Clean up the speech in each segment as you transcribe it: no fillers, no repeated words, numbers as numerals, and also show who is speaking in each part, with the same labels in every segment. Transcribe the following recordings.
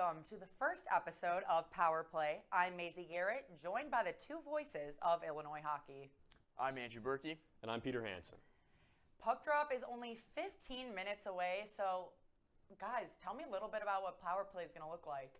Speaker 1: welcome to the first episode of Power Play. I'm Maisie Garrett, joined by the two voices of Illinois hockey.
Speaker 2: I'm Andrew Berkey.
Speaker 3: And I'm Peter Hansen.
Speaker 1: Puck drop is only 15 minutes away, so guys, tell me a little bit about what Power Play is going to look like.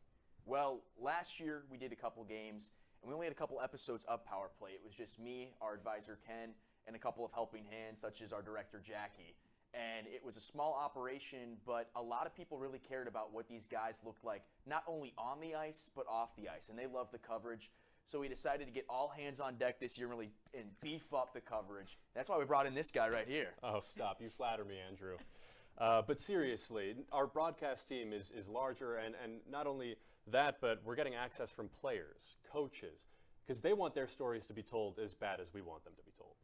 Speaker 2: Well, last year we did a couple games, and we only had a couple episodes of Power Play. It was just me, our advisor Ken, and a couple of helping hands, such as our director Jackie. And it was a small operation, but a lot of people really cared about what these guys looked like, not only on the ice, but off the ice. And they loved the coverage. So we decided to get all hands on deck this year and beef up the coverage. That's why we brought in this guy right here.
Speaker 3: Oh, stop. You flatter me, Andrew. But seriously, our broadcast team is larger, and not only that, but we're getting access from players, coaches, because they want their stories to be told as bad as we want them to be told.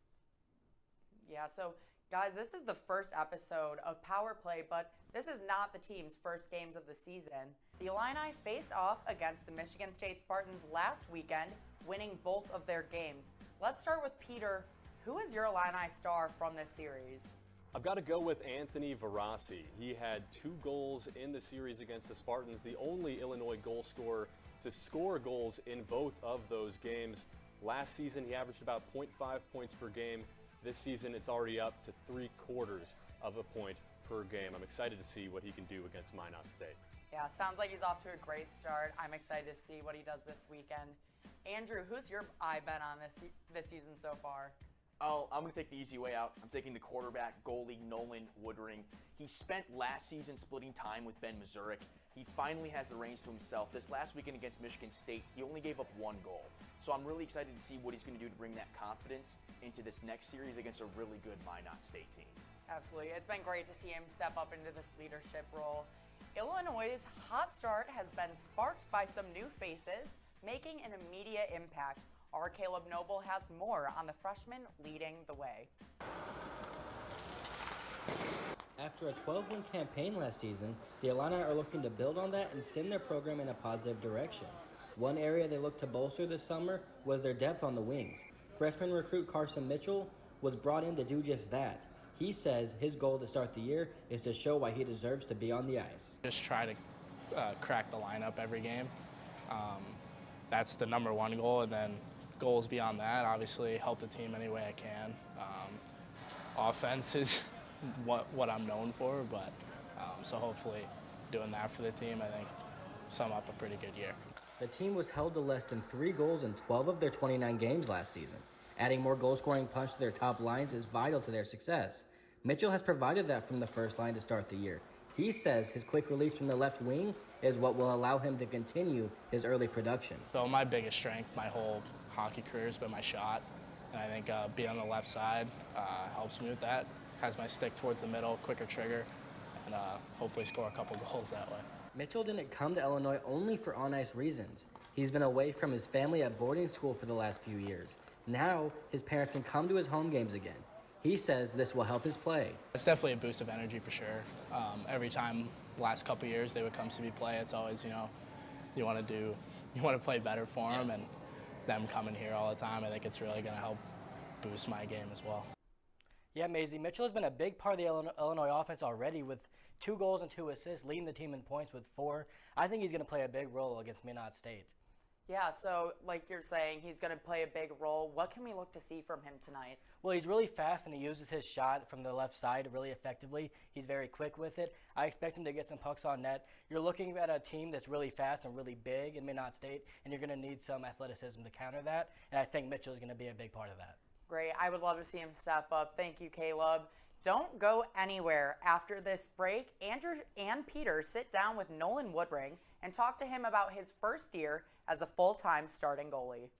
Speaker 1: Yeah, so guys, this is the first episode of Power Play, but this is not the team's first games of the season. The Illini faced off against the Michigan State Spartans last weekend, winning both of their games. Let's start with Peter. Who is your Illini star from this series?
Speaker 3: I've got to go with Anthony Verassi. He had 2 goals in the series against the Spartans, the only Illinois goal scorer to score goals in both of those games. Last season, he averaged about 0.5 points per game. This season, it's already up to 3/4 of a point per game. I'm excited to see what he can do against Minot State.
Speaker 1: Yeah, sounds like he's off to a great start. I'm excited to see what he does this weekend. Andrew, who's your eye bet on this season so far?
Speaker 2: I'm going to take the easy way out. I'm taking the quarterback, goalie, Nolan Woodring. He spent last season splitting time with Ben Mazurek. He finally has the reins to himself. This last weekend against Michigan State, he only gave up 1 goal. So I'm really excited to see what he's going to do to bring that confidence into this next series against a really good Minot State team.
Speaker 1: Absolutely. It's been great to see him step up into this leadership role. Illinois' hot start has been sparked by some new faces, making an immediate impact. Our Caleb Noble has more on the freshman leading the way.
Speaker 4: After a 12-win campaign last season, the Illini are looking to build on that and send their program in a positive direction. One area they looked to bolster this summer was their depth on the wings. Freshman recruit Carson Mitchell was brought in to do just that. He says his goal to start the year is to show why he deserves to be on the ice.
Speaker 5: Just try to crack the lineup every game. That's the number one goal, and then goals beyond that, obviously help the team any way I can. Offense is what I'm known for, but so hopefully doing that for the team, I think, sum up a pretty good year.
Speaker 4: The team was held to less than 3 goals in 12 of their 29 games last season. Adding more goal-scoring punch to their top lines is vital to their success. Mitchell has provided that from the first line to start the year. He says his quick release from the left wing is what will allow him to continue his early production.
Speaker 5: So my biggest strength my whole hockey career has been my shot, and I think being on the left side helps me with that. Has my stick towards the middle, quicker trigger, and hopefully score a couple goals that way.
Speaker 4: Mitchell didn't come to Illinois only for on-ice reasons. He's been away from his family at boarding school for the last few years. Now his parents can come to his home games again. He says this will help his play.
Speaker 5: It's definitely a boost of energy for sure. Every time the last couple of years they would come see me play, it's always, you want to play better for them, and them coming here all the time, I think it's really going to help boost my game as well.
Speaker 6: Yeah, Maisie, Mitchell has been a big part of the Illinois offense already with 2 goals and 2 assists, leading the team in points with 4. I think he's going to play a big role against Minot State.
Speaker 1: Yeah, so like you're saying, he's going to play a big role. What can we look to see from him tonight?
Speaker 6: Well, he's really fast, and he uses his shot from the left side really effectively. He's very quick with it. I expect him to get some pucks on net. You're looking at a team that's really fast and really big in Minot State, and you're going to need some athleticism to counter that, and I think Mitchell is going to be a big part of that.
Speaker 1: Great. I would love to see him step up. Thank you, Caleb. Don't go anywhere. After this break, Andrew and Peter sit down with Nolan Woodring and talk to him about his first year as the full-time starting goalie.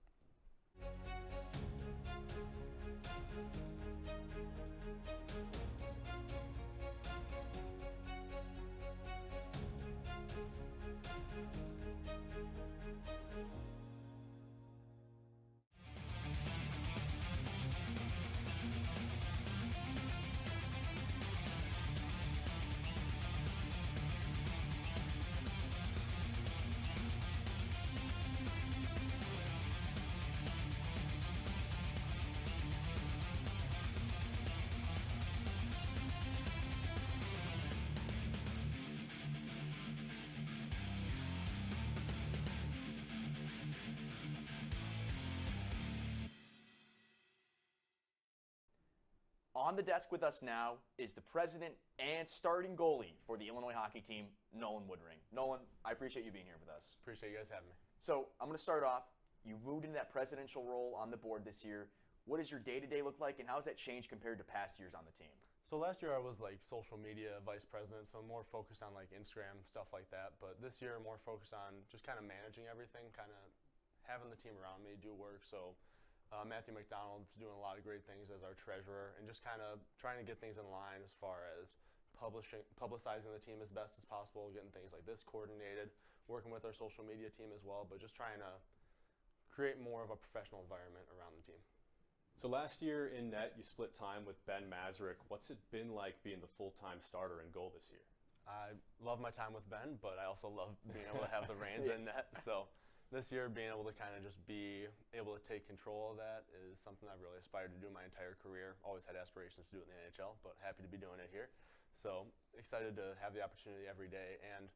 Speaker 2: on the desk with us now is the president and starting goalie for the Illinois hockey team, Nolan Woodring. Nolan, I appreciate you being here with us.
Speaker 3: Appreciate you guys having me.
Speaker 2: So I'm going to start off. You moved into that presidential role on the board this year. What does your day-to-day look like, and how has that changed compared to past years on the team?
Speaker 3: So last year I was like social media vice president, so more focused on like Instagram, stuff like that. But this year more focused on just kind of managing everything, kind of having the team around me do work. So Matthew McDonald's doing a lot of great things as our treasurer, and just kind of trying to get things in line as far as publicizing the team as best as possible, getting things like this coordinated, working with our social media team as well, but just trying to create more of a professional environment around the team.
Speaker 7: So last year in net, you split time with Ben Mazurek. What's it been like being the full-time starter in goal this year?
Speaker 3: I love my time with Ben, but I also love being able to have the reins in net. So this year, being able to kind of just be able to take control of that is something I've really aspired to do my entire career. Always had aspirations to do it in the NHL, but happy to be doing it here. So excited to have the opportunity every day, and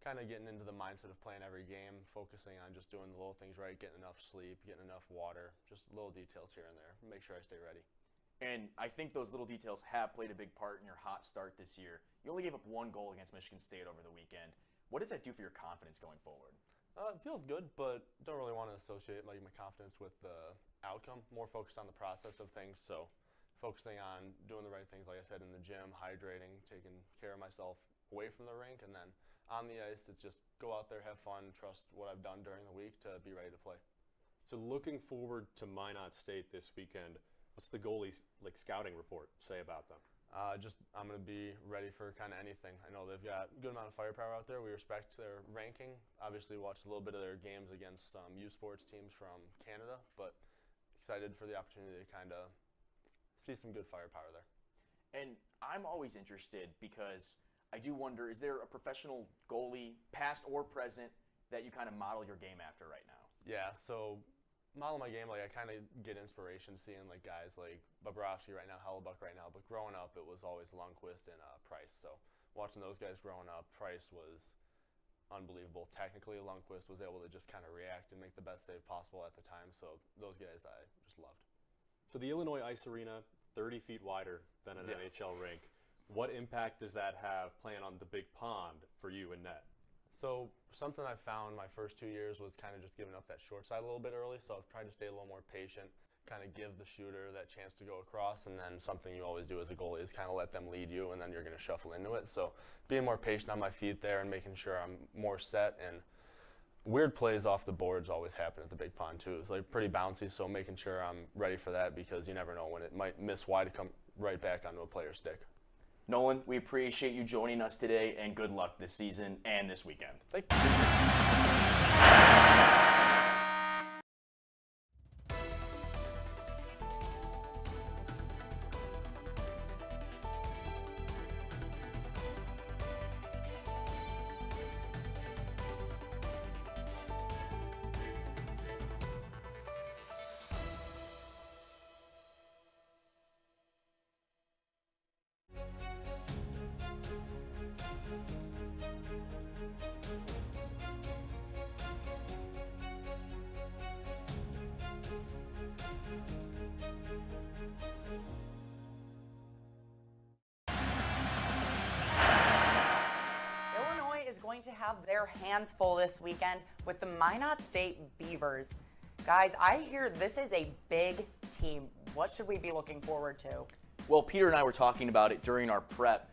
Speaker 3: kind of getting into the mindset of playing every game, focusing on just doing the little things right, getting enough sleep, getting enough water, just little details here and there. Make sure I stay ready.
Speaker 2: And I think those little details have played a big part in your hot start this year. You only gave up 1 goal against Michigan State over the weekend. What does that do for your confidence going forward?
Speaker 3: It feels good, but don't really want to associate like my confidence with the outcome. More focused on the process of things. So focusing on doing the right things, like I said, in the gym, hydrating, taking care of myself away from the rink, and then on the ice, it's just go out there, have fun, trust what I've done during the week to be ready to play.
Speaker 7: So looking forward to Minot State this weekend, what's the goalie scouting report say about them?
Speaker 3: I'm going to be ready for kind of anything. I know they've got a good amount of firepower out there. We respect their ranking. Obviously, watched a little bit of their games against some U Sports teams from Canada, but excited for the opportunity to kind of see some good firepower there.
Speaker 2: And I'm always interested because I do wonder, is there a professional goalie, past or present, that you kind of model your game after right now?
Speaker 3: Yeah, so model my game, like I kind of get inspiration seeing like guys like Bobrovsky right now, Hellebuck right now, but growing up it was always Lundqvist and Price. So watching those guys growing up, Price was unbelievable. Technically, Lundqvist was able to just kind of react and make the best save possible at the time. So those guys I just loved.
Speaker 7: So the Illinois Ice Arena, 30 feet wider than an NHL rink. What impact does that have playing on the big pond for you in net?
Speaker 3: So something I found my first 2 years was kind of just giving up that short side a little bit early. So I've tried to stay a little more patient, kind of give the shooter that chance to go across. And then something you always do as a goalie is kind of let them lead you, and then you're going to shuffle into it. So being more patient on my feet there and making sure I'm more set, and weird plays off the boards always happen at the big pond too. It's like pretty bouncy, so making sure I'm ready for that, because you never know when it might miss wide to come right back onto a player's stick.
Speaker 2: Nolan, we appreciate you joining us today, and good luck this season and this weekend.
Speaker 3: Thank you.
Speaker 1: Illinois is going to have their hands full this weekend with the Minot State Beavers. Guys, I hear this is a big team. What should we be looking forward to?
Speaker 2: Well, Peter and I were talking about it during our prep.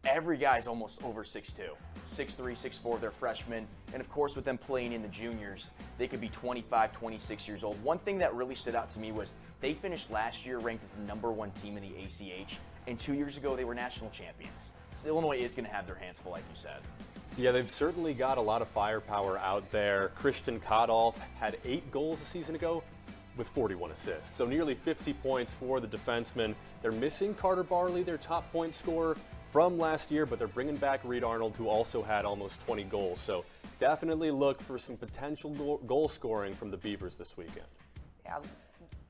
Speaker 2: Every guy's almost over 6'2", 6'3", 6'4", they're freshmen. And of course, with them playing in the juniors, they could be 25, 26 years old. One thing that really stood out to me was they finished last year ranked as the #1 team in the ACH. And 2 years ago, they were national champions. So Illinois is going to have their hands full, like you said.
Speaker 7: Yeah, they've certainly got a lot of firepower out there. Christian Kodolf had 8 goals a season ago with 41 assists. So nearly 50 points for the defenseman. They're missing Carter Barley, their top point scorer from last year, but they're bringing back Reed Arnold, who also had almost 20 goals. So definitely look for some potential goal scoring from the Beavers this weekend.
Speaker 1: Yeah.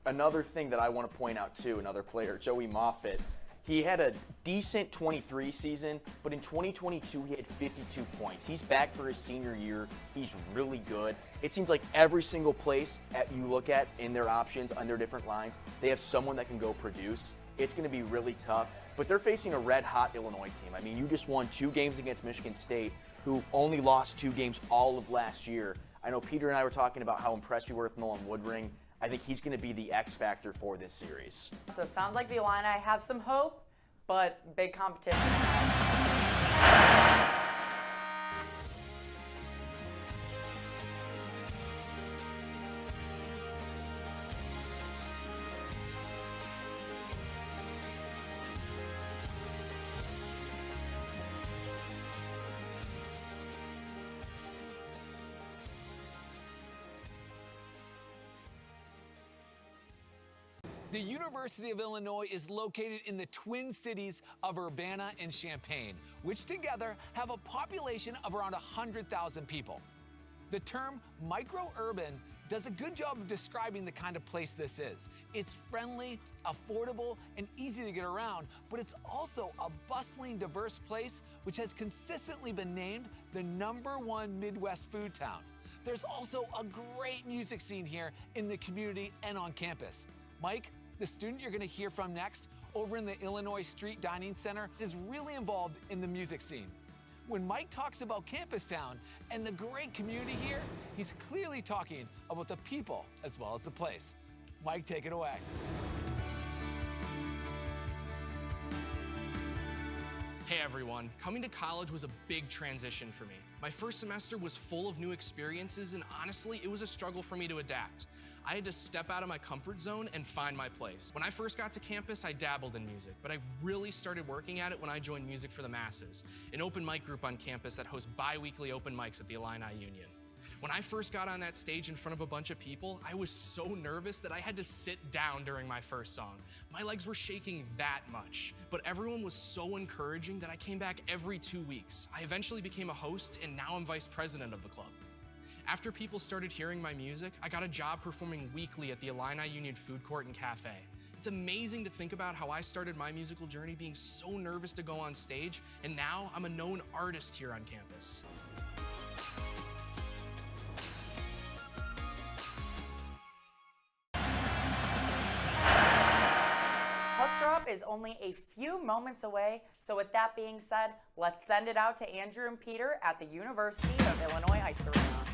Speaker 2: Another thing that I want to point out too, another player, Joey Moffitt. He had a decent 23 season, but in 2022 he had 52 points. He's back for his senior year. He's really good. It seems like every single place you look at in their options on their different lines, they have someone that can go produce. it's going to be really tough. But they're facing a red-hot Illinois team. I mean, you just won 2 games against Michigan State, who only lost 2 games all of last year. I know Peter and I were talking about how impressed we were with Nolan Woodring. I think he's going to be the X factor for this series.
Speaker 1: So it sounds like the Illini have some hope, but big competition.
Speaker 8: The University of Illinois is located in the Twin Cities of Urbana and Champaign, which together have a population of around 100,000 people. The term micro-urban does a good job of describing the kind of place this is. It's friendly, affordable, and easy to get around, but it's also a bustling, diverse place which has consistently been named the #1 Midwest food town. There's also a great music scene here in the community and on campus. Mike, the student you're going to hear from next over in the Illinois Street Dining Center, is really involved in the music scene. When Mike talks about Campus Town and the great community here, he's clearly talking about the people as well as the place. Mike, take it away.
Speaker 9: Hey everyone, coming to college was a big transition for me. My first semester was full of new experiences, and honestly, it was a struggle for me to adapt. I had to step out of my comfort zone and find my place. When I first got to campus, I dabbled in music, but I really started working at it when I joined Music for the Masses, an open mic group on campus that hosts bi-weekly open mics at the Illini Union. When I first got on that stage in front of a bunch of people, I was so nervous that I had to sit down during my first song. My legs were shaking that much. But everyone was so encouraging that I came back every 2 weeks. I eventually became a host, and now I'm vice president of the club. After people started hearing my music, I got a job performing weekly at the Illini Union Food Court and Cafe. It's amazing to think about how I started my musical journey being so nervous to go on stage, and now I'm a known artist here on campus.
Speaker 1: Puck drop is only a few moments away, so with that being said, let's send it out to Andrew and Peter at the University of Illinois Ice Arena.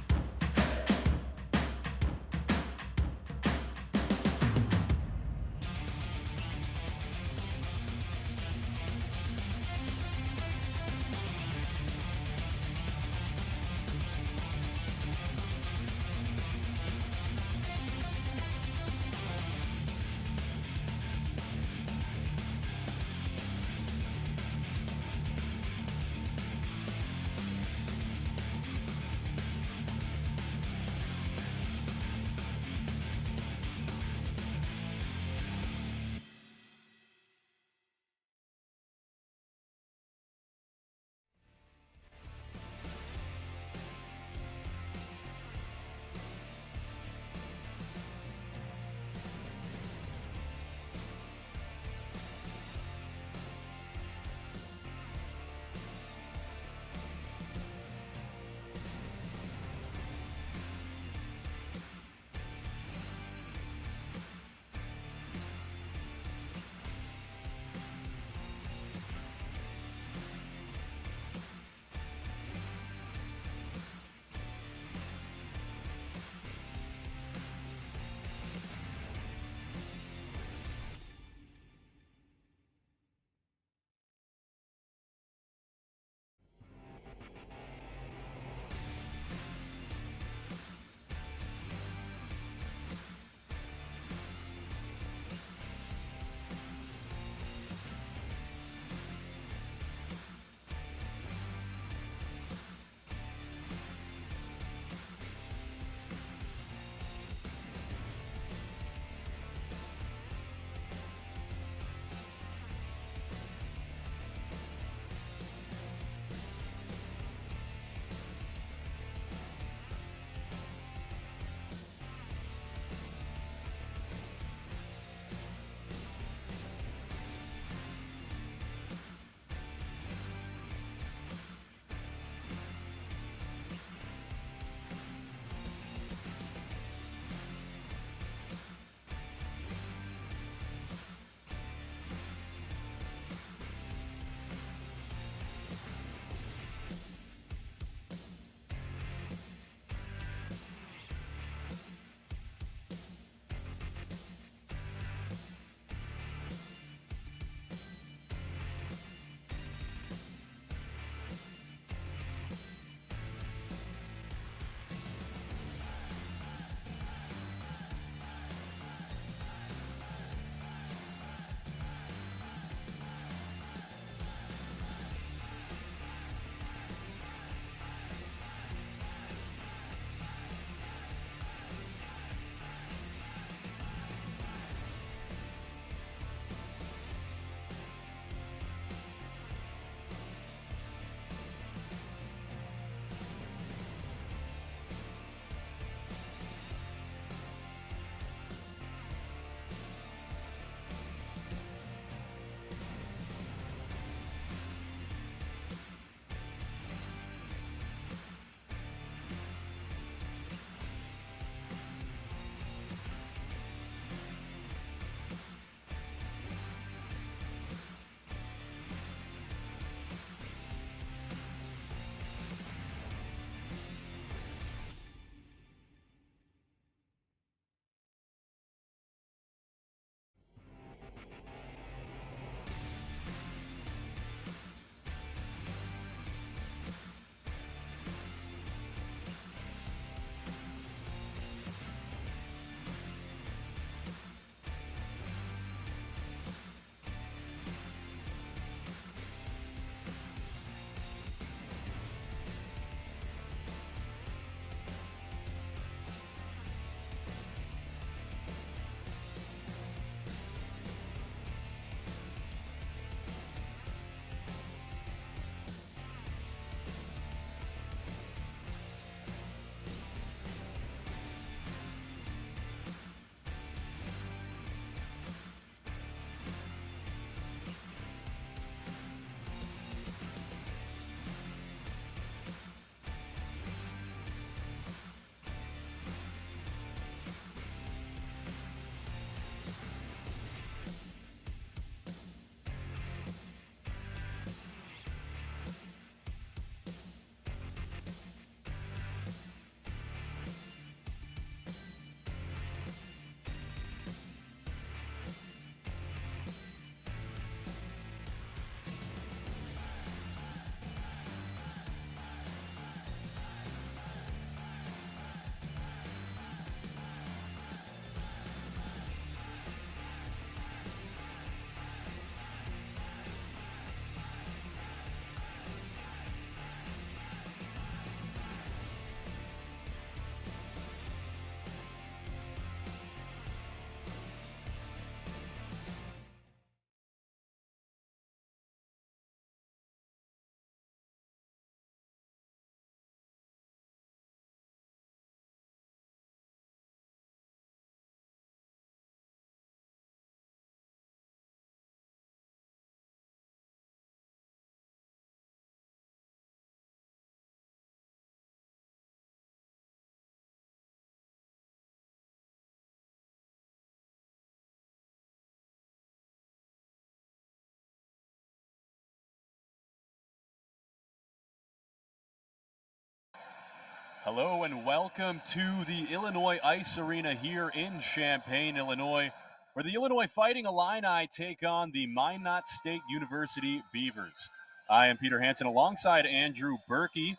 Speaker 7: Hello and welcome to the Illinois Ice Arena here in Champaign, Illinois, where the Illinois Fighting Illini take on the Minot State University Beavers. I am Peter Hansen alongside Andrew Berkey.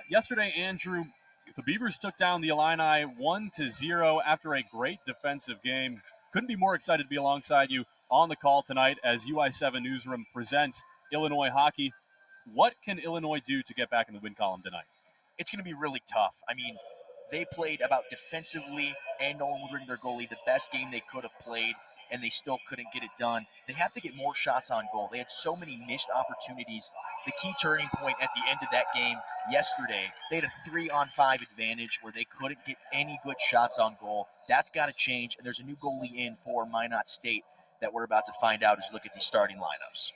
Speaker 7: Yesterday, Andrew, the Beavers took down the Illini 1-0 after a great defensive game. Couldn't be more excited to be alongside you on the call tonight as UI7 Newsroom presents Illinois hockey. What can Illinois do to get back in the win column tonight?
Speaker 10: It's going to be really tough. I mean, they played about defensively and Nolan Woodring, their goalie, the best game they could have played, and they still couldn't get it done. They have to get more shots on goal. They had so many missed opportunities. The key turning point at the end of that game yesterday, they had a 3-on-5 advantage where they couldn't get any good shots on goal. That's got to change, and there's a new goalie in for Minot State that we're about to find out as we look at these starting lineups.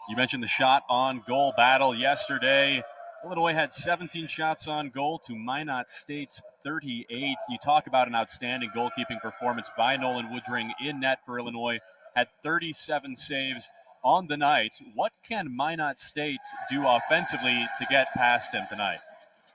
Speaker 7: You mentioned the shot on goal battle yesterday. Illinois had 17 shots on goal to Minot State's 38. You talk about an outstanding goalkeeping performance by Nolan Woodring in net for Illinois. Had 37 saves on the night. What can Minot State do offensively to get past him tonight?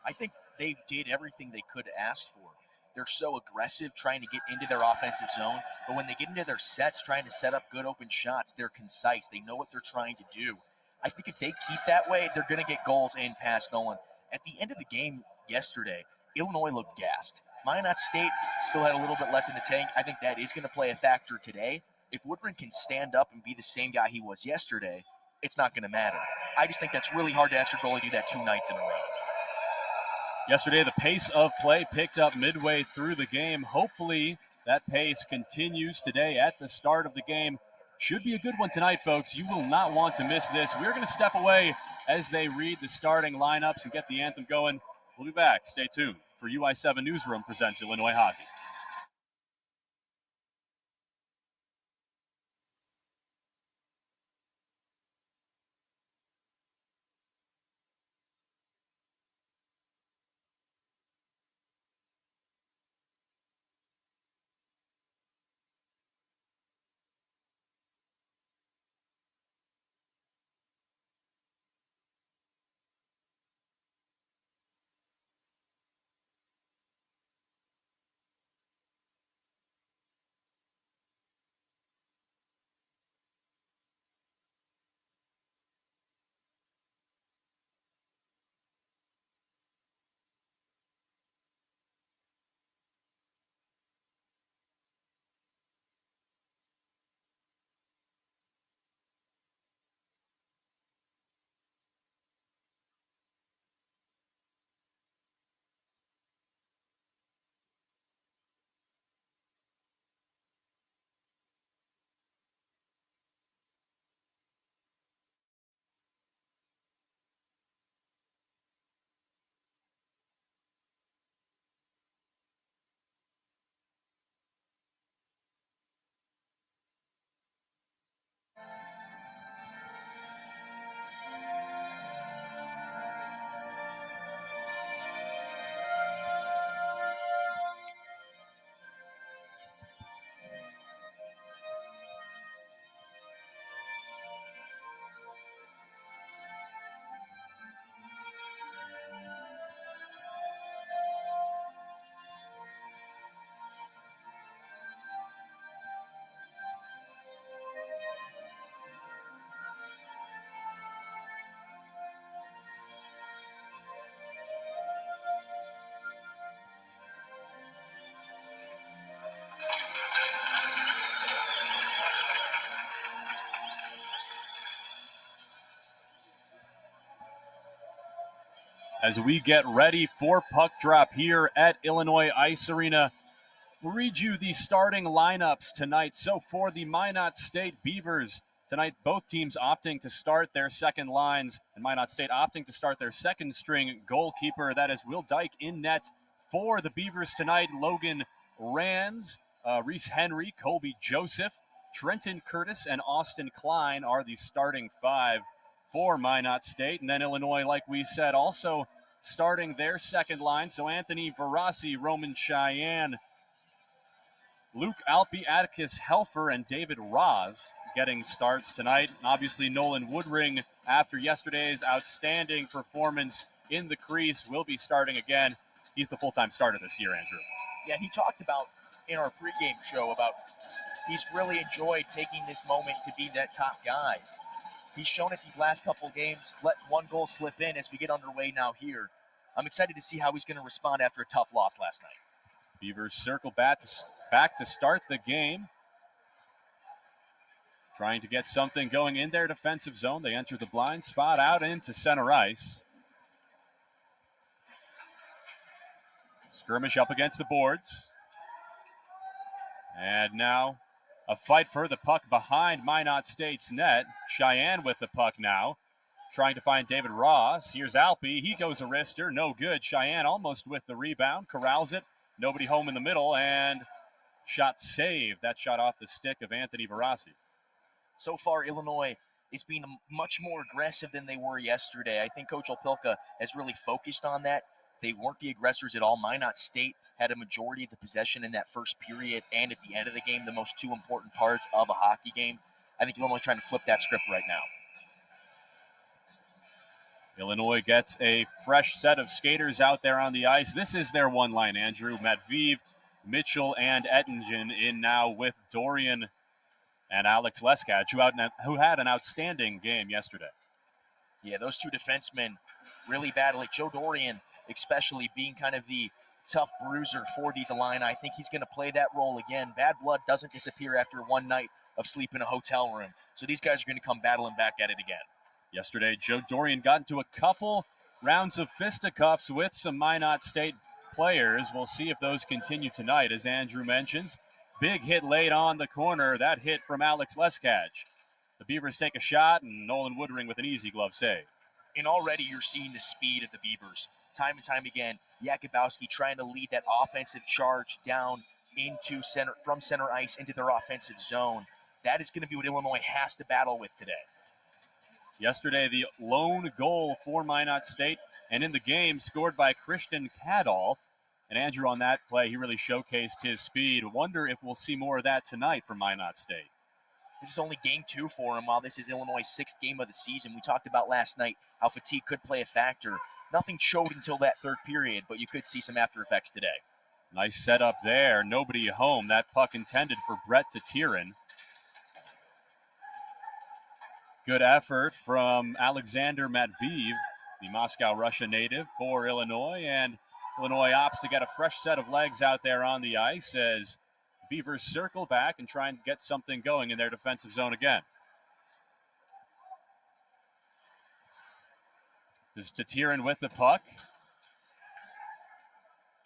Speaker 10: I think they did everything they could ask for. They're so aggressive trying to get into their offensive zone, but when they get into their sets trying to set up good open shots, they're concise. They know what they're trying to do. I think if they keep that way, they're going to get goals in past Nolan. At the end of the game yesterday, Illinois looked gassed. Minot State still had a little bit left in the tank. I think that is going to play a factor today. If Woodring can stand up and be the same guy he was yesterday, it's not going to matter. I just think that's really hard to ask your goalie to do that 2 nights in a row.
Speaker 7: Yesterday, the pace of play picked up midway through the game. Hopefully, that pace continues today at the start of the game. Should be a good one tonight, folks. You will not want to miss this. We're going to step away as they read the starting lineups and get the anthem going. We'll be back. Stay tuned for UI7 Newsroom presents Illinois Hockey. As we get ready for puck drop here at Illinois Ice Arena, we'll read you the starting lineups tonight. So for the Minot State Beavers, tonight both teams opting to start their second lines, and Minot State opting to start their second string goalkeeper. That is Will Dyke in net for the Beavers tonight. Logan Rands, Reese Henry, Colby Joseph, Trenton Curtis, and Austin Klein are the starting 5 for Minot State. And then Illinois, like we said, also starting their second line. So Anthony Verassi, Roman Cheyenne, Luke Alpe, Atticus Helfer, and David Roz getting starts tonight. And obviously Nolan Woodring, after yesterday's outstanding performance in the crease, will be starting again.
Speaker 11: he's the full-time starter this year, Andrew.
Speaker 10: Yeah, he talked about in our pregame show about he's really enjoyed taking this moment to be that top guy. He's shown it these last couple of games, let one goal slip in as we get underway now here. I'm excited to see how he's going to respond after a tough loss last night.
Speaker 11: Beavers circle back to start the game. Trying to get something going in their defensive zone. They enter the blind spot out into center ice. Skirmish up against the boards. And now a fight for the puck behind Minot State's net. Cheyenne with the puck now. Trying to find David Ross. Here's Alpe. He goes a wrister. No good. Cheyenne almost with the rebound. Corrals it. Nobody home in the middle. And shot saved. That shot off the stick of Anthony Verassi.
Speaker 10: So far, Illinois is being much more aggressive than they were yesterday. I think Coach Opilka has really focused on that. They weren't the aggressors at all. Minot State had a majority of the possession in that first period and at the end of the game, the most two important parts of a hockey game. I think Illinois is trying to flip that script right now.
Speaker 11: Illinois gets a fresh set of skaters out there on the ice. This is their one line, Andrew. Matviv, Mitchell, and Ettingen in now with Dorian and Alex Leskaj, who had an outstanding game yesterday.
Speaker 10: Yeah, those two defensemen really battling. Joe Dorian, especially being kind of the tough bruiser for these Illini. I think he's going to play that role again. Bad blood doesn't disappear after one night of sleep in a hotel room. So these guys are going to come battling back at it again.
Speaker 11: Yesterday, Joe Dorian got into a couple rounds of fisticuffs with some Minot State players. We'll see if those continue tonight, as Andrew mentions. Big hit late on the corner. That hit from Alex Leskaj. The Beavers take a shot, and Nolan Woodring with an easy glove save.
Speaker 10: And already you're seeing the speed of the Beavers. Time and time again, Jakubowski trying to lead that offensive charge down into center, from center ice into their offensive zone. That is going to be what Illinois has to battle with today.
Speaker 11: Yesterday, the lone goal for Minot State, and in the game, scored by Christian Kadolf. And Andrew, on that play, he really showcased his speed. Wonder if we'll see more of that tonight from Minot State.
Speaker 10: This is only game 2 for him, while this is Illinois' 6th game of the season. We talked about last night how fatigue could play a factor. Nothing showed until that third period, but you could see some after effects today.
Speaker 11: Nice setup there. Nobody home. That puck intended for Brett Tatirin. Good effort from Alexander Matviv, the Moscow, Russia native for Illinois. And Illinois opts to get a fresh set of legs out there on the ice as Beavers circle back and try and get something going in their defensive zone again. This is Tatirin with the puck.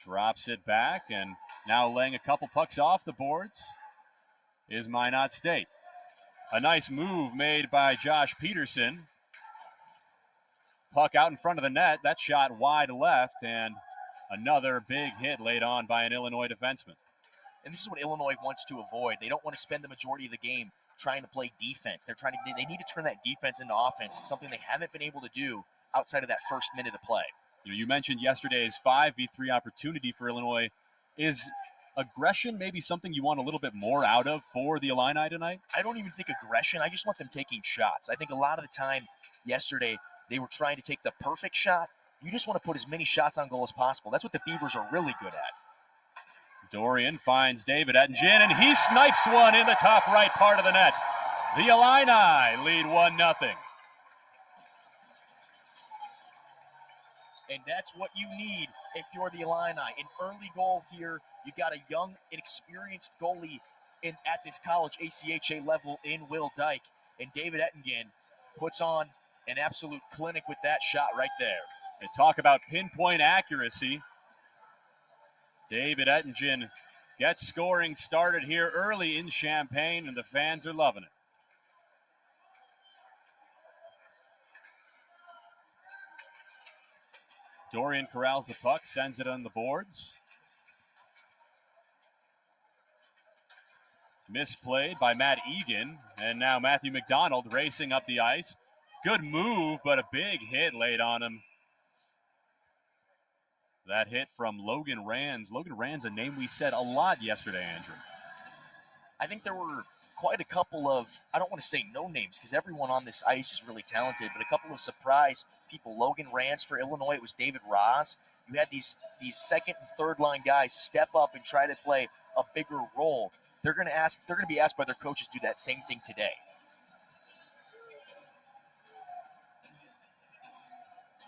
Speaker 11: Drops it back, and now laying a couple pucks off the boards is Minot State. A nice move made by Josh Peterson. Puck out in front of the net. That shot wide left, and another big hit laid on by an Illinois defenseman.
Speaker 10: And this is what Illinois wants to avoid. They don't want to spend the majority of the game trying to play defense. They need to turn that defense into offense, something they haven't been able to do outside of that first minute of play.
Speaker 11: You mentioned yesterday's 5v3 opportunity for Illinois. Is aggression maybe something you want a little bit more out of for the Illini tonight?
Speaker 10: I don't even think aggression. I just want them taking shots. I think a lot of the time yesterday they were trying to take the perfect shot. You just want to put as many shots on goal as possible. That's what the Beavers are really good at.
Speaker 11: Dorian finds David Ettingen, and he snipes one in the top right part of the net. The Illini lead 1-0.
Speaker 10: And that's what you need if you're the Illini. An early goal here. You got a young, inexperienced goalie at this college ACHA level in Will Dyke. And David Ettingen puts on an absolute clinic with that shot right there.
Speaker 11: And talk about pinpoint accuracy. David Ettingen gets scoring started here early in Champaign, and the fans are loving it. Dorian corrals the puck, sends it on the boards. Misplayed by Matt Egan, and now Matthew McDonald racing up the ice. Good move, but a big hit laid on him. That hit from Logan Rands. Logan Rands, a name we said a lot yesterday, Andrew.
Speaker 10: I think there were quite a couple of, I don't want to say no names because everyone on this ice is really talented, but a couple of surprise people. Logan Rance for Illinois. It was David Ross. You had these second and third line guys step up and try to play a bigger role. They're going to be asked by their coaches to do that same thing today.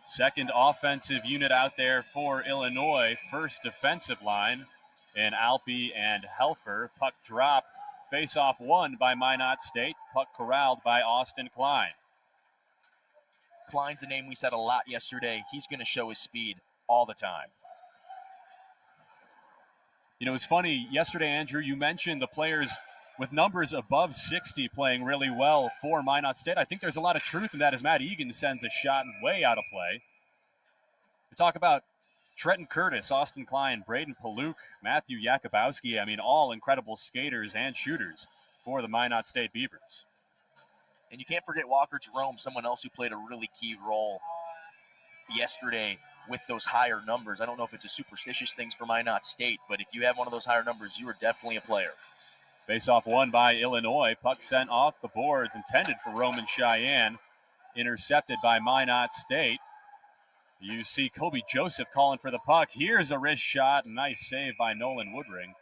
Speaker 11: Second offensive unit out there for Illinois. First defensive line in Alpe and Helfer. Puck drop. Face-off won by Minot State. Puck corralled by Austin Klein.
Speaker 10: Klein's a name we said a lot yesterday. He's going to show his speed all the time.
Speaker 11: You know, it's funny. Yesterday, Andrew, you mentioned the players with numbers above 60 playing really well for Minot State. I think there's a lot of truth in that as Matt Egan sends a shot way out of play. We talk about Trenton Curtis, Austin Klein, Braden Paluk, Matthew Yakubowski. I mean, all incredible skaters and shooters for the Minot State Beavers.
Speaker 10: And you can't forget Walker Jerome, someone else who played a really key role yesterday with those higher numbers. I don't know if it's a superstitious thing for Minot State, but if you have one of those higher numbers, you are definitely a player.
Speaker 11: Face-off won by Illinois. Puck sent off the boards, intended for Roman Cheyenne. Intercepted by Minot State. You see Kobe Joseph calling for the puck. Here's a wrist shot. Nice save by Nolan Woodring.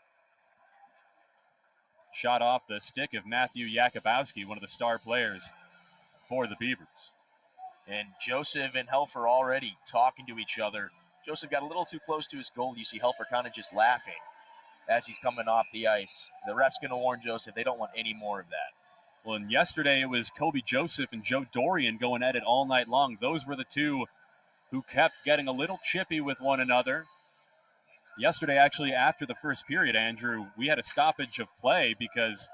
Speaker 11: Shot off the stick of Matthew Yakubowski, one of the star players for the Beavers.
Speaker 10: And Joseph and Helfer already talking to each other. Joseph got a little too close to his goal. You see Helfer kind of just laughing as he's coming off the ice. The ref's going to warn Joseph they don't want any more of that.
Speaker 11: Well, and yesterday it was Kobe Joseph and Joe Dorian going at it all night long. Those were the two who kept getting a little chippy with one another. Yesterday, actually, after the first period, Andrew, we had a stoppage of play because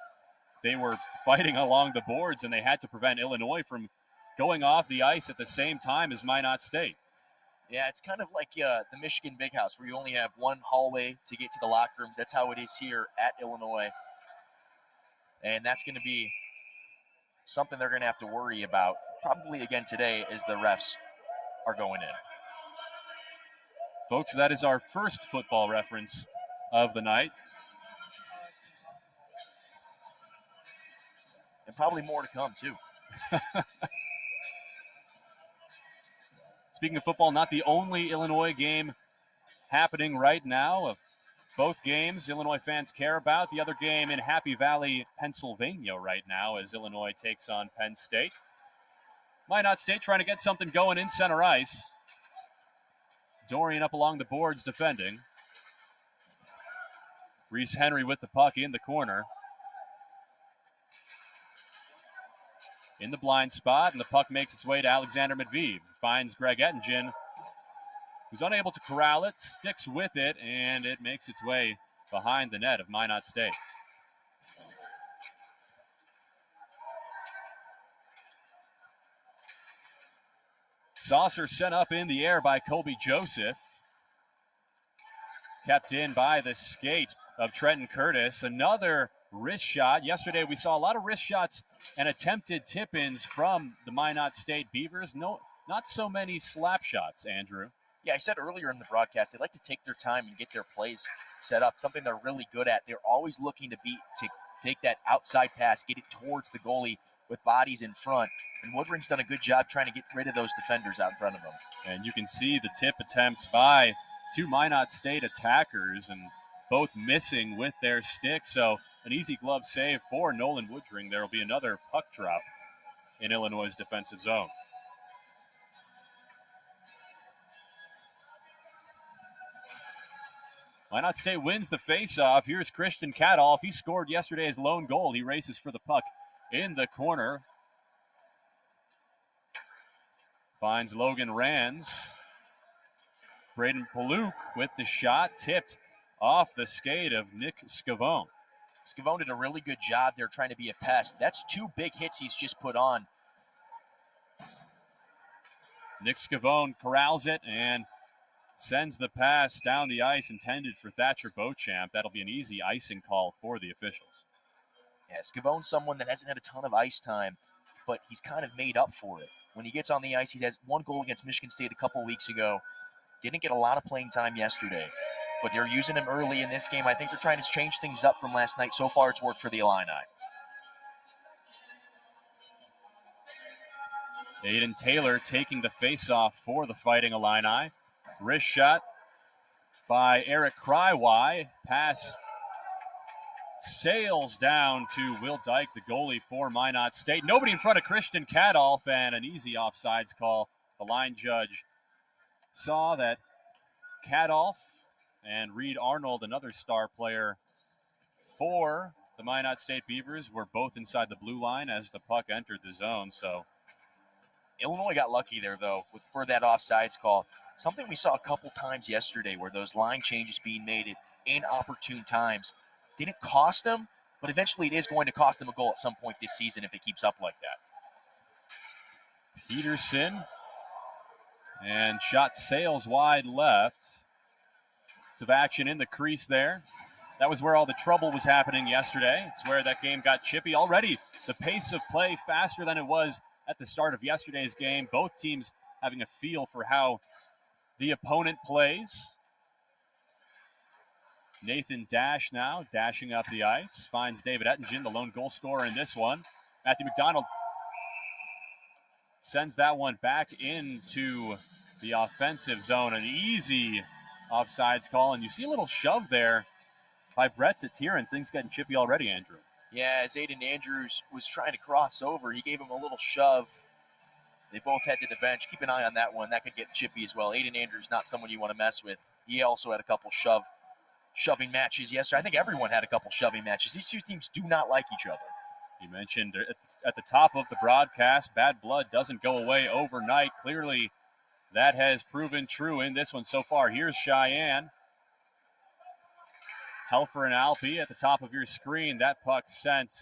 Speaker 11: they were fighting along the boards and they had to prevent Illinois from going off the ice at the same time as Minot State.
Speaker 10: Yeah, it's kind of like the Michigan Big House where you only have one hallway to get to the locker rooms. That's how it is here at Illinois. And that's going to be something they're going to have to worry about probably again today as the refs are going in.
Speaker 11: Folks, that is our first football reference of the night.
Speaker 10: And probably more to come, too.
Speaker 11: Speaking of football, not the only Illinois game happening right now. Of both games Illinois fans care about. The other game in Happy Valley, Pennsylvania right now as Illinois takes on Penn State. Minot State trying to get something going in center ice. Dorian up along the boards defending. Reese Henry with the puck in the corner. In the blind spot, and the puck makes its way to Alexander Medvedev. Finds Greg Ettingen, who's unable to corral it, sticks with it, and it makes its way behind the net of Minot State. Saucer sent up in the air by Kobe Joseph. Kept in by the skate of Trenton Curtis. Another wrist shot. Yesterday we saw a lot of wrist shots and attempted tip-ins from the Minot State Beavers. No, not so many slap shots, Andrew.
Speaker 10: Yeah, I said earlier in the broadcast, they like to take their time and get their plays set up, something they're really good at. They're always looking to take that outside pass, get it towards the goalie with bodies in front. And Woodring's done a good job trying to get rid of those defenders out in front of him.
Speaker 11: And you can see the tip attempts by two Minot State attackers, and both missing with their sticks. So an easy glove save for Nolan Woodring. There will be another puck drop in Illinois' defensive zone. Minot State wins the faceoff. Here's Christian Kadolf. He scored yesterday's lone goal. He races for the puck in the corner. Finds Logan Rands. Braden Paluk with the shot, tipped off the skate of Nick Scavone.
Speaker 10: Scavone did a really good job there trying to be a pest. That's two big hits he's just put on.
Speaker 11: Nick Scavone corrals it and sends the pass down the ice intended for Thatcher Beauchamp. That'll be an easy icing call for the officials.
Speaker 10: Yeah, Scavone's someone that hasn't had a ton of ice time, but he's kind of made up for it. When he gets on the ice, he has one goal against Michigan State a couple weeks ago. Didn't get a lot of playing time yesterday, but they're using him early in this game. I think they're trying to change things up from last night. So far, it's worked for the Illini.
Speaker 11: Aiden Taylor taking the face-off for the Fighting Illini. Wrist shot by Eric Crywye. Pass sails down to Will Dyke, the goalie for Minot State. Nobody in front of Christian Kadolf, and an easy offsides call. The line judge saw that Kadolf and Reed Arnold, another star player for the Minot State Beavers, were both inside the blue line as the puck entered the zone. So
Speaker 10: Illinois got lucky there, though, for that offsides call. Something we saw a couple times yesterday where those line changes being made at inopportune times didn't cost them, but eventually it is going to cost them a goal at some point this season if it keeps up like that.
Speaker 11: Peterson, and shot sails wide left. It's of action in the crease there. That was where all the trouble was happening yesterday. It's where that game got chippy. Already the pace of play faster than it was at the start of yesterday's game. Both teams having a feel for how the opponent plays. Nathan Dash now dashing up the ice. Finds David Ettingen, the lone goal scorer in this one. Matthew McDonald sends that one back into the offensive zone. An easy offsides call. And you see a little shove there by Brett Tatir, and things getting chippy already, Andrew.
Speaker 10: Yeah, as Aiden Andrews was trying to cross over, he gave him a little shove. They both head to the bench. Keep an eye on that one. That could get chippy as well. Aiden Andrews, not someone you want to mess with. He also had a couple shoving matches yesterday. I think everyone had a couple shoving matches. These two teams do not like each other.
Speaker 11: You mentioned at the top of the broadcast, bad blood doesn't go away overnight. Clearly, that has proven true in this one so far. Here's Cheyenne. Helfer and Alpe at the top of your screen. That puck sent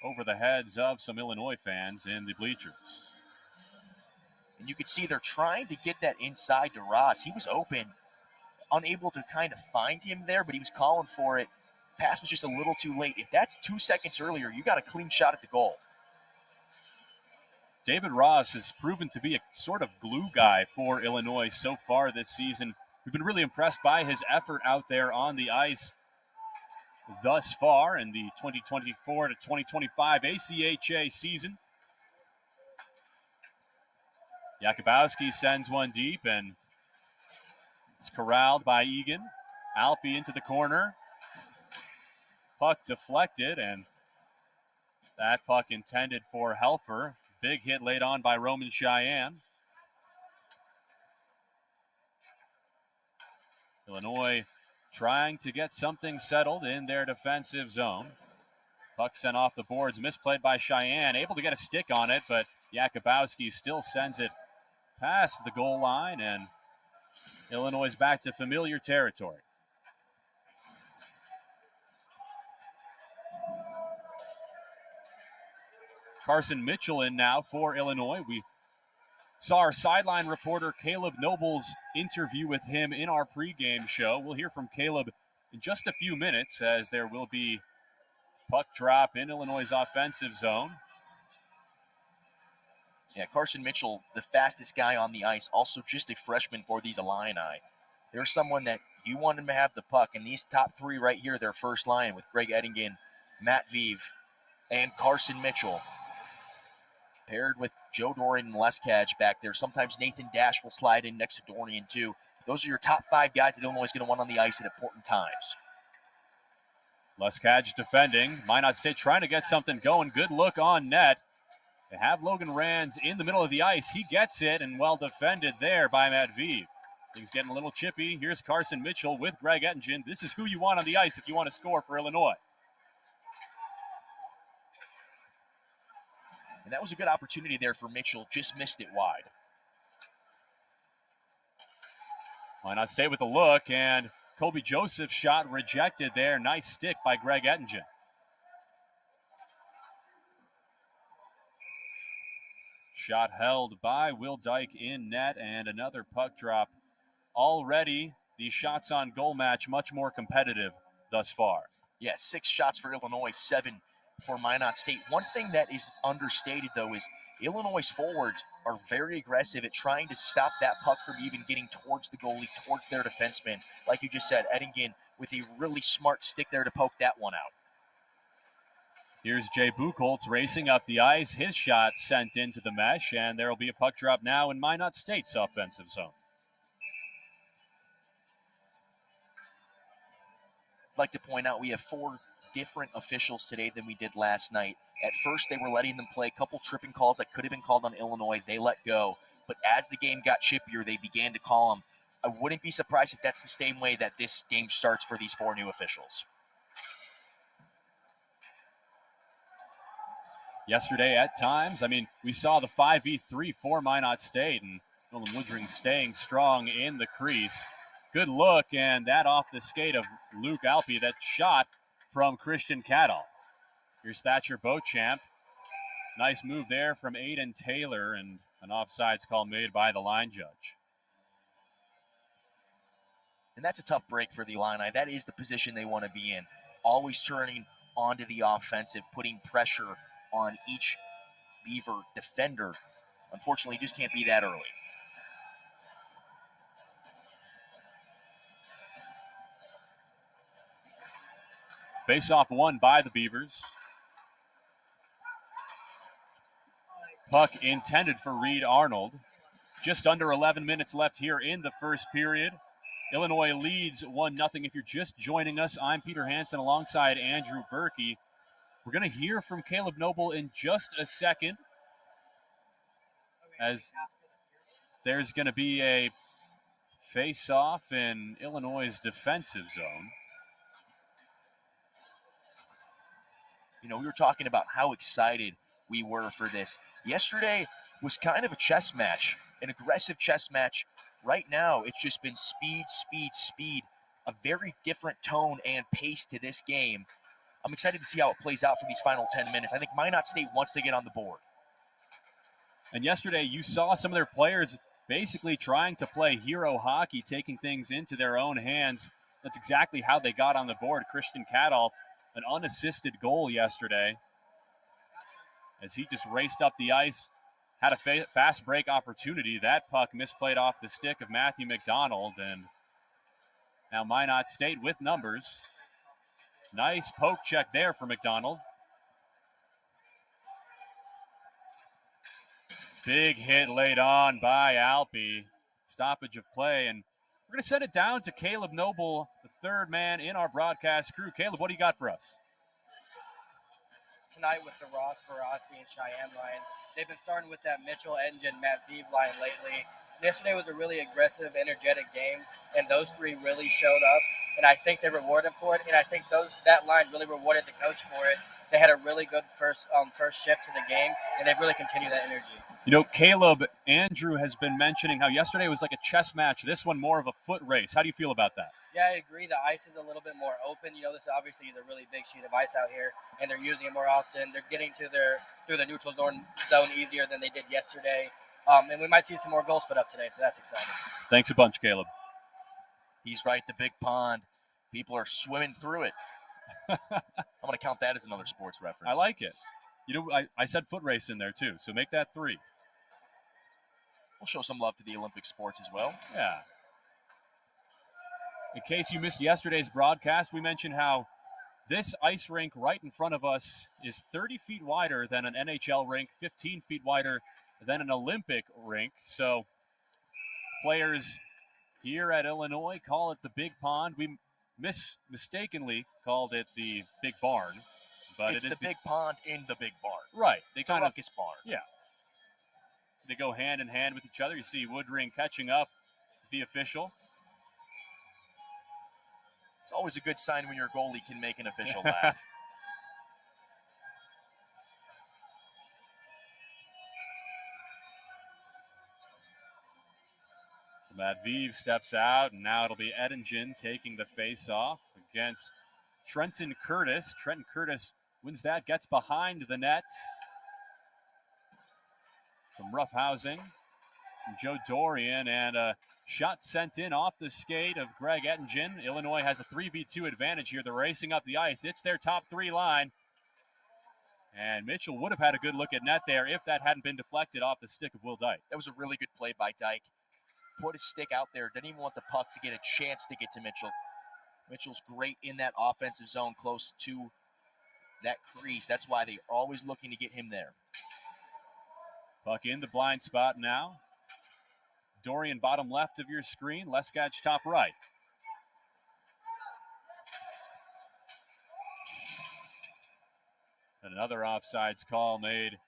Speaker 11: over the heads of some Illinois fans in the bleachers.
Speaker 10: And you could see they're trying to get that inside to Ross. He was open, unable to kind of find him there, but he was calling for it. Pass was just a little too late. If that's 2 seconds earlier, you got a clean shot at the goal.
Speaker 11: David Ross has proven to be a sort of glue guy for Illinois so far this season. We've been really impressed by his effort out there on the ice thus far in the 2024 to 2025 ACHA season. Jakubowski sends one deep, and it's corralled by Egan. Alpe into the corner. Puck deflected, and that puck intended for Helfer. Big hit laid on by Roman Cheyenne. Illinois trying to get something settled in their defensive zone. Puck sent off the boards, misplayed by Cheyenne. Able to get a stick on it, but Jakubowski still sends it past the goal line, and Illinois is back to familiar territory. Carson Mitchell in now for Illinois. We saw our sideline reporter Caleb Noble's interview with him in our pregame show. We'll hear from Caleb in just a few minutes as there will be puck drop in Illinois' offensive zone.
Speaker 10: Yeah, Carson Mitchell, the fastest guy on the ice, also just a freshman for these Illini. There's someone that you want him to have the puck, and these top three right here, their first line with Greg Ettingen, Matt Vive, and Carson Mitchell. Paired with Joe Dorian and Leskaj back there. Sometimes Nathan Dash will slide in next to Dorian too. Those are your top five guys that Illinois is going to want on the ice at important times.
Speaker 11: Leskaj defending. Minot State trying to get something going. Good look on net. They have Logan Rands in the middle of the ice. He gets it, and well defended there by Matt Vive. Things getting a little chippy. Here's Carson Mitchell with Greg Ettingen. This is who you want on the ice if you want to score for Illinois.
Speaker 10: And that was a good opportunity there for Mitchell. Just missed it wide.
Speaker 11: Minot State with a look, and Colby Joseph's shot rejected there. Nice stick by Greg Ettingen. Shot held by Will Dyke in net, and another puck drop. Already, the shots on goal match much more competitive thus far.
Speaker 10: Yeah, 6 shots for Illinois, 7 for Minot State. One thing that is understated, though, is Illinois' forwards are very aggressive at trying to stop that puck from even getting towards the goalie, towards their defenseman. Like you just said, Ettingen with a really smart stick there to poke that one out.
Speaker 11: Here's Jay Buchholz racing up the ice. His shot sent into the mesh, and there will be a puck drop now in Minot State's offensive zone.
Speaker 10: I'd like to point out we have 4 different officials today than we did last night. At first, they were letting them play a couple tripping calls that could have been called on Illinois. They let go. But as the game got chippier, they began to call them. I wouldn't be surprised if that's the same way that this game starts for these 4 new officials.
Speaker 11: Yesterday, at times, we saw the 5v3 for Minot State, and Nolan Woodring staying strong in the crease. Good look, and that off the skate of Luke Alpe, that shot from Christian Cadolf. Here's Thatcher Beauchamp. Nice move there from Aiden Taylor, and an offsides call made by the line judge.
Speaker 10: And that's a tough break for the Illini. That is the position they want to be in. Always turning onto the offensive, putting pressure on each Beaver defender. Unfortunately, just can't be that early.
Speaker 11: Face-off won by the Beavers. Puck intended for Reed Arnold. Just under 11 minutes left here in the first period. Illinois leads 1-0. If you're just joining us, I'm Peter Hansen alongside Andrew Berkey. We're going to hear from Caleb Noble in just a second, as there's going to be a face-off in Illinois' defensive zone.
Speaker 10: You know, we were talking about how excited we were for this. Yesterday was kind of a chess match, an aggressive chess match. Right now, it's just been speed, speed, speed. A very different tone and pace to this game. I'm excited to see how it plays out for these final 10 minutes. I think Minot State wants to get on the board.
Speaker 11: And yesterday, you saw some of their players basically trying to play hero hockey, taking things into their own hands. That's exactly how they got on the board. Christian Cadolf, an unassisted goal yesterday, as he just raced up the ice, had a fast break opportunity. That puck misplayed off the stick of Matthew McDonald, and now Minot State with numbers. Nice poke check there for McDonald. Big hit laid on by Alpe. Stoppage of play, and we're going to send it down to Caleb Noble, the third man in our broadcast crew. Caleb, what do you got for us?
Speaker 6: Tonight with the Ross, Verassi, and Cheyenne line, they've been starting with that Mitchell, Edingen, Matt Vive line lately. Yesterday was a really aggressive, energetic game, and those 3 really showed up, and I think they rewarded for it, and I think that line really rewarded the coach for it. They had a really good first shift to the game, and they've really continued that energy.
Speaker 11: You know, Caleb, Andrew has been mentioning how yesterday was like a chess match. This one more of a foot race. How do you feel about that?
Speaker 6: Yeah, I agree. The ice is a little bit more open. You know, this obviously is a really big sheet of ice out here, and they're using it more often. They're getting through the neutral zone easier than they did yesterday. And we might see some more goals put up today, so that's exciting.
Speaker 11: Thanks a bunch, Caleb.
Speaker 10: He's right, the big pond. People are swimming through it. I'm going to count that as another sports reference.
Speaker 11: I like it. You know, I said foot race in there too, so make that 3.
Speaker 10: We'll show some love to the Olympic sports as well.
Speaker 11: Yeah. In case you missed yesterday's broadcast, we mentioned how this ice rink right in front of us is 30 feet wider than an NHL rink, 15 feet wider than an Olympic rink. So players here at Illinois call it the Big Pond. We mistakenly called it the Big Barn. But
Speaker 10: it's the Big Pond in the Big Barn.
Speaker 11: Right.
Speaker 10: They kind of barn.
Speaker 11: Yeah. They go hand in hand with each other. You see Woodring catching up the official.
Speaker 10: It's always a good sign when your goalie can make an official laugh.
Speaker 11: So Matt Vive steps out, and now it'll be Edingen taking the face-off against Trenton Curtis. Trenton Curtis wins that, gets behind the net. Some roughhousing from Joe Dorian, and a shot sent in off the skate of Greg Edingen. Illinois has a 3v2 advantage here. They're racing up the ice. It's their top 3 line. And Mitchell would have had a good look at net there if that hadn't been deflected off the stick of Will Dyke.
Speaker 10: That was a really good play by Dyke. Put his stick out there. Didn't even want the puck to get a chance to get to Mitchell. Mitchell's great in that offensive zone close to that crease. That's why they're always looking to get him there.
Speaker 11: Puck in the blind spot now. Dorian, bottom left of your screen. Leskach, top right. And another offsides call made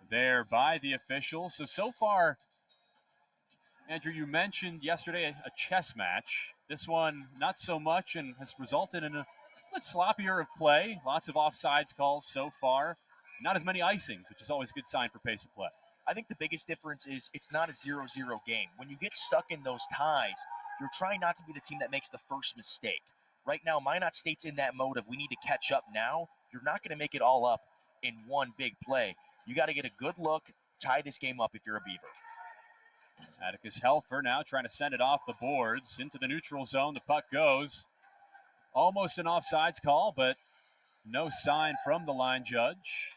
Speaker 11: there by the officials. So far, Andrew, you mentioned yesterday a chess match. This one, not so much, and has resulted in a bit sloppier of play. Lots of offsides calls so far. Not as many icings, which is always a good sign for pace of play.
Speaker 10: I think the biggest difference is it's not a 0-0 game. When you get stuck in those ties, you're trying not to be the team that makes the first mistake. Right now, Minot State's in that mode of we need to catch up now. You're not going to make it all up in one big play. You got to get a good look, tie this game up if you're a Beaver.
Speaker 11: Atticus Helfer now trying to send it off the boards into the neutral zone. The puck goes. Almost an offsides call, but no sign from the line judge.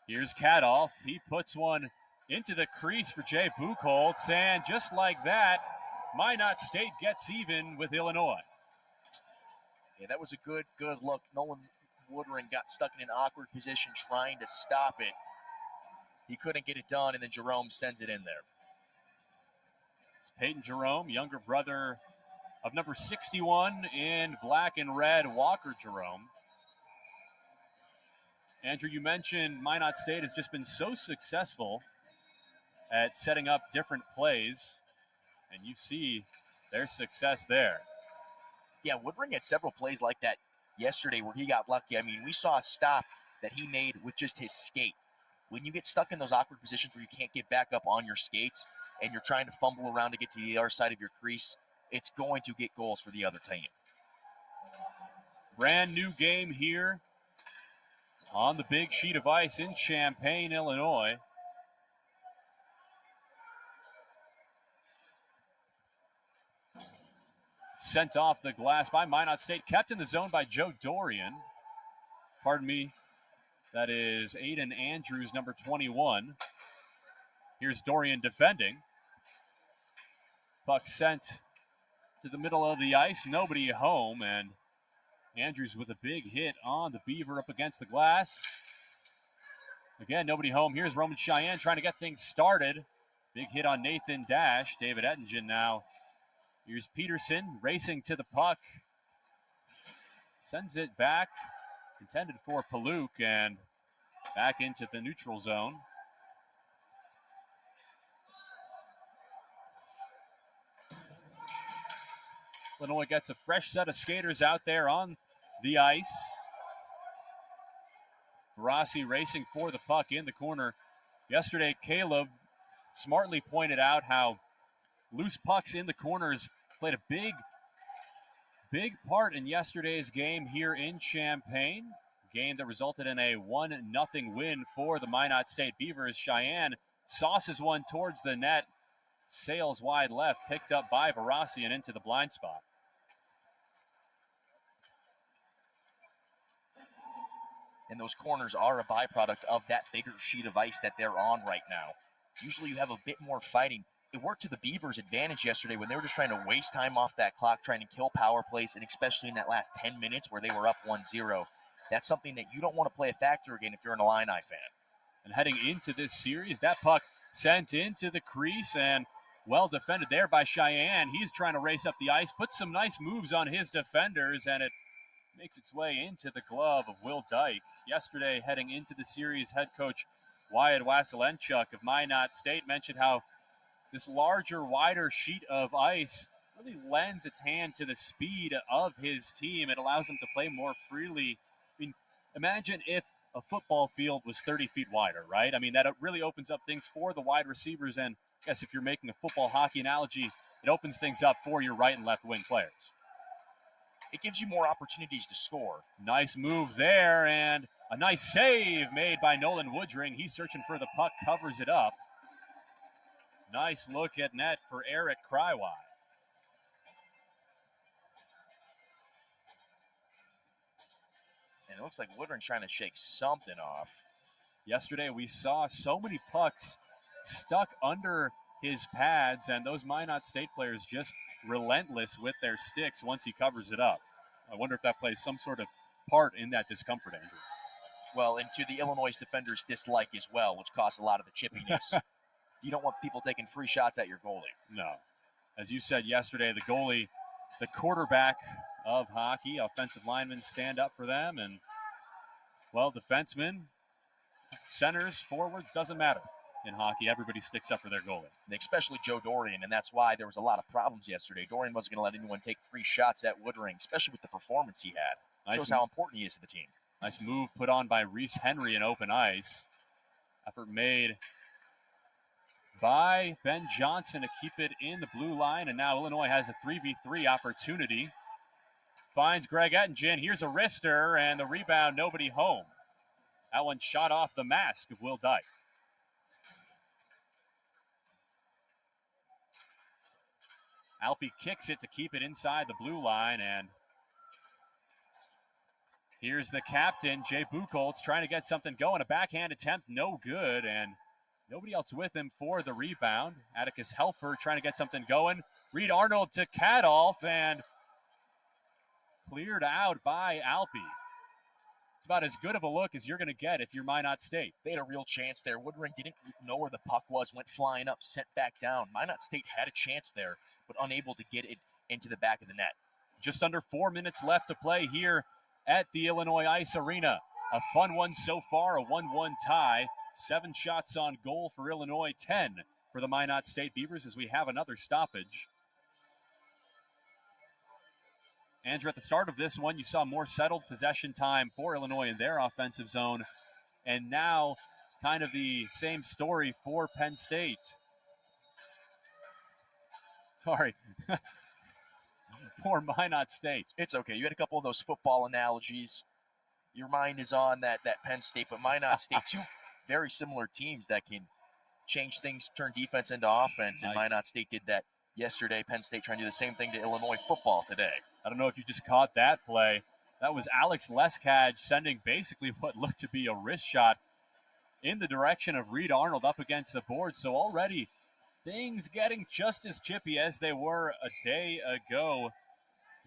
Speaker 11: Here's Kadolf. He puts one into the crease for Jay Buchholz, and just like that, Minot State gets even with Illinois.
Speaker 10: Yeah, that was a good look. Nolan Woodring got stuck in an awkward position trying to stop it. He couldn't get it done, and then Jerome sends it in there.
Speaker 11: It's Peyton Jerome, younger brother of number 61 in black and red, Walker Jerome. Andrew, you mentioned Minot State has just been so successful at setting up different plays, and you see their success there.
Speaker 10: Yeah, Woodring had several plays like that yesterday where he got lucky. I mean, we saw a stop that he made with just his skate. When you get stuck in those awkward positions where you can't get back up on your skates and you're trying to fumble around to get to the other side of your crease, it's going to get goals for the other team.
Speaker 11: Brand new game here on the big sheet of ice in Champaign, Illinois. Sent off the glass by Minot State, kept in the zone by Joe Dorian. Pardon me, that is Aiden Andrews, number 21. Here's Dorian defending. Puck sent to the middle of the ice, nobody home, and Andrews with a big hit on the Beaver up against the glass. Again, nobody home. Here's Roman Cheyenne trying to get things started. Big hit on Nathan Dash. David Ettingen now. Here's Peterson racing to the puck. Sends it back. Intended for Paluk and back into the neutral zone. Illinois gets a fresh set of skaters out there on the ice. Verasi racing for the puck in the corner. Yesterday, Caleb smartly pointed out how loose pucks in the corners played a big part in yesterday's game here in Champaign. Game that resulted in a 1-0 win for the Minot State Beavers. Cheyenne sauces one towards the net. Sails wide left, picked up by Verasi and into the blind spot.
Speaker 10: And those corners are a byproduct of that bigger sheet of ice that they're on right now. Usually you have a bit more fighting. It worked to the Beavers' advantage yesterday when they were just trying to waste time off that clock, trying to kill power plays, and especially in that last 10 minutes where they were up 1-0. That's something that you don't want to play a factor again if you're an Illini fan.
Speaker 11: And heading into this series, that puck sent into the crease and well defended there by Cheyenne. He's trying to race up the ice, put some nice moves on his defenders, and it makes its way into the glove of Will Dyke. Yesterday, heading into the series, head coach Wyatt Wasilenchuk of Minot State mentioned how this larger, wider sheet of ice really lends its hand to the speed of his team. It allows them to play more freely. I mean, imagine if a football field was 30 feet wider, right? I mean, that really opens up things for the wide receivers, and I guess if you're making a football-hockey analogy, it opens things up for your right and left wing players.
Speaker 10: It gives you more opportunities to score.
Speaker 11: Nice move there, and a nice save made by Nolan Woodring. He's searching for the puck, covers it up. Nice look at net for Eric Crywide.
Speaker 10: And it looks like Woodring's trying to shake something off.
Speaker 11: Yesterday, we saw so many pucks stuck under his pads, and those Minot State players just relentless with their sticks once he covers it up. I wonder if that plays some sort of part in that discomfort, Andrew.
Speaker 10: Well, and to the Illinois defenders' dislike as well, which caused a lot of the chippiness. You don't want people taking free shots at your goalie.
Speaker 11: No. As you said yesterday, the goalie, the quarterback of hockey, offensive linemen stand up for them. And, well, defensemen, centers, forwards, doesn't matter. In hockey, everybody sticks up for their goalie.
Speaker 10: Especially Joe Dorian, and that's why there was a lot of problems yesterday. Dorian wasn't going to let anyone take free shots at Woodring, especially with the performance he had. Shows how important he is to the team.
Speaker 11: Nice move put on by Reese Henry in open ice. Effort made by Ben Johnson to keep it in the blue line, and now Illinois has a 3v3 opportunity. Finds Greg Ettingen. Here's a wrister, and the rebound, nobody home. That one shot off the mask of Will Dyke. Alpe kicks it to keep it inside the blue line, and here's the captain, Jay Buchholz, trying to get something going. A backhand attempt, no good, and nobody else with him for the rebound. Atticus Helfer trying to get something going. Reed Arnold to Kadolf, and cleared out by Alpe. It's about as good of a look as you're going to get if you're Minot State.
Speaker 10: They had a real chance there. Woodring didn't know where the puck was, went flying up, sent back down. Minot State had a chance there, but unable to get it into the back of the net.
Speaker 11: Just under 4 minutes left to play here at the Illinois Ice Arena. A fun one so far, a 1-1 tie. 7 shots on goal for Illinois, 10 for the Minot State Beavers as we have another stoppage. Andrew, at the start of this one, you saw more settled possession time for Illinois in their offensive zone. And now it's kind of the same story for Penn State. Sorry. For Minot State.
Speaker 10: It's okay. You had a couple of those football analogies. Your mind is on that Penn State, but Minot State, two very similar teams that can change things, turn defense into offense, and Minot State did that yesterday. Penn State trying to do the same thing to Illinois football today.
Speaker 11: I don't know if you just caught that play. That was Alex Leskaj sending basically what looked to be a wrist shot in the direction of Reed Arnold up against the board. So already things getting just as chippy as they were a day ago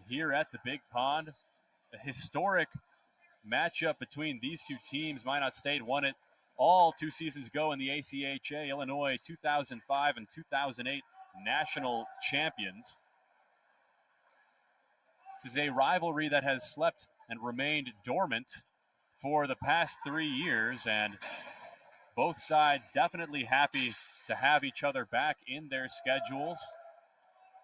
Speaker 11: here at the Big Pond. A historic matchup between these two teams. Minot State won it all 2 seasons ago in the ACHA. Illinois 2005 and 2008 national champions. This is a rivalry that has slept and remained dormant for the past 3 years, and both sides definitely happy to have each other back in their schedules.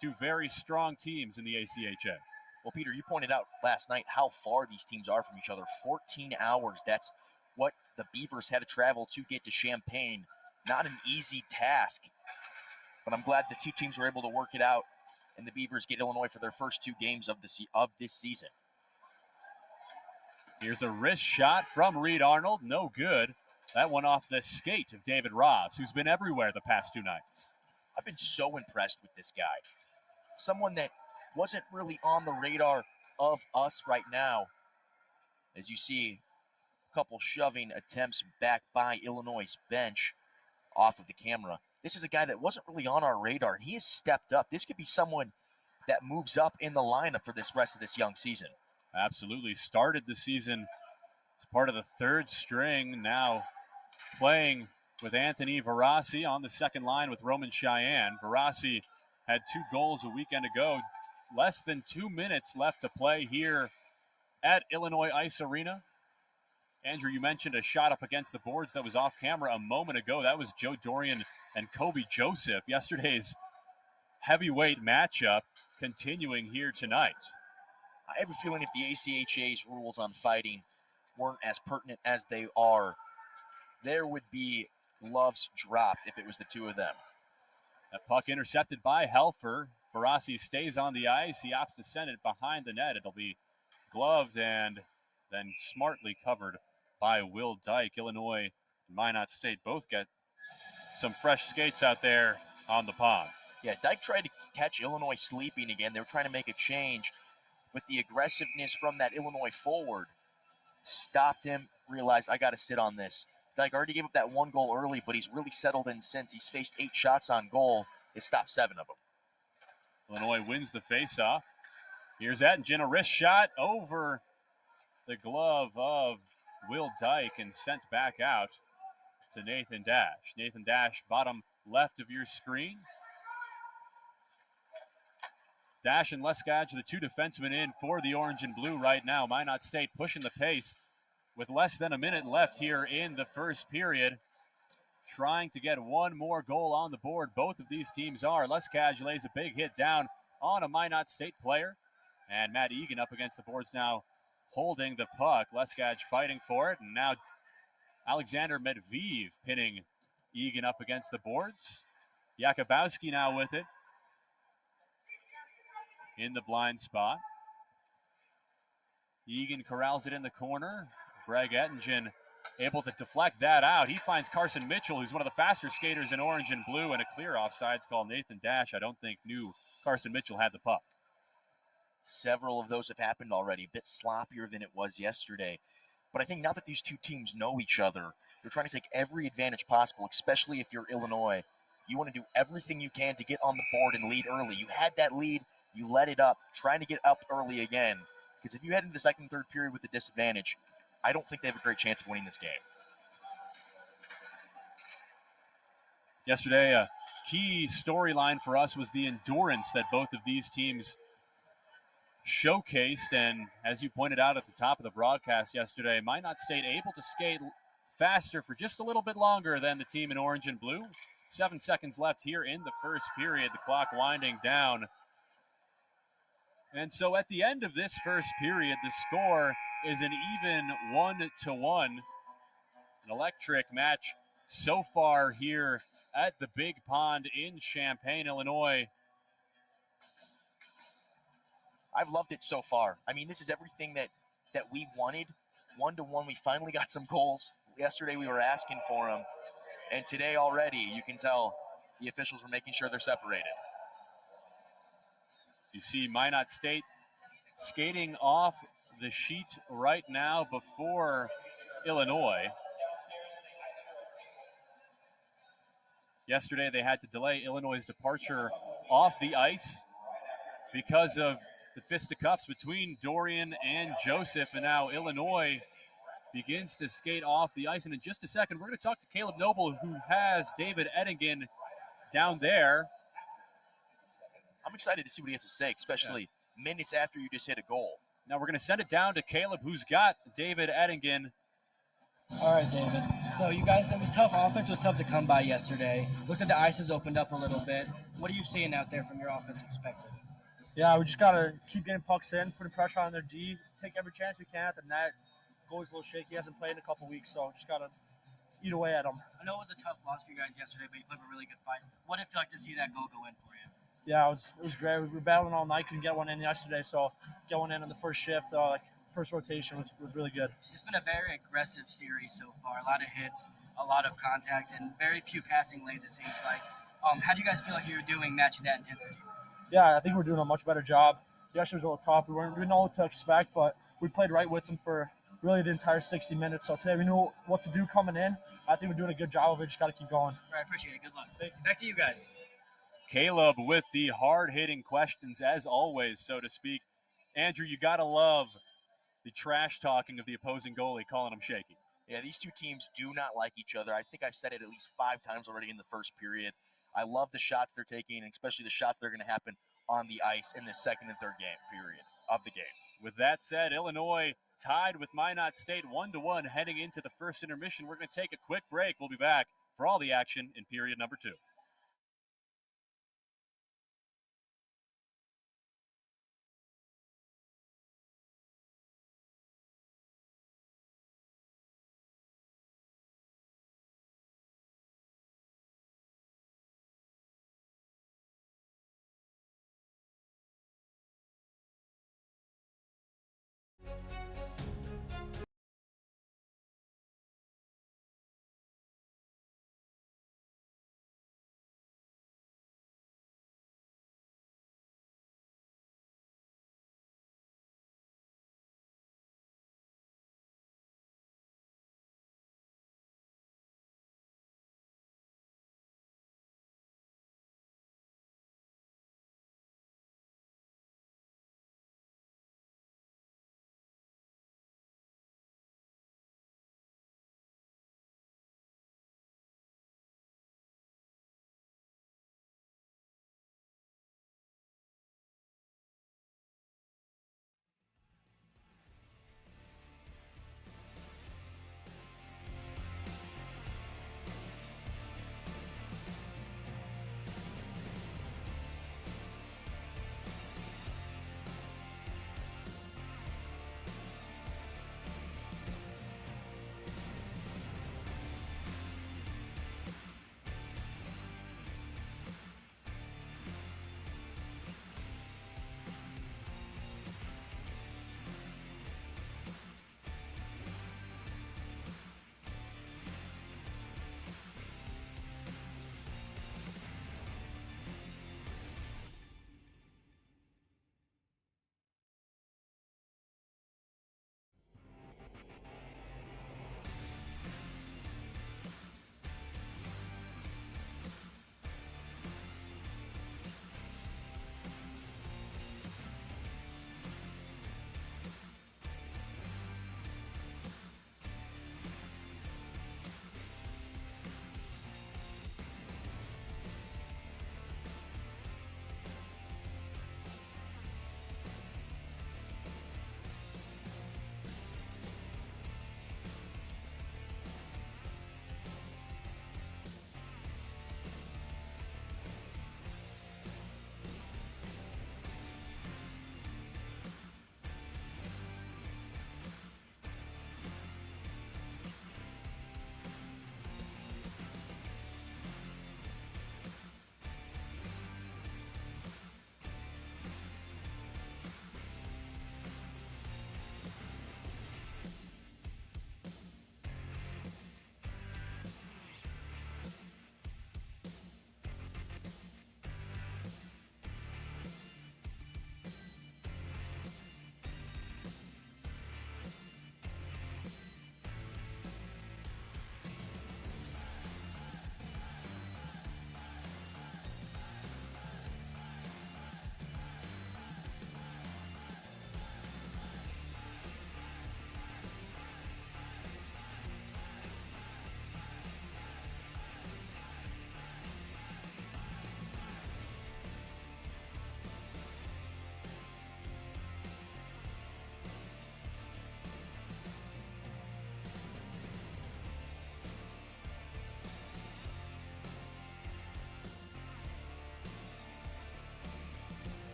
Speaker 11: Two very strong teams in the ACHA.
Speaker 10: Well, Peter, you pointed out last night how far these teams are from each other. 14 hours. That's what the Beavers had to travel to get to Champaign. Not an easy task, but I'm glad the two teams were able to work it out, and the Beavers get Illinois for their first 2 games of this season.
Speaker 11: Here's a wrist shot from Reed Arnold. No good. That one off the skate of David Ross, who's been everywhere the past 2 nights.
Speaker 10: I've been so impressed with this guy. Someone that wasn't really on the radar of us right now. As you see, a couple shoving attempts back by Illinois' bench off of the camera. This is a guy that wasn't really on our radar, and he has stepped up. This could be someone that moves up in the lineup for this rest of this young season.
Speaker 11: Absolutely. Started the season as part of the 3rd string, now playing with Anthony Varasi on the second line with Roman Cheyenne. Varasi had 2 goals a weekend ago. Less than 2 minutes left to play here at Illinois Ice Arena. Andrew, you mentioned a shot up against the boards that was off camera a moment ago. That was Joe Dorian and Kobe Joseph. Yesterday's heavyweight matchup continuing here tonight.
Speaker 10: I have a feeling if the ACHA's rules on fighting weren't as pertinent as they are, there would be gloves dropped if it was the 2 of them.
Speaker 11: That puck intercepted by Helfer. Barassi stays on the ice. He opts to send it behind the net. It'll be gloved and then smartly covered by Will Dyke. Illinois and Minot State both get some fresh skates out there on the pond.
Speaker 10: Yeah, Dyke tried to catch Illinois sleeping again. They were trying to make a change, but the aggressiveness from that Illinois forward stopped him, realized, I got to sit on this. Dyke already gave up that 1 goal early, but he's really settled in since. He's faced 8 shots on goal. He stopped 7 of them.
Speaker 11: Illinois wins the faceoff. Here's Ettingen, a wrist shot over the glove of Will Dyke and sent back out to Nathan Dash. Nathan Dash, bottom left of your screen. Dash and Leskaj, the two defensemen in for the orange and blue right now. Minot State pushing the pace with less than a minute left here in the first period. Trying to get one more goal on the board. Both of these teams are. Leskaj lays a big hit down on a Minot State player. And Matt Egan up against the boards now, holding the puck. Leskaj fighting for it. And now Alexander Medvedev pinning Egan up against the boards. Jakubowski now with it in the blind spot. Egan corrals it in the corner. Greg Ettingen able to deflect that out. He finds Carson Mitchell, who's one of the faster skaters in orange and blue, and a clear offsides call. Nathan Dash, I don't think, knew Carson Mitchell had the puck.
Speaker 10: Several of those have happened already, a bit sloppier than it was yesterday. But I think now that these two teams know each other, they're trying to take every advantage possible, especially if you're Illinois. You want to do everything you can to get on the board and lead early. You had that lead, you let it up, trying to get up early again. Because if you head into the second and third period with a disadvantage, I don't think they have a great chance of winning this game.
Speaker 11: Yesterday, a key storyline for us was the endurance that both of these teams showcased. And as you pointed out at the top of the broadcast yesterday, Minot State able to skate faster for just a little bit longer than the team in orange and blue. 7 seconds left here in the first period, the clock winding down. And so at the end of this first period, the score is an even 1-1. An electric match so far here at the Big Pond in Champaign, Illinois.
Speaker 10: I've loved it so far. I mean, this is everything that we wanted. 1-1, we finally got some goals. Yesterday we were asking for them. And today already, you can tell the officials were making sure they're separated.
Speaker 11: So you see Minot State skating off the sheet right now before Illinois. Yesterday they had to delay Illinois' departure off the ice because of the fisticuffs between Dorian and Joseph, and now Illinois begins to skate off the ice. And in just a second, we're going to talk to Caleb Noble, who has David Ettingen down there.
Speaker 10: I'm excited to see what he has to say, especially minutes after you just hit a goal.
Speaker 11: Now we're going to send it down to Caleb, who's got David Ettingen.
Speaker 6: All right, David. So you guys, it was tough. Offense was tough to come by yesterday. Looks like the ice has opened up a little bit. What are you seeing out there from your offensive perspective?
Speaker 12: Yeah, we just got to keep getting pucks in, putting pressure on their D, take every chance we can at the net. Goalie's a little shaky. He hasn't played in a couple weeks, so just got to eat away at him.
Speaker 6: I know it was a tough loss for you guys yesterday, but you put up a really good fight. What did it feel like to see that goal go in for you?
Speaker 12: Yeah, it was great. We were battling all night, couldn't get one in yesterday, so get one in on the first shift, first rotation was really good.
Speaker 6: It's been a very aggressive series so far. A lot of hits, a lot of contact, and very few passing lanes, it seems like. How do you guys feel like you're doing matching that intensity?
Speaker 12: Yeah, I think we're doing a much better job. Yesterday was a little tough. We didn't know what to expect, but we played right with them for really the entire 60 minutes. So today we knew what to do coming in. I think we're doing a good job of it. Just got to keep going.
Speaker 6: All right, appreciate it. Good luck. Back to you guys.
Speaker 11: Caleb with the hard-hitting questions, as always, so to speak. Andrew, you got to love the trash talking of the opposing goalie, calling him shaky.
Speaker 10: Yeah, these two teams do not like each other. I think I've said it at least 5 times already in the first period. I love the shots they're taking, and especially the shots that are going to happen on the ice in the second and third period of the game.
Speaker 11: With that said, Illinois tied with Minot State 1-1 heading into the first intermission. We're going to take a quick break. We'll be back for all the action in period number 2.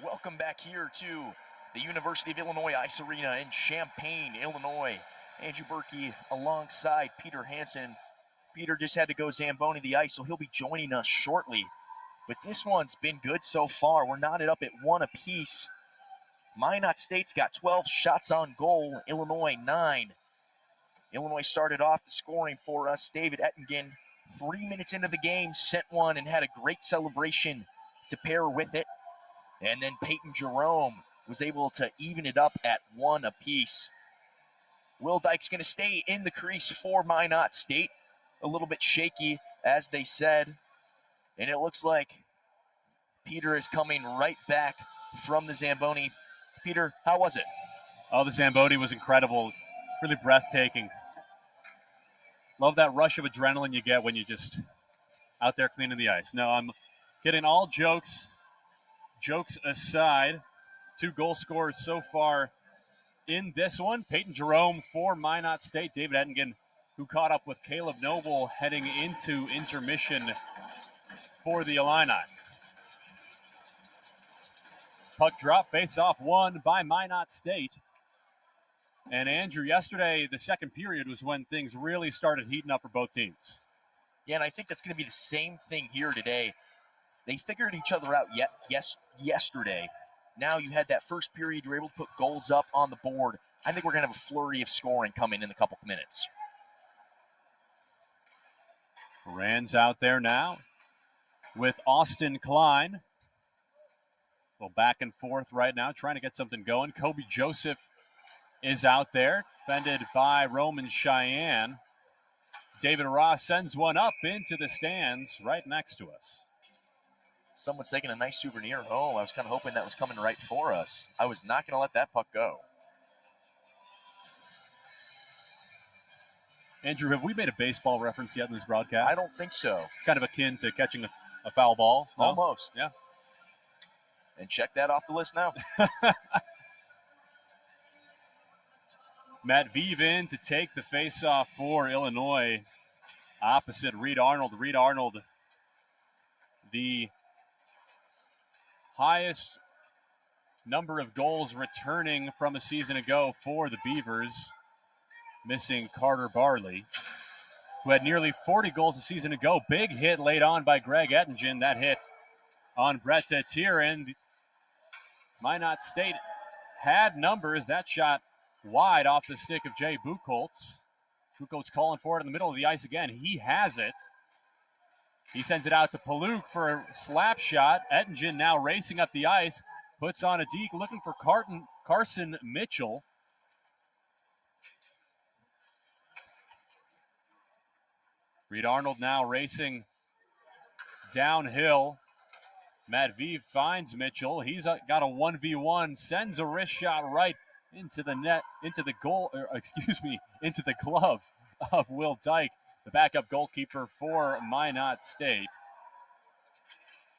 Speaker 10: Welcome back here to the University of Illinois Ice Arena in Champaign, Illinois. Andrew Berkey alongside Peter Hansen. Peter just had to go Zamboni the ice, so he'll be joining us shortly. But this one's been good so far. We're knotted up at 1 apiece. Minot State's got 12 shots on goal, Illinois 9. Illinois started off the scoring for us. David Ettingen, 3 minutes into the game, sent one and had a great celebration to pair with it. And then Peyton Jerome was able to even it up at 1 apiece. Will Dyke's going to stay in the crease for Minot State. A little bit shaky, as they said. And it looks like Peter is coming right back from the Zamboni. Peter, how was it?
Speaker 11: Oh, the Zamboni was incredible. Really breathtaking. Love that rush of adrenaline you get when you're just out there cleaning the ice. No, I'm kidding. All jokes aside, 2 goal scorers so far in this one. Peyton Jerome for Minot State. David Ettingen, who caught up with Caleb Noble heading into intermission for the Illini. Puck drop, face-off won by Minot State. And Andrew, yesterday, the second period was when things really started heating up for both teams.
Speaker 10: Yeah, and I think that's going to be the same thing here today. They figured each other out yesterday. Now you had that first period, you were able to put goals up on the board. I think we're going to have a flurry of scoring coming in a couple of minutes.
Speaker 11: Rand's out there now with Austin Klein. A little back and forth right now, trying to get something going. Kobe Joseph is out there, defended by Roman Cheyenne. David Ross sends one up into the stands right next to us.
Speaker 10: Someone's taking a nice souvenir home. I was kind of hoping that was coming right for us. I was not going to let that puck go.
Speaker 11: Andrew, have we made a baseball reference yet in this broadcast?
Speaker 10: I don't think so.
Speaker 11: It's kind of akin to catching a foul ball. No?
Speaker 10: Almost.
Speaker 11: Yeah.
Speaker 10: And check that off the list now.
Speaker 11: Matt Vivin to take the faceoff for Illinois opposite Reed Arnold. Reed Arnold, the highest number of goals returning from a season ago for the Beavers, missing Carter Barley, who had nearly 40 goals a season ago. Big hit laid on by Greg Ettingen. That hit on Brett Tierin. Minot State had numbers. That shot wide off the stick of Jay Buchholz. Buchholz calling for it in the middle of the ice again. He has it. He sends it out to Paluk for a slap shot. Ettingen now racing up the ice. Puts on a deke, looking for Carson Mitchell. Reed Arnold now racing downhill. Matt Vive finds Mitchell. He's got a 1v1, sends a wrist shot right into the net, into the glove of Will Dyke, the backup goalkeeper for Minot State.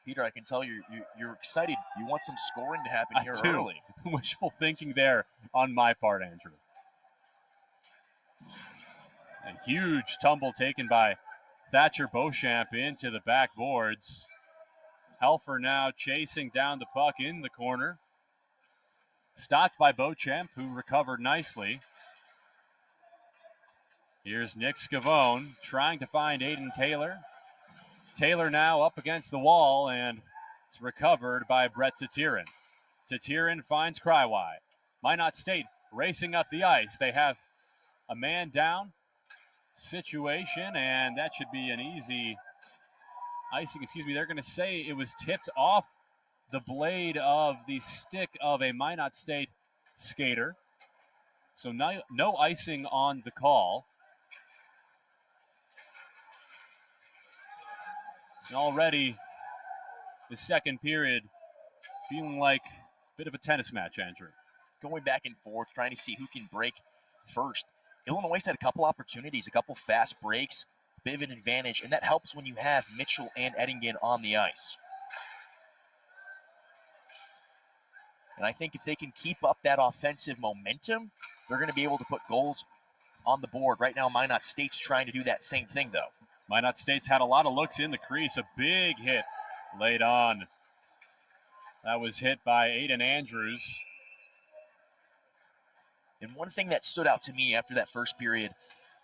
Speaker 10: Peter, I can tell you're excited. You want some scoring to happen here early.
Speaker 11: Wishful thinking there on my part, Andrew. A huge tumble taken by Thatcher Beauchamp into the backboards. Helfer now chasing down the puck in the corner. Stopped by Beauchamp, who recovered nicely. Here's Nick Scavone trying to find Aiden Taylor. Taylor now up against the wall, and it's recovered by Brett Tatirin. Tatirin finds Crywye. Minot State racing up the ice. They have a man down situation, and that should be an easy icing. They're going to say it was tipped off the blade of the stick of a Minot State skater. So no icing on the call. And already the second period feeling like a bit of a tennis match, Andrew.
Speaker 10: Going back and forth, trying to see who can break first. Illinois had a couple opportunities, a couple fast breaks, bit of an advantage, and that helps when you have Mitchell and Ettingen on the ice. And I think if they can keep up that offensive momentum, they're going to be able to put goals on the board. Right now, Minot State's trying to do that same thing, though.
Speaker 11: Minot State's had a lot of looks in the crease. A big hit laid on That was hit by Aiden Andrews.
Speaker 10: And one thing that stood out to me after that first period,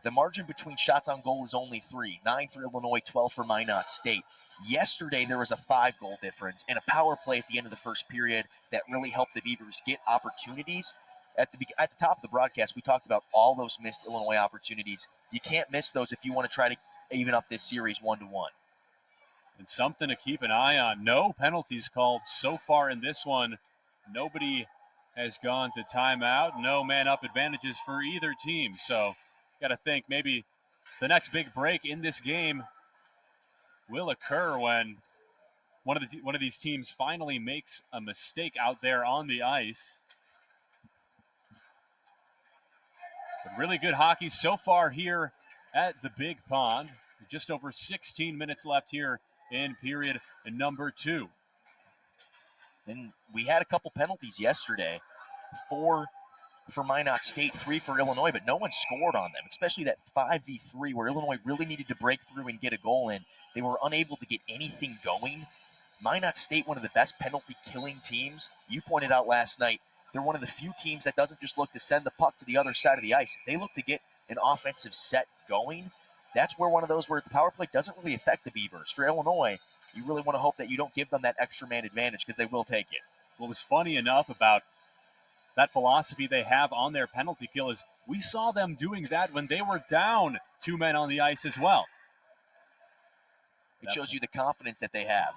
Speaker 10: the margin between shots on goal is only 3. 9 for Illinois, 12 for Minot State. Yesterday, there was a 5-goal difference and a power play at the end of the first period that really helped the Beavers get opportunities. At the top of the broadcast, we talked about all those missed Illinois opportunities. You can't miss those if you want to try to even up this series 1-1.
Speaker 11: And something to keep an eye on. No penalties called so far in this one. Nobody has gone to timeout. No man-up advantages for either team. So got to think maybe the next big break in this game will occur when one of these teams finally makes a mistake out there on the ice. But really good hockey so far here at the Big Pond. Just over 16 minutes left here in period number 2.
Speaker 10: And we had a couple penalties yesterday. 4 for Minot State, 3 for Illinois, but no one scored on them, especially that 5v3 where Illinois really needed to break through and get a goal in. They were unable to get anything going. Minot State, one of the best penalty-killing teams. You pointed out last night, they're one of the few teams that doesn't just look to send the puck to the other side of the ice. They look to get an offensive set going. That's where one of those where the power play doesn't really affect the Beavers. For Illinois, you really want to hope that you don't give them that extra man advantage because they will take it.
Speaker 11: What was funny enough about that philosophy they have on their penalty kill is we saw them doing that when they were down 2 men on the ice as well.
Speaker 10: It shows you the confidence that they have.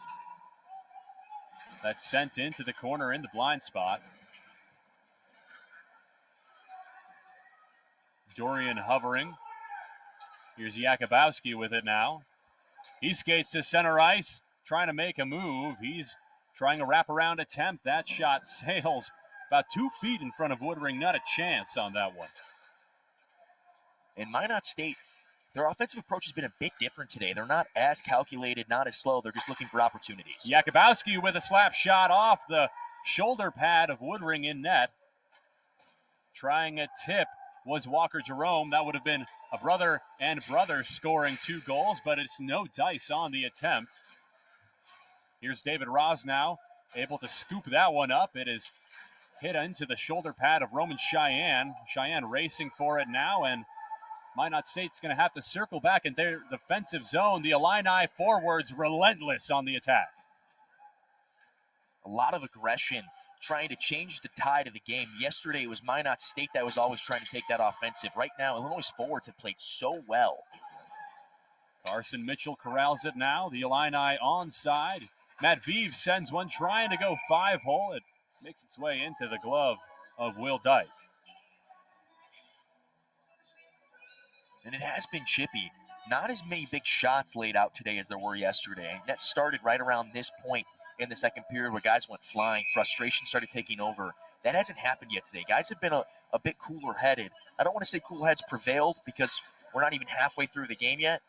Speaker 11: That's sent into the corner in the blind spot. Dorian hovering. Here's Jakubowski with it now. He skates to center ice, trying to make a move. He's trying a wraparound attempt. That shot sails about 2 feet in front of Woodring. Not a chance on that one.
Speaker 10: In Minot State, their offensive approach has been a bit different today. They're not as calculated, not as slow. They're just looking for opportunities.
Speaker 11: Jakubowski with a slap shot off the shoulder pad of Woodring in net. Trying a tip was Walker Jerome. That would have been a brother and brother scoring 2 goals, but it's no dice on the attempt. Here's David Ross now, able to scoop that one up. It is hit into the shoulder pad of Roman Cheyenne. Cheyenne racing for it now, and Minot State's going to have to circle back in their defensive zone. The Illini forwards relentless on the attack.
Speaker 10: A lot of aggression, trying to change the tide of the game. Yesterday, it was Minot State that was always trying to take that offensive. Right now, Illinois' forwards have played so well.
Speaker 11: Carson Mitchell corrals it now. The Illini onside. Matt Vive sends one trying to go 5-hole. It makes its way into the glove of Will Dyke.
Speaker 10: And it has been chippy. Not as many big shots laid out today as there were yesterday. That started right around this point in the second period where guys went flying. Frustration started taking over. That hasn't happened yet today. Guys have been a bit cooler-headed. I don't want to say cool heads prevailed because we're not even halfway through the game yet,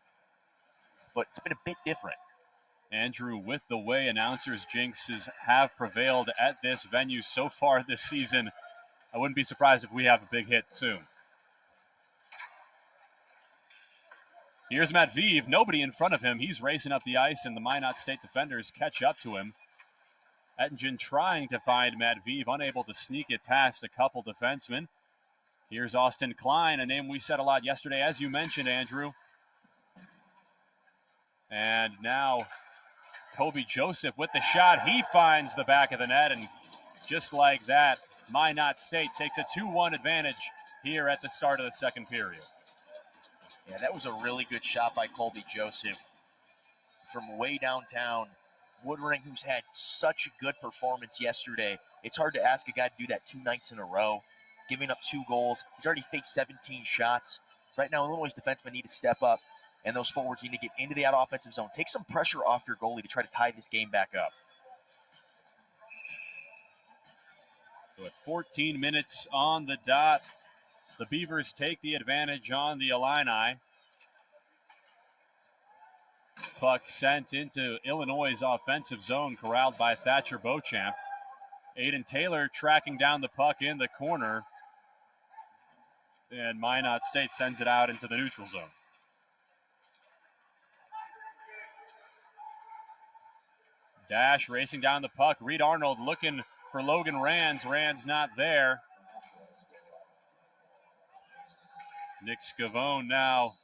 Speaker 10: but it's been a bit different.
Speaker 11: Andrew, with the way announcers' jinxes have prevailed at this venue so far this season, I wouldn't be surprised if we have a big hit soon. Here's Matt Vive, nobody in front of him. He's racing up the ice, and the Minot State defenders catch up to him. Ettingen trying to find Matt Vive, unable to sneak it past a couple defensemen. Here's Austin Klein, a name we said a lot yesterday, as you mentioned, Andrew. And now Kobe Joseph with the shot. He finds the back of the net, and just like that, Minot State takes a 2-1 advantage here at the start of the second period.
Speaker 10: Yeah, that was a really good shot by Colby Joseph from way downtown. Woodring, who's had such a good performance yesterday. It's hard to ask a guy to do that 2 nights in a row, giving up 2 goals. He's already faced 17 shots. Right now, Illinois' defensemen need to step up, and those forwards need to get into that offensive zone. Take some pressure off your goalie to try to tie this game back up.
Speaker 11: So at 14 minutes on the dot, the Beavers take the advantage on the Illini. Puck sent into Illinois' offensive zone, corralled by Thatcher Beauchamp. Aiden Taylor tracking down the puck in the corner. And Minot State sends it out into the neutral zone. Dash racing down the puck. Reed Arnold looking for Logan Rands. Rands not there. Nick Scavone now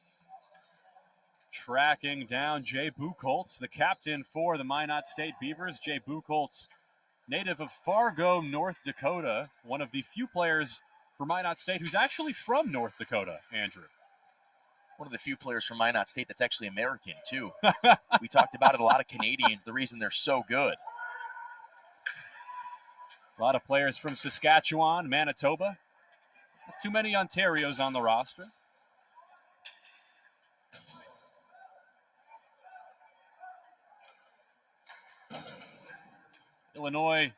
Speaker 11: tracking down Jay Buchholz, the captain for the Minot State Beavers. Jay Buchholz, native of Fargo, North Dakota, one of the few players for Minot State who's actually from North Dakota, Andrew.
Speaker 10: One of the few players from Minot State that's actually American, too. We talked about it, a lot of Canadians, the reason they're so good.
Speaker 11: A lot of players from Saskatchewan, Manitoba. Not too many Ontarios on the roster. Illinois,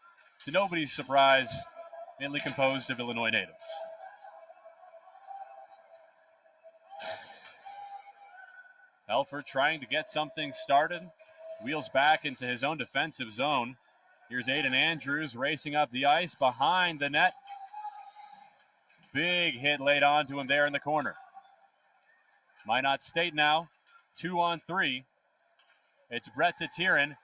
Speaker 11: to nobody's surprise, mainly composed of Illinois natives. Helfer trying to get something started. Wheels back into his own defensive zone. Here's Aiden Andrews racing up the ice behind the net. Big hit laid onto him there in the corner. Minot State now, 2-on-3. It's Brett Tatirin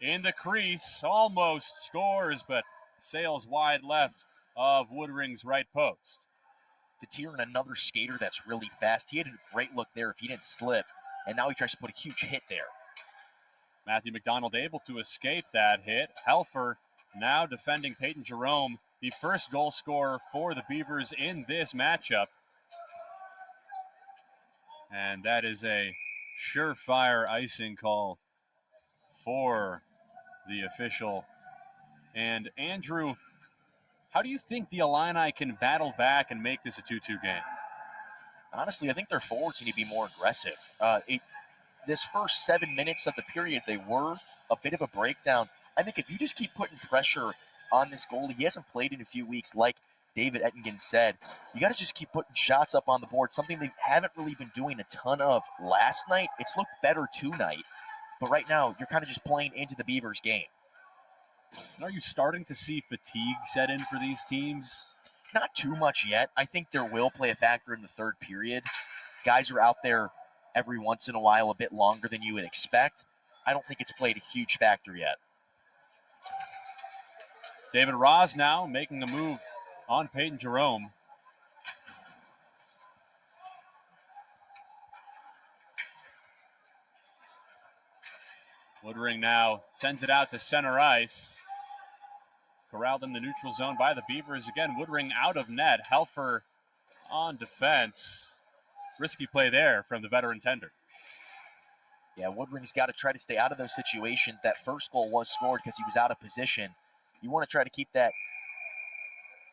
Speaker 11: in the crease, almost scores, but sails wide left of Woodring's right post.
Speaker 10: Tatirin, another skater that's really fast. He had a great look there if he didn't slip, and now he tries to put a huge hit there.
Speaker 11: Matthew McDonald able to escape that hit. Helfer now defending Peyton Jerome, the first goal scorer for the Beavers in this matchup. And that is a surefire icing call for the official. And Andrew, how do you think the Illini can battle back and make this a 2-2 game?
Speaker 10: Honestly, I think their forwards need to be more aggressive. This first 7 minutes of the period, they were a bit of a breakdown. I think if you just keep putting pressure on this goalie, he hasn't played in a few weeks, like David Ettingen said. You got to just keep putting shots up on the board, something they haven't really been doing a ton of last night. It's looked better tonight, but right now you're kind of just playing into the Beavers game.
Speaker 11: Are you starting to see fatigue set in for these teams?
Speaker 10: Not too much yet. I think there will play a factor in the third period. Guys are out there every once in a while a bit longer than you would expect. I don't think it's played a huge factor yet.
Speaker 11: David Ross now making a move on Peyton Jerome. Woodring now sends it out to center ice. Corralled in the neutral zone by the Beavers. Again, Woodring out of net. Helfer on defense. Risky play there from the veteran tender.
Speaker 10: Yeah, Woodring's got to try to stay out of those situations. That first goal was scored because he was out of position. You want to try to keep that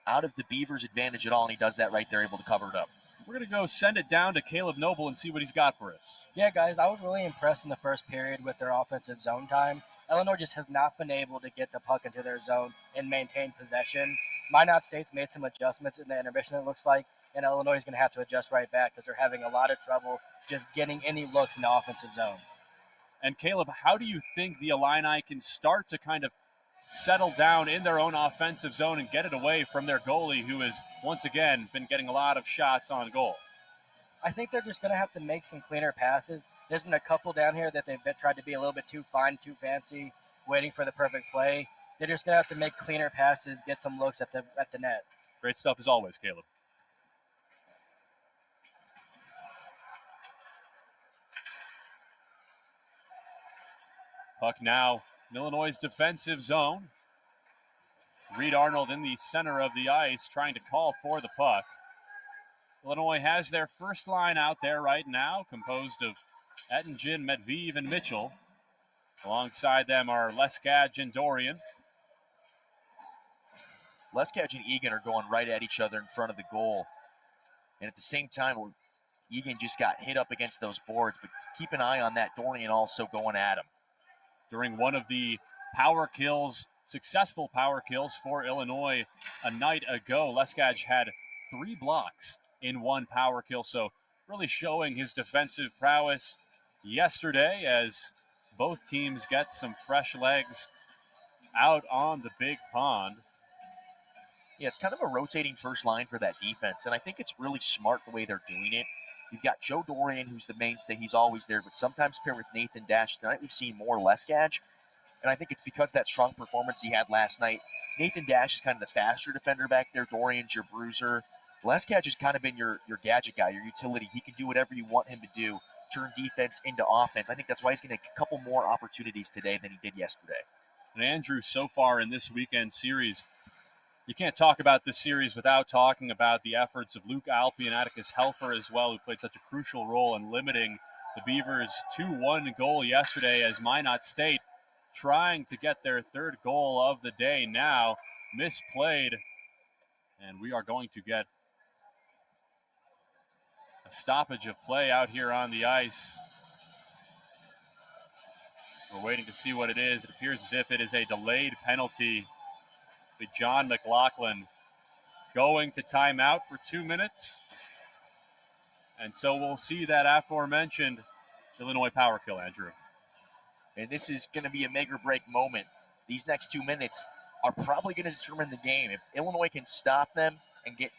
Speaker 10: out of the Beavers' advantage at all, and he does that right there, able to cover it up.
Speaker 11: We're going to go send it down to Caleb Noble and see what he's got for us.
Speaker 6: Yeah, guys, I was really impressed in the first period with their offensive zone time. Illinois just has not been able to get the puck into their zone and maintain possession. Minot State's made some adjustments in the intermission, it looks like, and Illinois is going to have to adjust right back because they're having a lot of trouble just getting any looks in the offensive zone.
Speaker 11: And Caleb, how do you think the Illini can start to kind of settle down in their own offensive zone and get it away from their goalie, who has once again been getting a lot of shots on goal?
Speaker 6: I think they're just going to have to make some cleaner passes. There's been a couple down here that they've tried to be a little bit too fine, too fancy, waiting for the perfect play. They're just going to have to make cleaner passes, get some looks at the net.
Speaker 11: Great stuff as always, Caleb. Puck now in Illinois' defensive zone. Reed Arnold in the center of the ice trying to call for the puck. Illinois has their first line out there right now, composed of Ettingen, Medvedev, and Mitchell. Alongside them are Leskaj and Dorian.
Speaker 10: Leskaj and Egan are going right at each other in front of the goal. And at the same time, Egan just got hit up against those boards, but keep an eye on that. Dorian also going at him.
Speaker 11: During one of the power kills, successful power kills for Illinois a night ago, Leskaj had 3 blocks in one power kill, so really showing his defensive prowess yesterday as both teams get some fresh legs out on the big pond.
Speaker 10: Yeah, it's kind of a rotating first line for that defense, and I think it's really smart the way they're doing it. You've got Joe Dorian, who's the mainstay. He's always there, but sometimes paired with Nathan Dash. Tonight we've seen more Leskaj. And I think it's because of that strong performance he had last night. Nathan Dash is kind of the faster defender back there. Dorian's your bruiser. Leskatch has kind of been your gadget guy, your utility. He can do whatever you want him to do, turn defense into offense. I think that's why he's going to get a couple more opportunities today than he did yesterday.
Speaker 11: And Andrew, so far in this weekend series, you can't talk about this series without talking about the efforts of Luke Alpe and Atticus Helfer as well, who played such a crucial role in limiting the Beavers' 2-1 goal yesterday as Minot State trying to get their third goal of the day now misplayed. And we are going to get a stoppage of play out here on the ice. We're waiting to see what it is. It appears as if it is a delayed penalty with John McLaughlin going to timeout for 2 minutes. And so we'll see that aforementioned Illinois power kill, Andrew.
Speaker 10: And this is going to be a make or break moment. These next 2 minutes are probably going to determine the game. If Illinois can stop them and get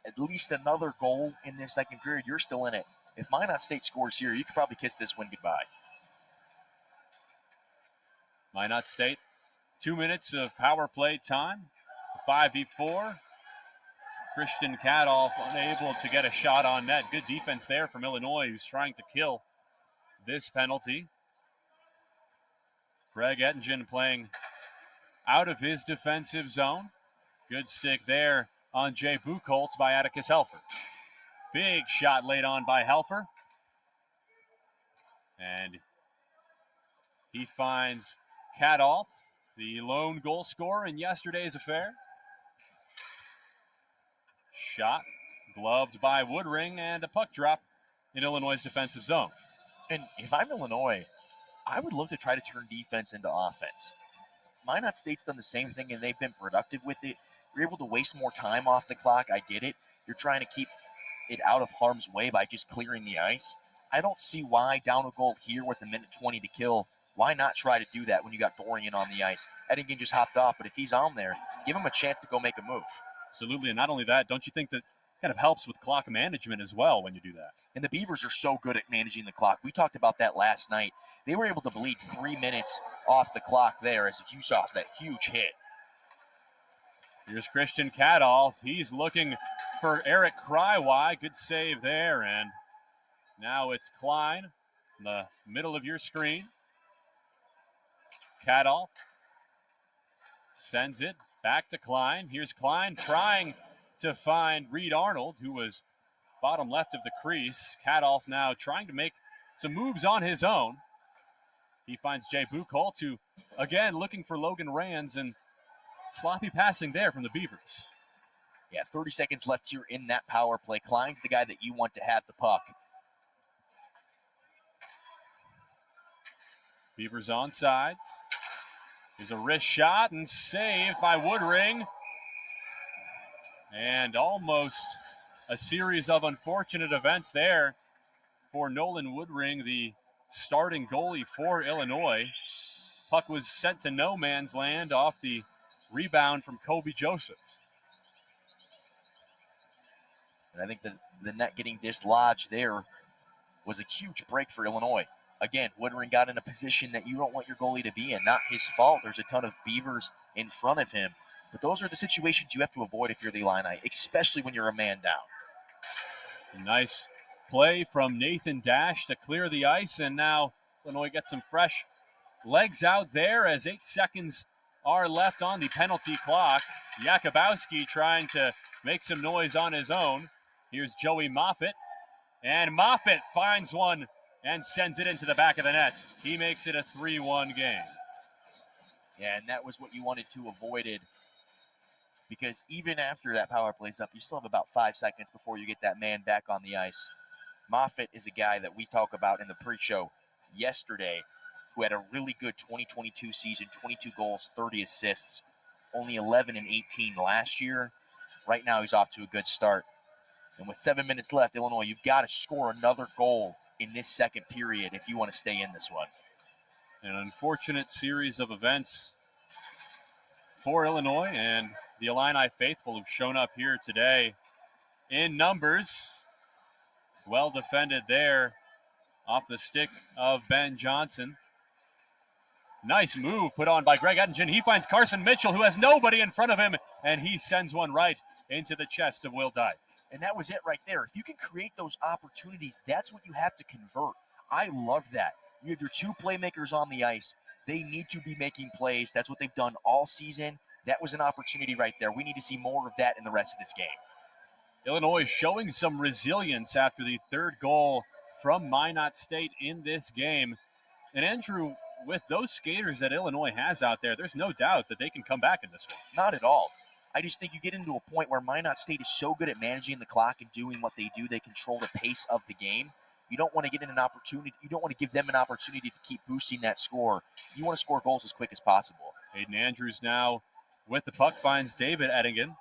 Speaker 10: at least another goal in this second period, you're still in it. If Minot State scores here, you could probably kiss this win goodbye.
Speaker 11: Minot State, 2 minutes of power play time. 5v4. Christian Kadolf unable to get a shot on net. Good defense there from Illinois, who's trying to kill this penalty. Greg Ettingen playing out of his defensive zone. Good stick there on Jay Buchholz by Atticus Helfer. Big shot laid on by Helfer. And he finds Kadolf, the lone goal scorer in yesterday's affair. Shot gloved by Woodring, and a puck drop in Illinois' defensive zone.
Speaker 10: And if I'm Illinois, I would look to try to turn defense into offense. Minot State's done the same thing, and they've been productive with it. You're able to waste more time off the clock. I get it. You're trying to keep it out of harm's way by just clearing the ice. I don't see why down a goal here with 1:20 to kill. Why not try to do that when you got Dorian on the ice? Ettingen just hopped off, but if he's on there, give him a chance to go make a move.
Speaker 11: Absolutely, and not only that, don't you think that kind of helps with clock management as well when you do that?
Speaker 10: And the Beavers are so good at managing the clock. We talked about that last night. They were able to bleed 3 minutes off the clock there as you saw that huge hit.
Speaker 11: Here's Christian Kadolf. He's looking for Eric Krywai. Good save there, and now it's Klein in the middle of your screen. Kadolf sends it back to Klein. Here's Klein trying to find Reed Arnold, who was bottom left of the crease. Kadolf now trying to make some moves on his own. He finds Jay Buchholz, who, again, looking for Logan Rands, and sloppy passing there from the Beavers.
Speaker 10: Yeah, 30 seconds left here in that power play. Klein's the guy that you want to have the puck.
Speaker 11: Beavers on sides. There's a wrist shot and saved by Woodring. And almost a series of unfortunate events there for Nolan Woodring, the starting goalie for Illinois. Puck was sent to no man's land off the rebound from Kobe Joseph.
Speaker 10: And I think the net getting dislodged there was a huge break for Illinois. Again, Woodring got in a position that you don't want your goalie to be in. Not his fault. There's a ton of Beavers in front of him. But those are the situations you have to avoid if you're the Illini, especially when you're a man down.
Speaker 11: A nice play from Nathan Dash to clear the ice, and now Illinois gets some fresh legs out there as 8 seconds are left on the penalty clock. Jakubowski trying to make some noise on his own. Here's Joey Moffitt, and Moffitt finds one and sends it into the back of the net. He makes it a 3-1 game.
Speaker 10: Yeah, and that was what you wanted to avoid it, because even after that power play's up, you still have about 5 seconds before you get that man back on the ice. Moffitt is a guy that we talk about in the pre-show yesterday who had a really good 2022 season, 22 goals, 30 assists, only 11 and 18 last year. Right now he's off to a good start. And with 7 minutes left, Illinois, you've got to score another goal in this second period if you want to stay in this one.
Speaker 11: An unfortunate series of events for Illinois and the Illini faithful who've shown up here today in numbers. Well defended there off the stick of Ben Johnson. Nice move put on by Greg Ettingen. He finds Carson Mitchell, who has nobody in front of him, and he sends one right into the chest of Will Dyke.
Speaker 10: And that was it right there. If you can create those opportunities, that's what you have to convert. I love that. You have your two playmakers on the ice. They need to be making plays. That's what they've done all season. That was an opportunity right there. We need to see more of that in the rest of this game.
Speaker 11: Illinois showing some resilience after the third goal from Minot State in this game. And Andrew, with those skaters that Illinois has out there, there's no doubt that they can come back in this one.
Speaker 10: Not at all. I just think you get into a point where Minot State is so good at managing the clock and doing what they do. They control the pace of the game. You don't want to get in an opportunity. You don't want to give them an opportunity to keep boosting that score. You want to score goals as quick as possible.
Speaker 11: Hayden Andrews now with the puck finds David Ettingen.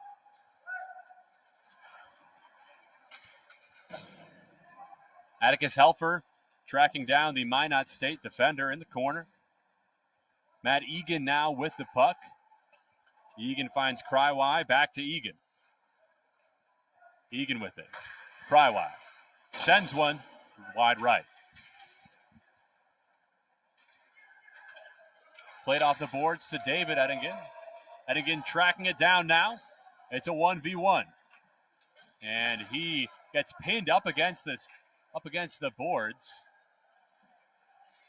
Speaker 11: Atticus Helfer tracking down the Minot State defender in the corner. Matt Egan now with the puck. Egan finds Crywye, back to Egan. Egan with it. Crywye sends one wide right. Played off the boards to David Ettingen. Ettingen tracking it down now. It's a 1v1. And he gets pinned up against the boards.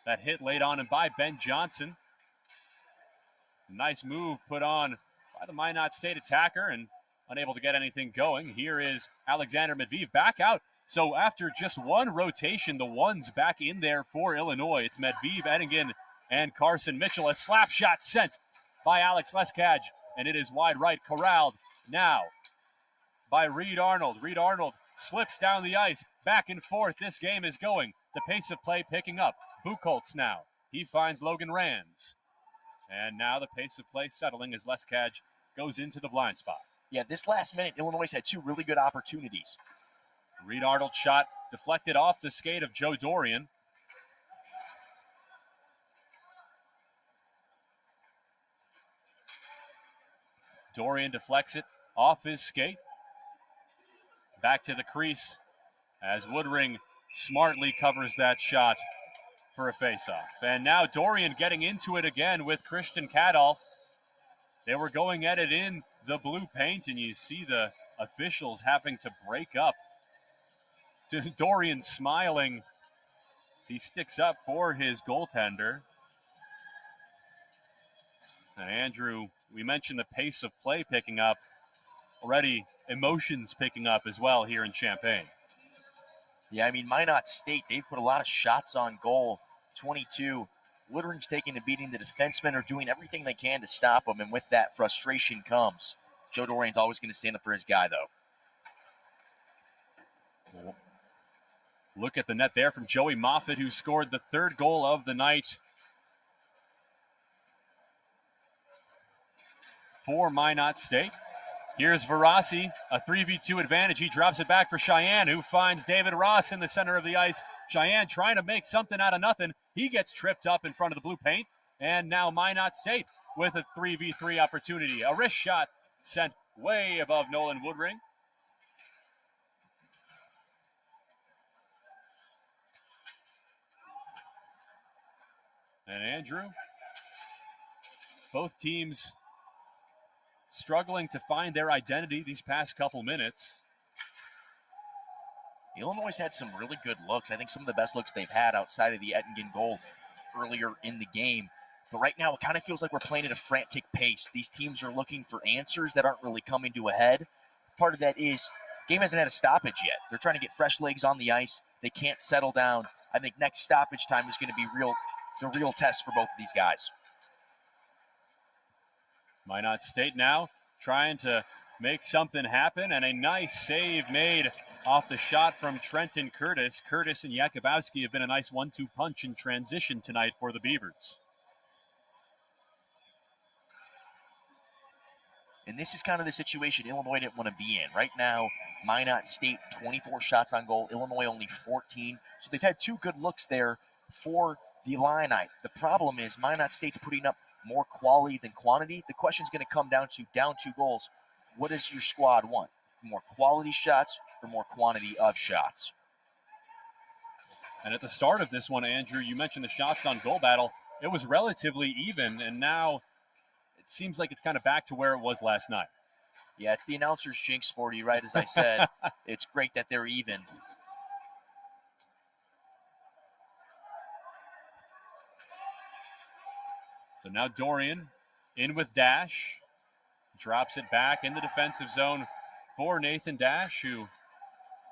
Speaker 11: That hit laid on him by Ben Johnson. Nice move put on by the Minot State attacker and unable to get anything going. Here is Alexander Medvedev back out. So after just one rotation, the one's back in there for Illinois. It's Medvedev, Ettingen, and Carson Mitchell. A slap shot sent by Alex Leskaj, and it is wide right, corralled now by Reed Arnold. Reed Arnold slips down the ice, back and forth. This game is going. The pace of play picking up. Buchholz now. He finds Logan Rands. And now the pace of play settling as Leskaj goes into the blind spot.
Speaker 10: Yeah, this last minute, Illinois had two really good opportunities.
Speaker 11: Reed Arnold's shot deflected off the skate of Joe Dorian. Dorian deflects it off his skate. Back to the crease as Woodring smartly covers that shot for a faceoff. And now Dorian getting into it again with Christian Kadolf. They were going at it in the blue paint, and you see the officials having to break up. Dorian smiling as he sticks up for his goaltender. And Andrew, we mentioned the pace of play picking up. Already emotions picking up as well here in Champaign.
Speaker 10: Yeah, I mean, Minot State, they've put a lot of shots on goal. 22. Woodring's taking the beating. The defensemen are doing everything they can to stop him, and with that, frustration comes. Joe Dorian's always going to stand up for his guy, though.
Speaker 11: Look at the net there from Joey Moffitt, who scored the third goal of the night for Minot State. Here's Varasi, a 3v2 advantage. He drops it back for Cheyenne, who finds David Ross in the center of the ice. Cheyenne trying to make something out of nothing. He gets tripped up in front of the blue paint. And now Minot State with a 3v3 opportunity. A wrist shot sent way above Nolan Woodring. And Andrew, both teams struggling to find their identity these past couple minutes.
Speaker 10: Illinois had some really good looks. I think some of the best looks they've had outside of the Ettingen goal earlier in the game. But right now, it kind of feels like we're playing at a frantic pace. These teams are looking for answers that aren't really coming to a head. Part of that is game hasn't had a stoppage yet. They're trying to get fresh legs on the ice. They can't settle down. I think next stoppage time is going to be the real test for both of these guys.
Speaker 11: Minot State now trying to make something happen, and a nice save made off the shot from Trenton Curtis. Curtis and Jakubowski have been a nice 1-2 punch in transition tonight for the Beavers.
Speaker 10: And this is kind of the situation Illinois didn't want to be in. Right now, Minot State, 24 shots on goal. Illinois only 14. So they've had two good looks there for the Illini. The problem is Minot State's putting up more quality than quantity. The question's going to come down to down 2 goals. What does your squad want? More quality shots or more quantity of shots?
Speaker 11: And at the start of this one, Andrew, you mentioned the shots on goal battle. it was relatively even, and now it seems like it's kind of back to where it was last night.
Speaker 10: Yeah, it's the announcer's jinx for you, right? As I said, it's great that they're even.
Speaker 11: So now Dorian in with Dash. Drops it back in the defensive zone for Nathan Dash, who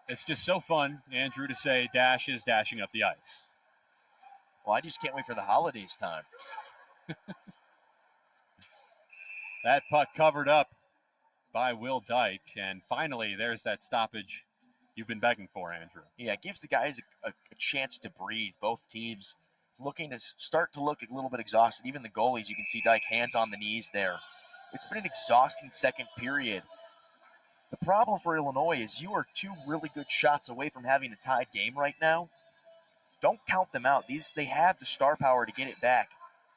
Speaker 11: it's just so fun, Andrew, to say Dash is dashing up the ice.
Speaker 10: Well, I just can't wait for the holidays time.
Speaker 11: That puck covered up by Will Dyke, and finally there's that stoppage you've been begging for, Andrew.
Speaker 10: Yeah, it gives the guys a chance to breathe. Both teams looking to start to look a little bit exhausted. Even the goalies, you can see Dyke hands on the knees there. It's been an exhausting second period. The problem for Illinois is you are 2 really good shots away from having a tied game right now. Don't count them out. They have the star power to get it back.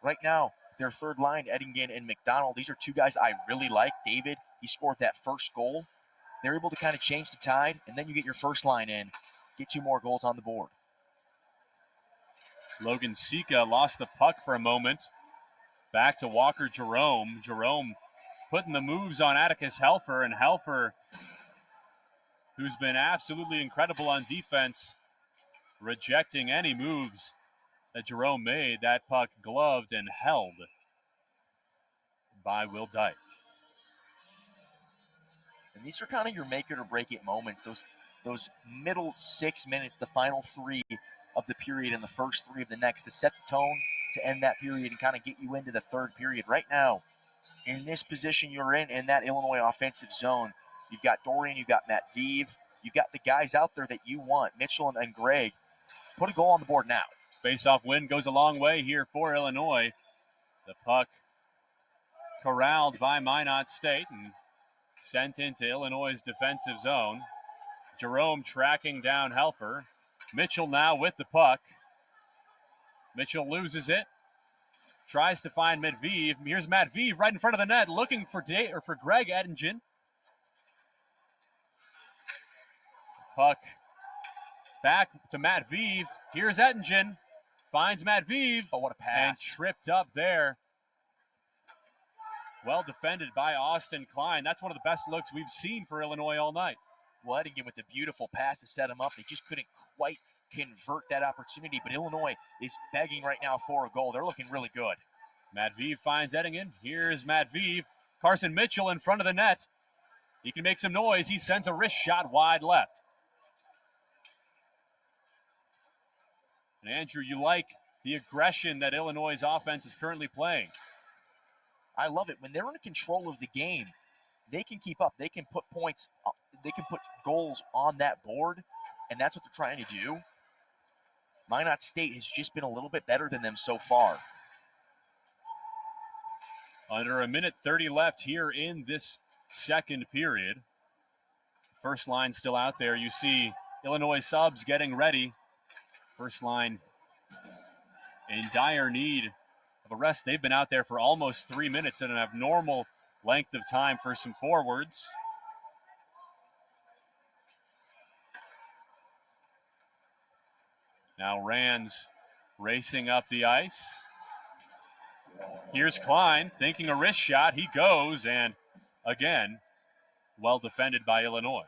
Speaker 10: Right now, their third line, Eddingen and McDonald, these are 2 guys I really like. David, he scored that first goal. They're able to kind of change the tide, and then you get your first line in, get 2 more goals on the board.
Speaker 11: Logan Sika lost the puck for a moment. Back to Walker Jerome. Jerome putting the moves on Atticus Helfer, and Helfer, who's been absolutely incredible on defense, rejecting any moves that Jerome made. That puck gloved and held by Will Dyke.
Speaker 10: And these are kind of your make it or break it moments. Those middle 6 minutes, the final 3 of the period and the first 3 of the next, to set the tone, to end that period and kind of get you into the third period. Right now, in this position you're in that Illinois offensive zone, you've got Dorian, you've got Matt Vive, you've got the guys out there that you want, Mitchell and Greg. Put a goal on the board now.
Speaker 11: Face-off win goes a long way here for Illinois. The puck corralled by Minot State and sent into Illinois' defensive zone. Jerome tracking down Helfer. Mitchell now with the puck. Mitchell loses it. Tries to find Medvedev. Here's Medvedev right in front of the net, looking for Greg Eddingen. Puck back to Medvedev. Here's Eddingen. Finds Medvedev.
Speaker 10: Oh, what a pass.
Speaker 11: And tripped up there. Well defended by Austin Klein. That's one of the best looks we've seen for Illinois all night.
Speaker 10: Well, Eddingen with a beautiful pass to set him up. They just couldn't quite convert that opportunity, but Illinois is begging right now for a goal. They're looking really good.
Speaker 11: Medvedev finds Eddingen. Here's Medvedev. Carson Mitchell in front of the net. He can make some noise. He sends a wrist shot wide left. And Andrew, you like the aggression that Illinois' offense is currently playing.
Speaker 10: I love it. When they're in control of the game, they can keep up. They can put points, they can put goals on that board, and that's what they're trying to do. Minot State has just been a little bit better than them so far.
Speaker 11: Under 1:30 left here in this second period. First line still out there. You see Illinois subs getting ready. First line in dire need of a rest. They've been out there for almost 3 minutes at an abnormal length of time for some forwards. Now Rands racing up the ice. Here's Klein thinking a wrist shot. He goes, and again, well defended by Illinois.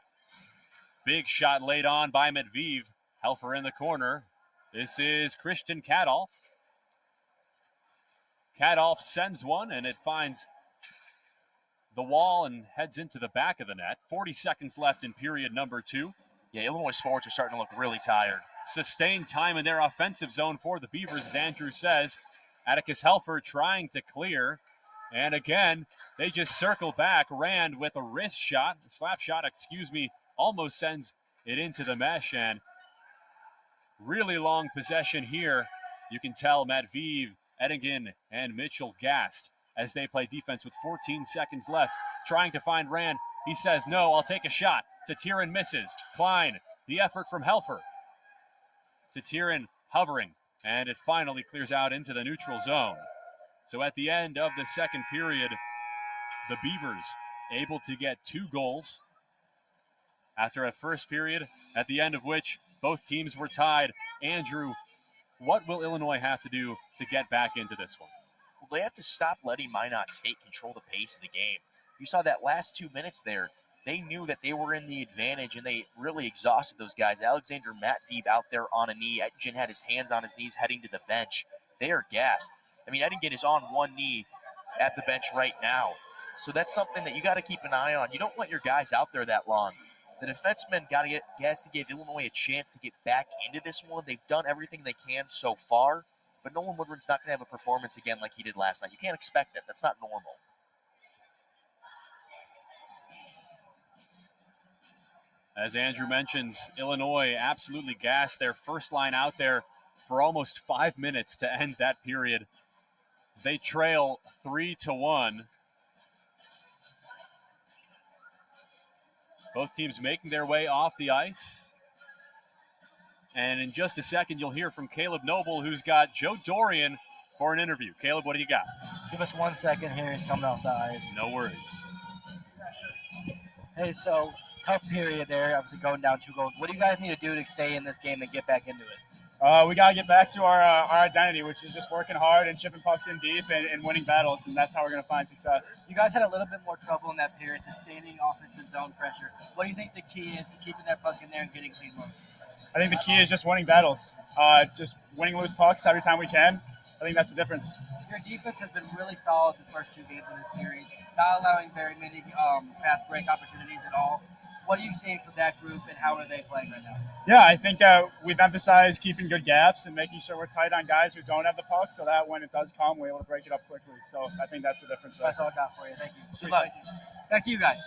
Speaker 11: Big shot laid on by Medvedev. Helfer in the corner. This is Christian Kadolf. Kadolf sends one, and it finds the wall and heads into the back of the net. 40 seconds left in period number 2.
Speaker 10: Yeah, Illinois forwards are starting to look really tired.
Speaker 11: Sustained time in their offensive zone for the Beavers, as Andrew says. Atticus Helfer trying to clear. And again, they just circle back. Rand with a wrist shot, slap shot, almost sends it into the mesh. And really long possession here. You can tell Medvedev, Eddingen, and Mitchell gassed as they play defense with 14 seconds left. Trying to find Rand. He says, no, I'll take a shot. Tatirin misses. Klein, the effort from Helfer. Tatirin hovering, and it finally clears out into the neutral zone. So at the end of the second period, the Beavers able to get 2 goals after a first period, at the end of which both teams were tied. Andrew, What will Illinois have to do to get back into this one?
Speaker 10: Well, they have to stop letting Minot State control the pace of the game. You saw that last 2 minutes there. They knew that they were in the advantage, and they really exhausted those guys. Alexander Matveev out there on a knee. Etjen had his hands on his knees heading to the bench. They are gassed. I mean, Etjen is on one knee at the bench right now. So that's something that you got to keep an eye on. You don't want your guys out there that long. The defensemen has to give Illinois a chance to get back into this one. They've done everything they can so far, but Nolan Woodring's not going to have a performance again like he did last night. You can't expect that. That's not normal.
Speaker 11: As Andrew mentions, Illinois absolutely gassed their first line out there for almost 5 minutes to end that period as they trail 3-1. Both teams making their way off the ice. And in just a second, you'll hear from Caleb Noble, who's got Joe Dorian for an interview. Caleb, what do you got?
Speaker 6: Give us 1 second here. He's coming off the ice.
Speaker 11: No worries.
Speaker 6: Hey, so tough period there, obviously going down 2 goals. What do you guys need to do to stay in this game and get back into it?
Speaker 13: We got to get back to our identity, which is just working hard and chipping pucks in deep and winning battles, and that's how we're going to find success.
Speaker 6: You guys had a little bit more trouble in that period, sustaining offensive zone pressure. What do you think the key is to keeping that puck in there and getting clean looks?
Speaker 13: I think the key is just winning battles, just winning loose pucks every time we can. I think that's the difference.
Speaker 6: Your defense has been really solid the first 2 games of this series, not allowing very many fast break opportunities at all. What are you seeing from that group, and how are they playing right now?
Speaker 13: Yeah, I think we've emphasized keeping good gaps and making sure we're tight on guys who don't have the puck so that when it does come, we're able to break it up quickly. So I think that's the difference there.
Speaker 6: That's all I got for you. Thank you. Good luck. Back to you guys.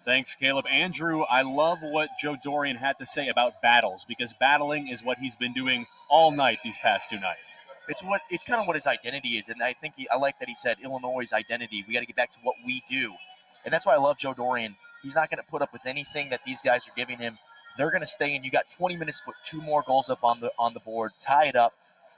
Speaker 11: Thanks, Caleb. Andrew, I love what Joe Dorian had to say about battles, because battling is what he's been doing all night these past 2 nights.
Speaker 10: It's kind of what his identity is, and I think I like that he said Illinois' identity. We got to get back to what we do, and that's why I love Joe Dorian. He's not going to put up with anything that these guys are giving him. They're going to stay in. You got 20 minutes to put 2 more goals up on the board, tie it up.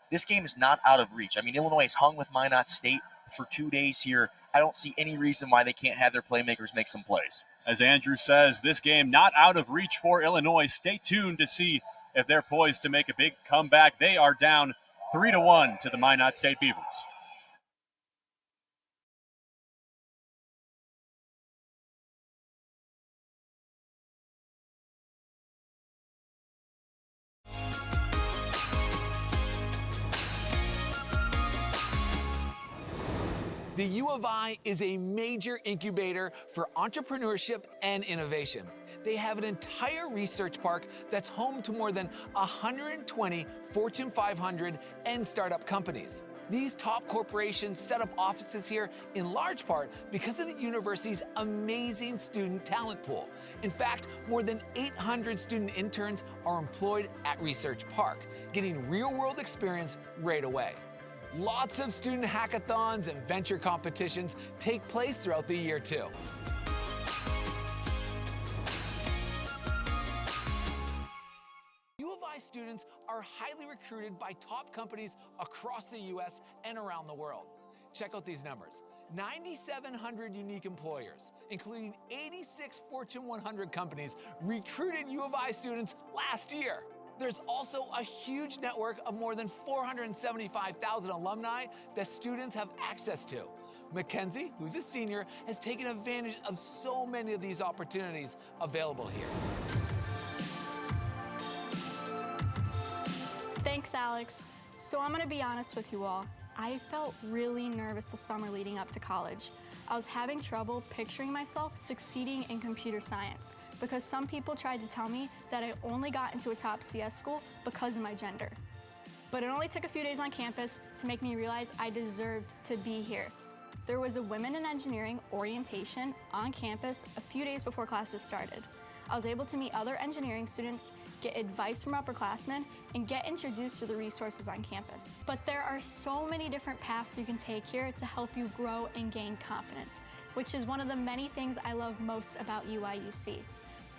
Speaker 10: This game is not out of reach. I mean, Illinois has hung with Minot State for 2 days here. I don't see any reason why they can't have their playmakers make some plays.
Speaker 11: As Andrew says, this game not out of reach for Illinois. Stay tuned to see if they're poised to make a big comeback. They are down 3-1 to the Minot State Beavers.
Speaker 8: The U of I is a major incubator for entrepreneurship and innovation. They have an entire research park that's home to more than 120 Fortune 500 and startup companies. These top corporations set up offices here in large part because of the university's amazing student talent pool. In fact, more than 800 student interns are employed at Research Park, getting real-world experience right away. Lots of student hackathons and venture competitions take place throughout the year, too. U of I students are highly recruited by top companies across the U.S. and around the world. Check out these numbers. 9,700 unique employers, including 86 Fortune 100 companies, recruited U of I students last year. There's also a huge network of more than 475,000 alumni that students have access to. Mackenzie, who's a senior, has taken advantage of so many of these opportunities available here.
Speaker 14: Thanks, Alex. So I'm going to be honest with you all. I felt really nervous the summer leading up to college. I was having trouble picturing myself succeeding in computer science because some people tried to tell me that I only got into a top CS school because of my gender. But it only took a few days on campus to make me realize I deserved to be here. There was a Women in Engineering orientation on campus a few days before classes started. I was able to meet other engineering students, get advice from upperclassmen, and get introduced to the resources on campus. But there are so many different paths you can take here to help you grow and gain confidence, which is one of the many things I love most about UIUC.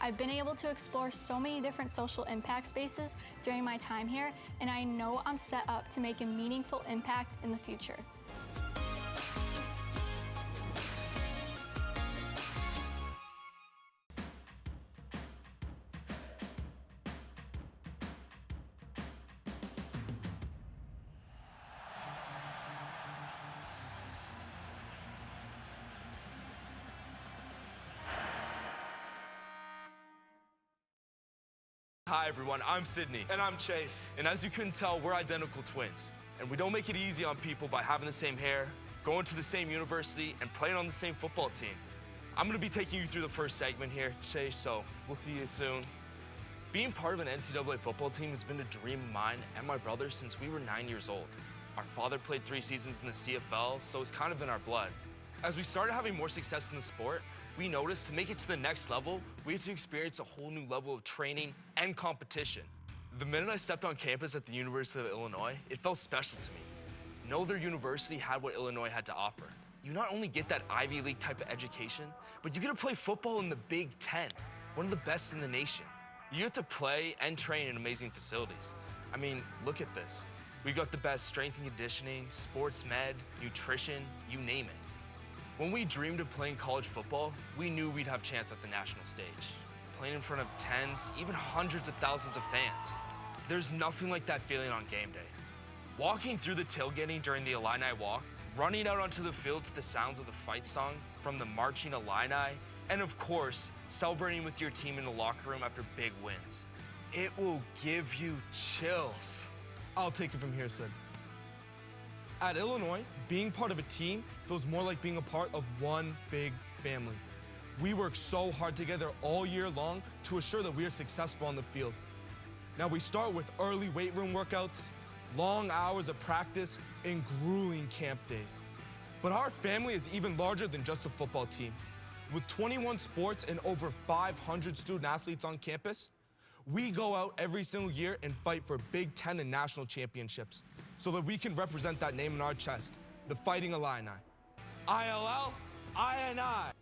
Speaker 14: I've been able to explore so many different social impact spaces during my time here, and I know I'm set up to make a meaningful impact in the future.
Speaker 9: Hi everyone, I'm Sydney. And I'm Chase. And as you couldn't tell, we're identical twins. And we don't make it easy on people by having the same hair, going to the same university, and playing on the same football team. I'm gonna be taking you through the first segment here, Chase, so we'll see you soon. Being part of an NCAA football team has been a dream of mine and my brother since we were 9 years old. Our father played 3 seasons in the CFL, so it's kind of in our blood. As we started having more success in the sport, we noticed to make it to the next level, we had to experience a whole new level of training and competition. The minute I stepped on campus at the University of Illinois, it felt special to me. No other university had what Illinois had to offer. You not only get that Ivy League type of education, but you get to play football in the Big Ten, one of the best in the nation. You get to play and train in amazing facilities. I mean, look at this. We've got the best strength and conditioning, sports med, nutrition, you name it. When we dreamed of playing college football, we knew we'd have a chance at the national stage, playing in front of tens, even hundreds of thousands of fans. There's nothing like that feeling on game day. Walking through the tailgating during the Illini walk, running out onto the field to the sounds of the fight song from the marching Illini, and of course, celebrating with your team in the locker room after big wins. It will give you chills.
Speaker 15: I'll take it from here, Sid. At Illinois, being part of a team feels more like being a part of one big family. We work so hard together all year long to assure that we are successful on the field. Now we start with early weight room workouts, long hours of practice, and grueling camp days. But our family is even larger than just a football team. With 21 sports and over 500 student athletes on campus, we go out every single year and fight for Big Ten and national championships so that we can represent that name in our chest, the Fighting Illini. ILL, INI.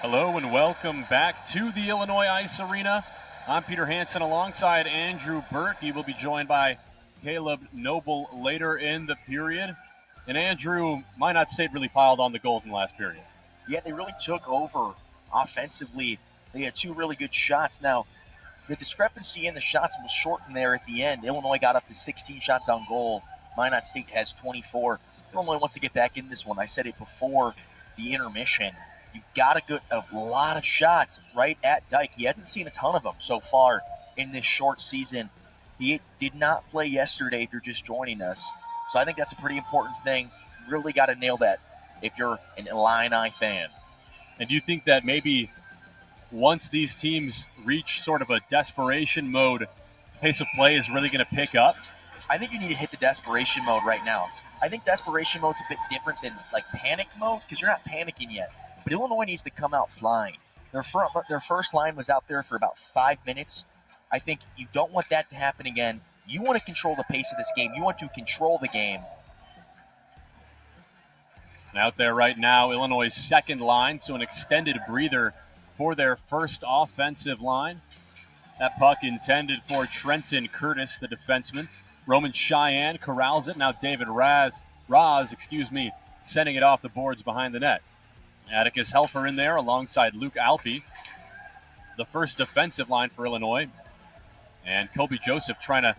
Speaker 11: Hello and welcome back to the Illinois Ice Arena. I'm Peter Hansen alongside Andrew Burke. He will be joined by Caleb Noble later in the period. And Andrew, Minot State really piled on the goals in the last period.
Speaker 10: Yeah, they really took over offensively. They had two really good shots. Now, the discrepancy in the shots was shortened there at the end. Illinois got up to 16 shots on goal. Minot State has 24. Illinois wants to get back in this one. I said it before the intermission. You got to get a lot of shots right at Dyke. He hasn't seen a ton of them so far in this short season. He did not play yesterday if you're just joining us. So I think that's a pretty important thing. Really got to nail that if you're an Illini fan.
Speaker 11: And do you think that maybe once these teams reach sort of a desperation mode, pace of play is really going to pick up?
Speaker 10: I think you need to hit the desperation mode right now. I think desperation mode's a bit different than like panic mode because you're not panicking yet. But Illinois needs to come out flying. Their first line was out there for about 5 minutes. I think you don't want that to happen again. You want to control the pace of this game. You want to control the game.
Speaker 11: And out there right now, Illinois' second line, so an extended breather for their first offensive line. That puck intended for Trenton Curtis, the defenseman. Roman Cheyenne corrals it. Now David Roz, sending it off the boards behind the net. Atticus Helfer in there alongside Luke Alpe. The first defensive line for Illinois. And Kobe Joseph trying to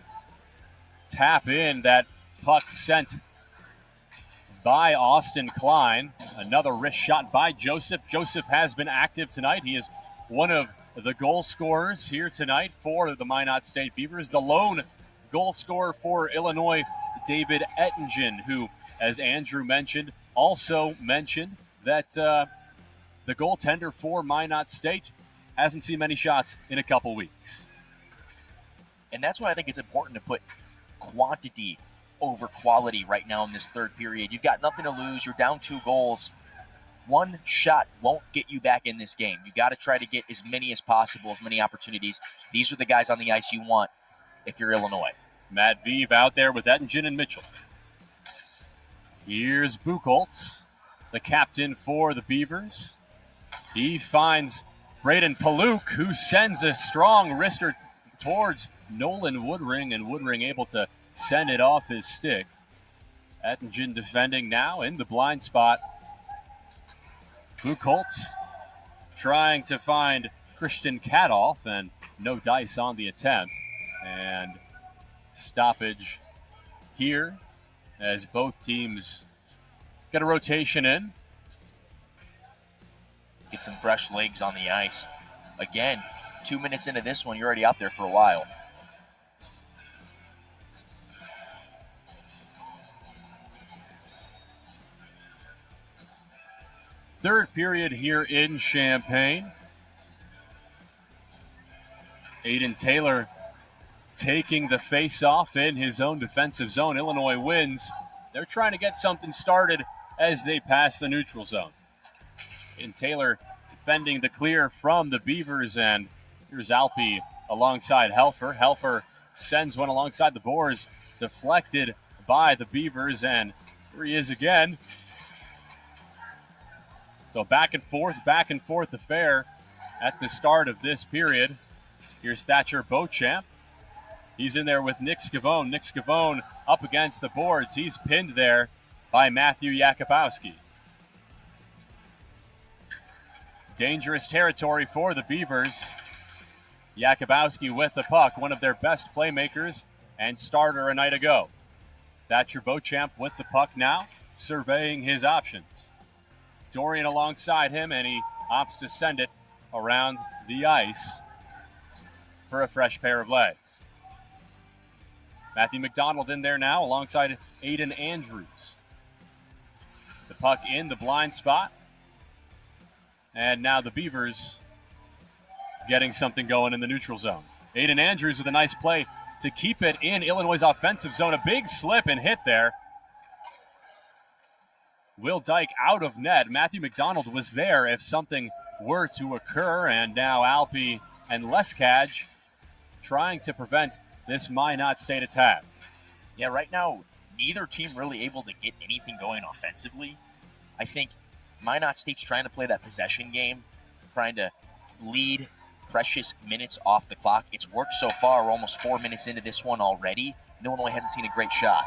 Speaker 11: tap in that puck sent by Austin Klein. Another wrist shot by Joseph. Joseph has been active tonight. He is one of the goal scorers here tonight for the Minot State Beavers. The lone goal scorer for Illinois, David Ettingen, who, as Andrew mentioned, also mentioned that the goaltender for Minot State hasn't seen many shots in a couple weeks.
Speaker 10: And that's why I think it's important to put quantity over quality right now in this third period. You've got nothing to lose. You're down 2 goals. One shot won't get you back in this game. You got to try to get as many as possible, as many opportunities. These are the guys on the ice you want if you're Illinois.
Speaker 11: Matt Vive out there with Ettingen and Mitchell. Here's Buchholz, the captain for the Beavers. He finds Braden Paluk, who sends a strong wrister towards Nolan Woodring, and Woodring able to send it off his stick. Ettingen defending now in the blind spot. Buchholz trying to find Christian Kadoff, and no dice on the attempt. And stoppage here as both teams get a rotation in.
Speaker 10: Get some fresh legs on the ice. Again, 2 minutes into this one, you're already out there for a while.
Speaker 11: Third period here in Champaign. Aiden Taylor taking the face-off in his own defensive zone. Illinois wins. They're trying to get something started as they pass the neutral zone. And Taylor defending the clear from the Beavers, and here's Alpe alongside Helfer. Helfer sends one alongside the boards, deflected by the Beavers, and here he is again. So back and forth affair at the start of this period. Here's Thatcher Beauchamp. He's in there with Nick Scavone. Nick Scavone up against the boards. He's pinned there by Matthew Yakubowski. Dangerous territory for the Beavers. Yakubowski with the puck, one of their best playmakers and starter a night ago. Thatcher Beauchamp with the puck now, surveying his options. Dorian alongside him, and he opts to send it around the ice for a fresh pair of legs. Matthew McDonald in there now alongside Aiden Andrews. The puck in the blind spot. And now the Beavers getting something going in the neutral zone. Aiden Andrews with a nice play to keep it in Illinois' offensive zone. A big slip and hit there. Will Dyke out of net. Matthew McDonald was there if something were to occur. And now Alpe and Leskaj trying to prevent this Minot State attack.
Speaker 10: Yeah, right now, neither team really able to get anything going offensively. I think Minot State's trying to play that possession game. trying to lead precious minutes off the clock. It's worked so far. We're almost 4 minutes into this one already. Illinois hasn't seen a great shot.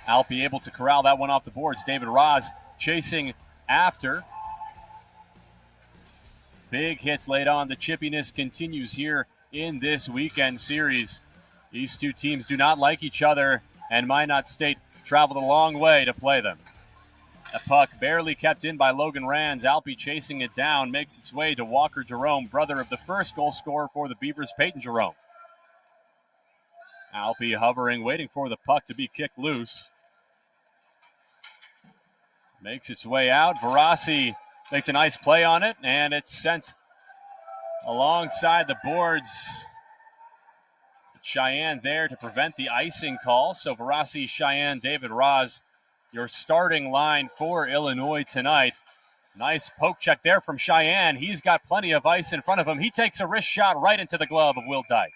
Speaker 11: Alpi able to corral that one off the boards. David Roz chasing after. Big hits laid on. The chippiness continues here in this weekend series. These two teams do not like each other, and Minot State traveled a long way to play them. A puck barely kept in by Logan Rands. Alpi chasing it down, makes its way to Walker Jerome, brother of the first goal scorer for the Beavers, Peyton Jerome. Alpi hovering, waiting for the puck to be kicked loose. Makes its way out. Varasi makes a nice play on it, and it's sent alongside the boards. Cheyenne there to prevent the icing call. So Varasi, Cheyenne, David Roz, your starting line for Illinois tonight. Nice poke check there from Cheyenne. He's got plenty of ice in front of him. He takes a wrist shot right into the glove of Will Dyke.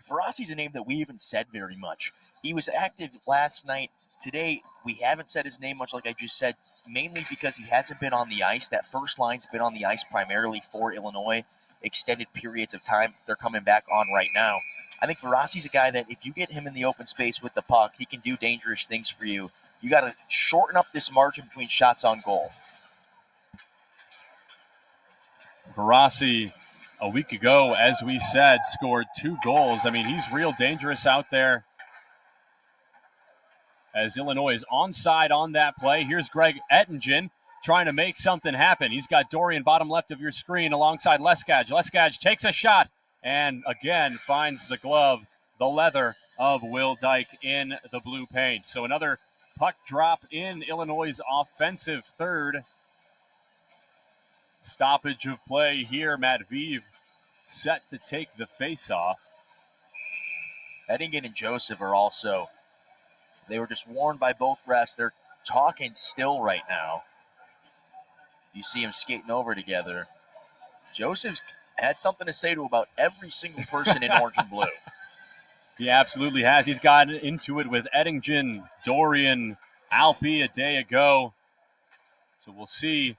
Speaker 10: Varasi's a name that we haven't said very much. He was active last night. Today, we haven't said his name much, like I just said, mainly because he hasn't been on the ice. That first line's been on the ice primarily for Illinois, extended periods of time. They're coming back on right now. I think Varasi's a guy that if you get him in the open space with the puck, he can do dangerous things for you. You got to shorten up this margin between shots on goal.
Speaker 11: Varasi, a week ago, as we said, scored 2 goals. I mean, he's real dangerous out there. As Illinois is onside on that play. Here's Greg Ettingen trying to make something happen. He's got Dorian bottom left of your screen alongside Leskaj. Leskaj takes a shot and again finds the glove, the leather of Will Dyke in the blue paint. So another puck drop in Illinois' offensive third. Stoppage of play here. Matt Vive set to take the face-off.
Speaker 10: Ettingen and Joseph are also, they were just warned by both refs. They're talking still right now. You see them skating over together. Joseph's had something to say to about every single person in orange and blue.
Speaker 11: He absolutely has. He's gotten into it with Ettingen, Dorian, Alpi a day ago. So we'll see.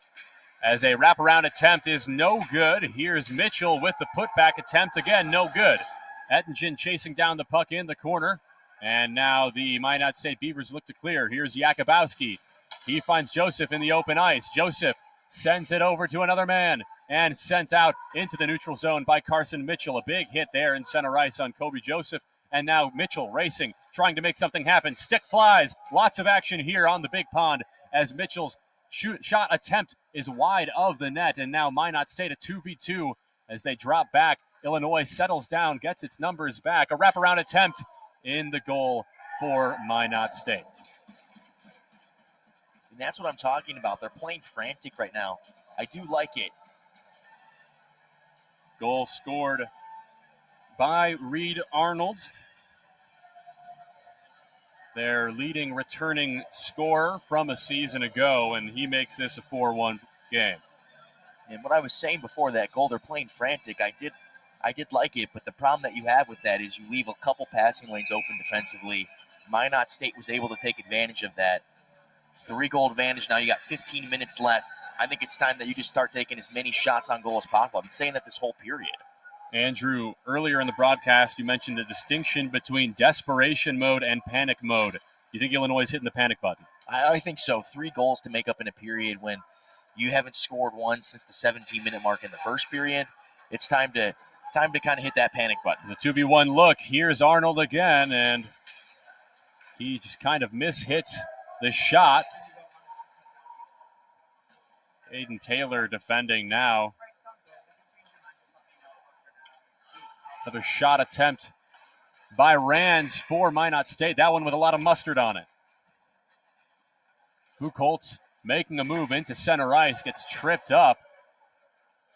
Speaker 11: As a wraparound attempt is no good. Here's Mitchell with the putback attempt. Again, no good. Ettingen chasing down the puck in the corner. And now the Minot State Beavers look to clear. Here's Jakubowski. He finds Joseph in the open ice. Joseph sends it over to another man and sent out into the neutral zone by Carson Mitchell. A big hit there in center ice on Kobe Joseph. And now Mitchell racing, trying to make something happen. Stick flies. Lots of action here on the big pond as Mitchell's shot attempt is wide of the net. And now Minot State a 2v2 as they drop back. Illinois settles down, gets its numbers back. A wraparound attempt in the goal for Minot State.
Speaker 10: And that's what I'm talking about. They're playing frantic right now. I do like it.
Speaker 11: Goal scored by Reed Arnold, their leading returning scorer from a season ago, and he makes this a 4-1 game.
Speaker 10: And what I was saying before that goal, they're playing frantic. I did like it, but the problem that you have with that is you leave a couple passing lanes open defensively. Minot State was able to take advantage of that. 3-goal advantage. Now you got 15 minutes left. I think it's time that you just start taking as many shots on goal as possible. I've been saying that this whole period.
Speaker 11: Andrew, earlier in the broadcast, you mentioned a distinction between desperation mode and panic mode. You think Illinois is hitting the panic button?
Speaker 10: I think so. 3 goals to make up in a period when you haven't scored one since the 17-minute mark in the first period. It's time to kind of hit that panic button.
Speaker 11: The 2v1 look. Here's Arnold again, and he just kind of mishits the shot. Aiden Taylor defending now. Another shot attempt by Rands for Minot State. That one with a lot of mustard on it. Buchholz making a move into center ice, gets tripped up.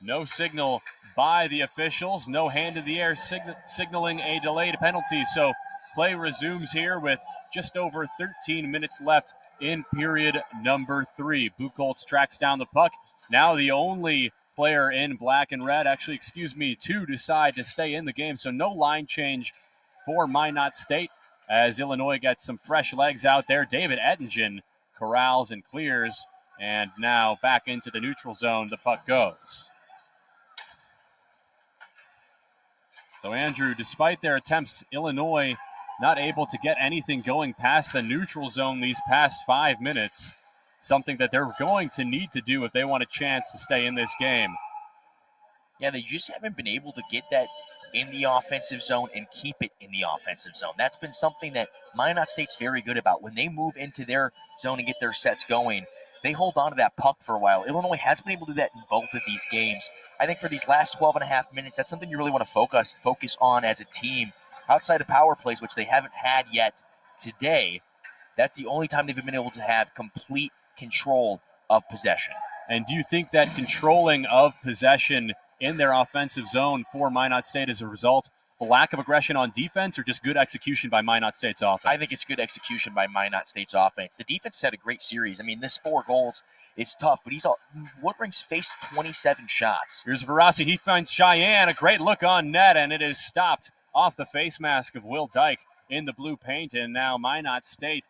Speaker 11: No signal by the officials. No hand in the air signaling a delayed penalty. So play resumes here with just over 13 minutes left in period number 3. Buchholz tracks down the puck. Now the only player in black and red, to decide to stay in the game. So no line change for Minot State. as Illinois gets some fresh legs out there. David Ettingen corrals and clears, and now back into the neutral zone the puck goes. So, Andrew, despite their attempts, Illinois not able to get anything going past the neutral zone these past 5 minutes, something that they're going to need to do if they want a chance to stay in this game.
Speaker 10: Yeah, they just haven't been able to get that in the offensive zone and keep it in the offensive zone. That's been something that Minot State's very good about. When they move into their zone and get their sets going, they hold on to that puck for a while. Illinois has been able to do that in both of these games. I think for these last 12 and a half minutes, that's something you really want to focus on as a team. Outside of power plays, which they haven't had yet today, that's the only time they've been able to have complete control of possession.
Speaker 11: And do you think that controlling of possession in their offensive zone for Minot State as a result of a lack of aggression on defense or just good execution by Minot State's offense?
Speaker 10: I think it's good execution by Minot State's offense. The defense had a great series. I mean, this 4 goals is tough, but Woodring's faced 27 shots.
Speaker 11: Here's Verasi. He finds Cheyenne. A great look on net, and it is stopped off the face mask of Will Dyke in the blue paint. And now Minot State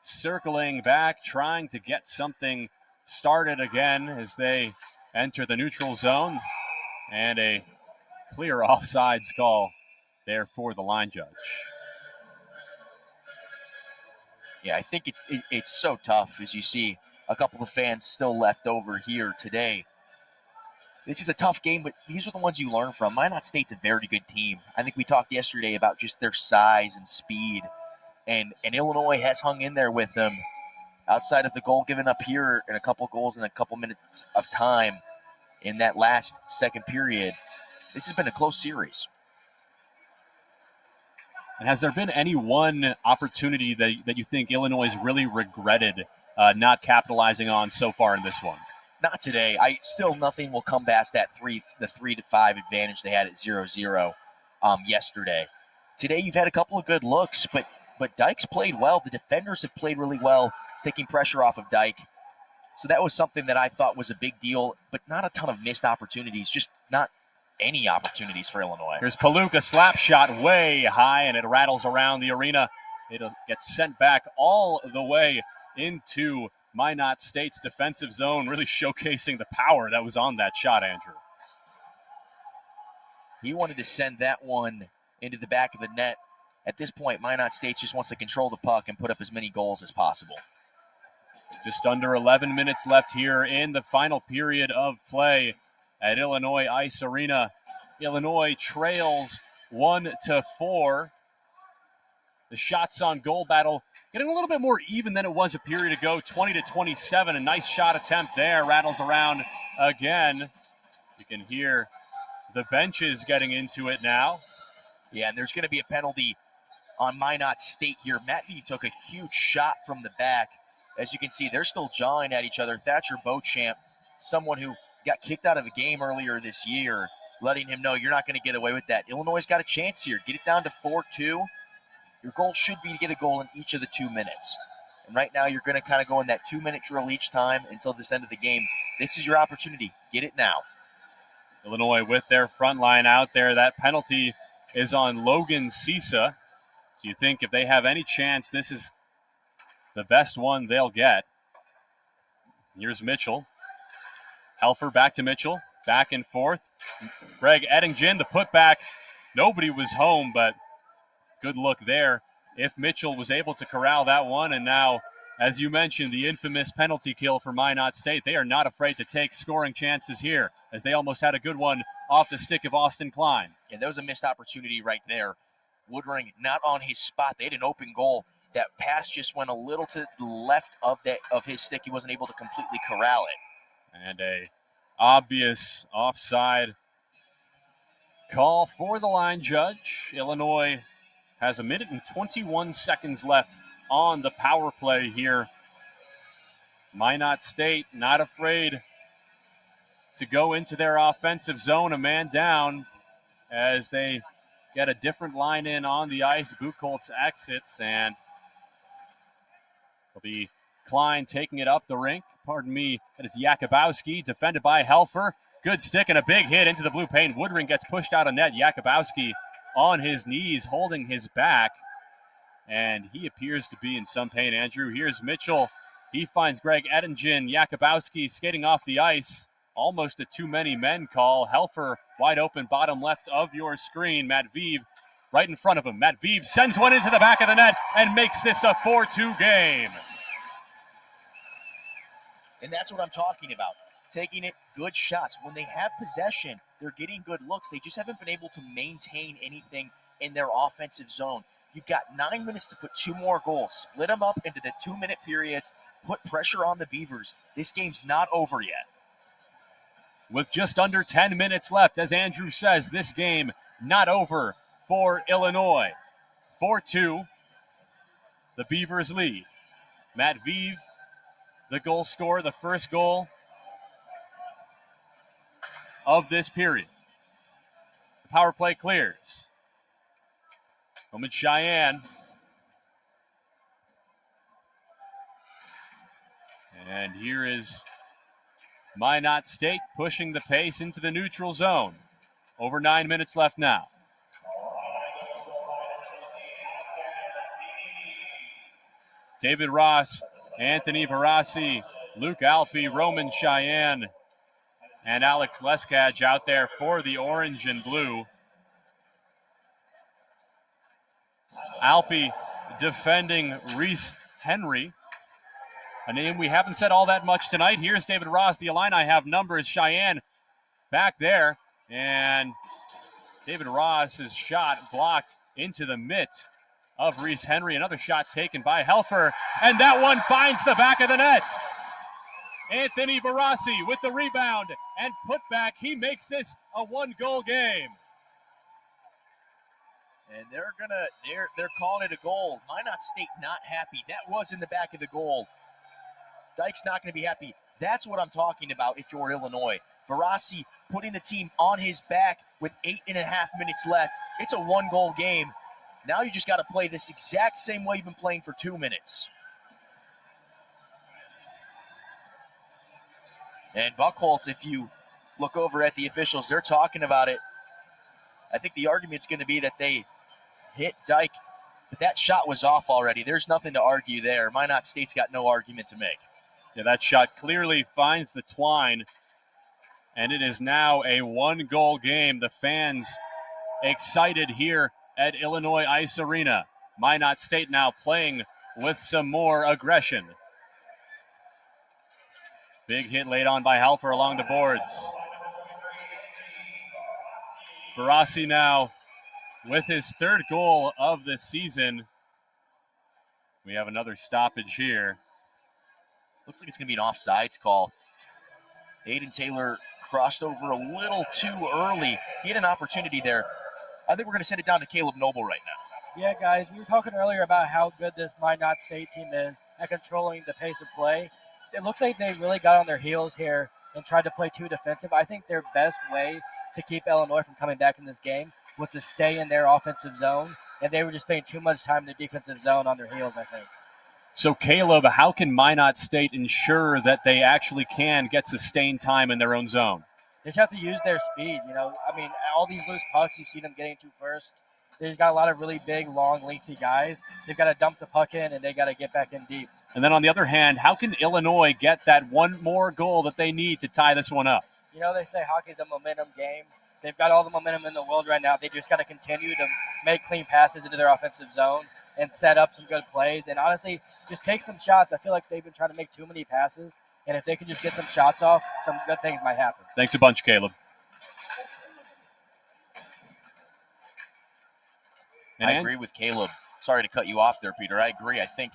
Speaker 11: circling back, trying to get something started again as they enter the neutral zone. And a clear offsides call there for the line judge.
Speaker 10: Yeah, I think it's so tough as you see a couple of fans still left over here today. This is a tough game, but these are the ones you learn from. Minot State's a very good team. I think we talked yesterday about just their size and speed, and Illinois has hung in there with them. Outside of the goal given up here and a couple goals in a couple minutes of time in that last second period, this has been a close series.
Speaker 11: And has there been any one opportunity that you think Illinois has really regretted not capitalizing on so far in this one?
Speaker 10: Not today. Nothing will come past that the 3-5 advantage they had at 0-0 yesterday. Today you've had a couple of good looks, but Dyke's played well. The defenders have played really well, taking pressure off of Dyke. So that was something that I thought was a big deal, but not a ton of missed opportunities, just not any opportunities for Illinois.
Speaker 11: Here's Paluk, slap shot way high, and it rattles around the arena. It'll get sent back all the way into Minot State's defensive zone, really showcasing the power that was on that shot, Andrew.
Speaker 10: He wanted to send that one into the back of the net. At this point, Minot State just wants to control the puck and put up as many goals as possible.
Speaker 11: Just under 11 minutes left here in the final period of play at Illinois Ice Arena. Illinois trails 1-4. The shots on goal battle getting a little bit more even than it was a period ago, 20-27. A nice shot attempt there, rattles around again. You can hear the benches getting into it now.
Speaker 10: Yeah, and there's going to be a penalty on Minot State here. Matthew took a huge shot from the back. As you can see, they're still jawing at each other. Thatcher Beauchamp, someone who got kicked out of the game earlier this year, letting him know you're not going to get away with that. Illinois got a chance here. Get it down to 4-2. Your goal should be to get a goal in each of the 2 minutes. And right now you're going to kind of go in that 2-minute drill each time until this end of the game. This is your opportunity. Get it now.
Speaker 11: Illinois with their front line out there. That penalty is on Logan Cisa. So you think if they have any chance, this is the best one they'll get. Here's Mitchell. Helfer back to Mitchell. Back and forth. Greg Ettingen, the putback. Nobody was home, but good look there. If Mitchell was able to corral that one, and now, as you mentioned, the infamous penalty kill for Minot State. They are not afraid to take scoring chances here, as they almost had a good one off the stick of Austin Klein.
Speaker 10: Yeah, that was a missed opportunity right there. Woodring not on his spot. They had an open goal. That pass just went a little to the left of his stick. He wasn't able to completely corral it.
Speaker 11: And a obvious offside call for the line judge. Illinois has 1 minute and 21 seconds left on the power play here. Minot State not afraid to go into their offensive zone, a man down, as they get a different line in on the ice. Buchholz exits, and it'll be Klein taking it up the rink. Pardon me, that is Jakubowski, defended by Helfer. Good stick and a big hit into the blue paint. Woodring gets pushed out of net. Jakubowski on his knees, holding his back. and he appears to be in some pain, Andrew. Here's Mitchell. He finds Greg Ettingen. Jakubowski skating off the ice. Almost a too many men call. Helfer wide open, bottom left of your screen. Matveev right in front of him. Matveev sends one into the back of the net and makes this a 4-2 game.
Speaker 10: And that's what I'm talking about. Taking it, good shots. When they have possession, they're getting good looks. They just haven't been able to maintain anything in their offensive zone. You've got 9 minutes to put 2 more goals. Split them up into the 2-minute periods. Put pressure on the Beavers. This game's not over yet.
Speaker 11: With just under 10 minutes left, as Andrew says, this game not over for Illinois. 4-2, the Beavers lead. Matveev, the goal scorer, the first goal of this period. The power play clears. Roman Cheyenne. And here is Minot State pushing the pace into the neutral zone. Over 9 minutes left now. David Ross, Anthony Verassi, Luke Alpe, Roman Cheyenne, and Alex Leskaj out there for the orange and blue. Alpe defending Reese Henry, a name we haven't said all that much tonight. Here's David Ross. The Illini have numbers. Cheyenne back there, and David Ross's shot blocked into the mitt of Reese Henry. Another shot taken by Helfer, and that one finds the back of the net. Anthony Verassi with the rebound and put back. He makes this a 1-goal game.
Speaker 10: And they're calling it a goal. Minot State not happy. That was in the back of the goal. Dyke's not going to be happy. That's what I'm talking about if you're Illinois. Verassi putting the team on his back with 8.5 minutes left. It's a 1-goal game. Now you just got to play this exact same way you've been playing for 2 minutes. And Buchholz, if you look over at the officials, they're talking about it. I think the argument's going to be that they hit Dyke, but that shot was off already. There's nothing to argue there. Minot State's got no argument to make.
Speaker 11: Yeah, that shot clearly finds the twine, and it is now a 1-goal game. The fans excited here at Illinois Ice Arena. Minot State now playing with some more aggression. Big hit laid on by Helfer along the boards. Verassi now with his 3rd goal of the season. We have another stoppage here.
Speaker 10: Looks like it's going to be an offsides call. Aiden Taylor crossed over a little too early. He had an opportunity there. I think we're going to send it down to Caleb Noble right now.
Speaker 6: Yeah, guys, we were talking earlier about how good this Minot State team is at controlling the pace of play. It looks like they really got on their heels here and tried to play too defensive. I think their best way to keep Illinois from coming back in this game was to stay in their offensive zone, and they were just spending too much time in the defensive zone on their heels, I think.
Speaker 11: So, Caleb, how can Minot State ensure that they actually can get sustained time in their own zone?
Speaker 6: They just have to use their speed. All these loose pucks, you see them getting to first. They've got a lot of really big, long, lengthy guys. They've got to dump the puck in, and they got to get back in deep.
Speaker 11: And then on the other hand, how can Illinois get that one more goal that they need to tie this one up?
Speaker 6: They say hockey's a momentum game. They've got all the momentum in the world right now. They just got to continue to make clean passes into their offensive zone and set up some good plays. And honestly, just take some shots. I feel like they've been trying to make too many passes. And if they can just get some shots off, some good things might happen.
Speaker 11: Thanks a bunch, Caleb.
Speaker 10: I agree with Caleb. Sorry to cut you off there, Peter. I agree. I think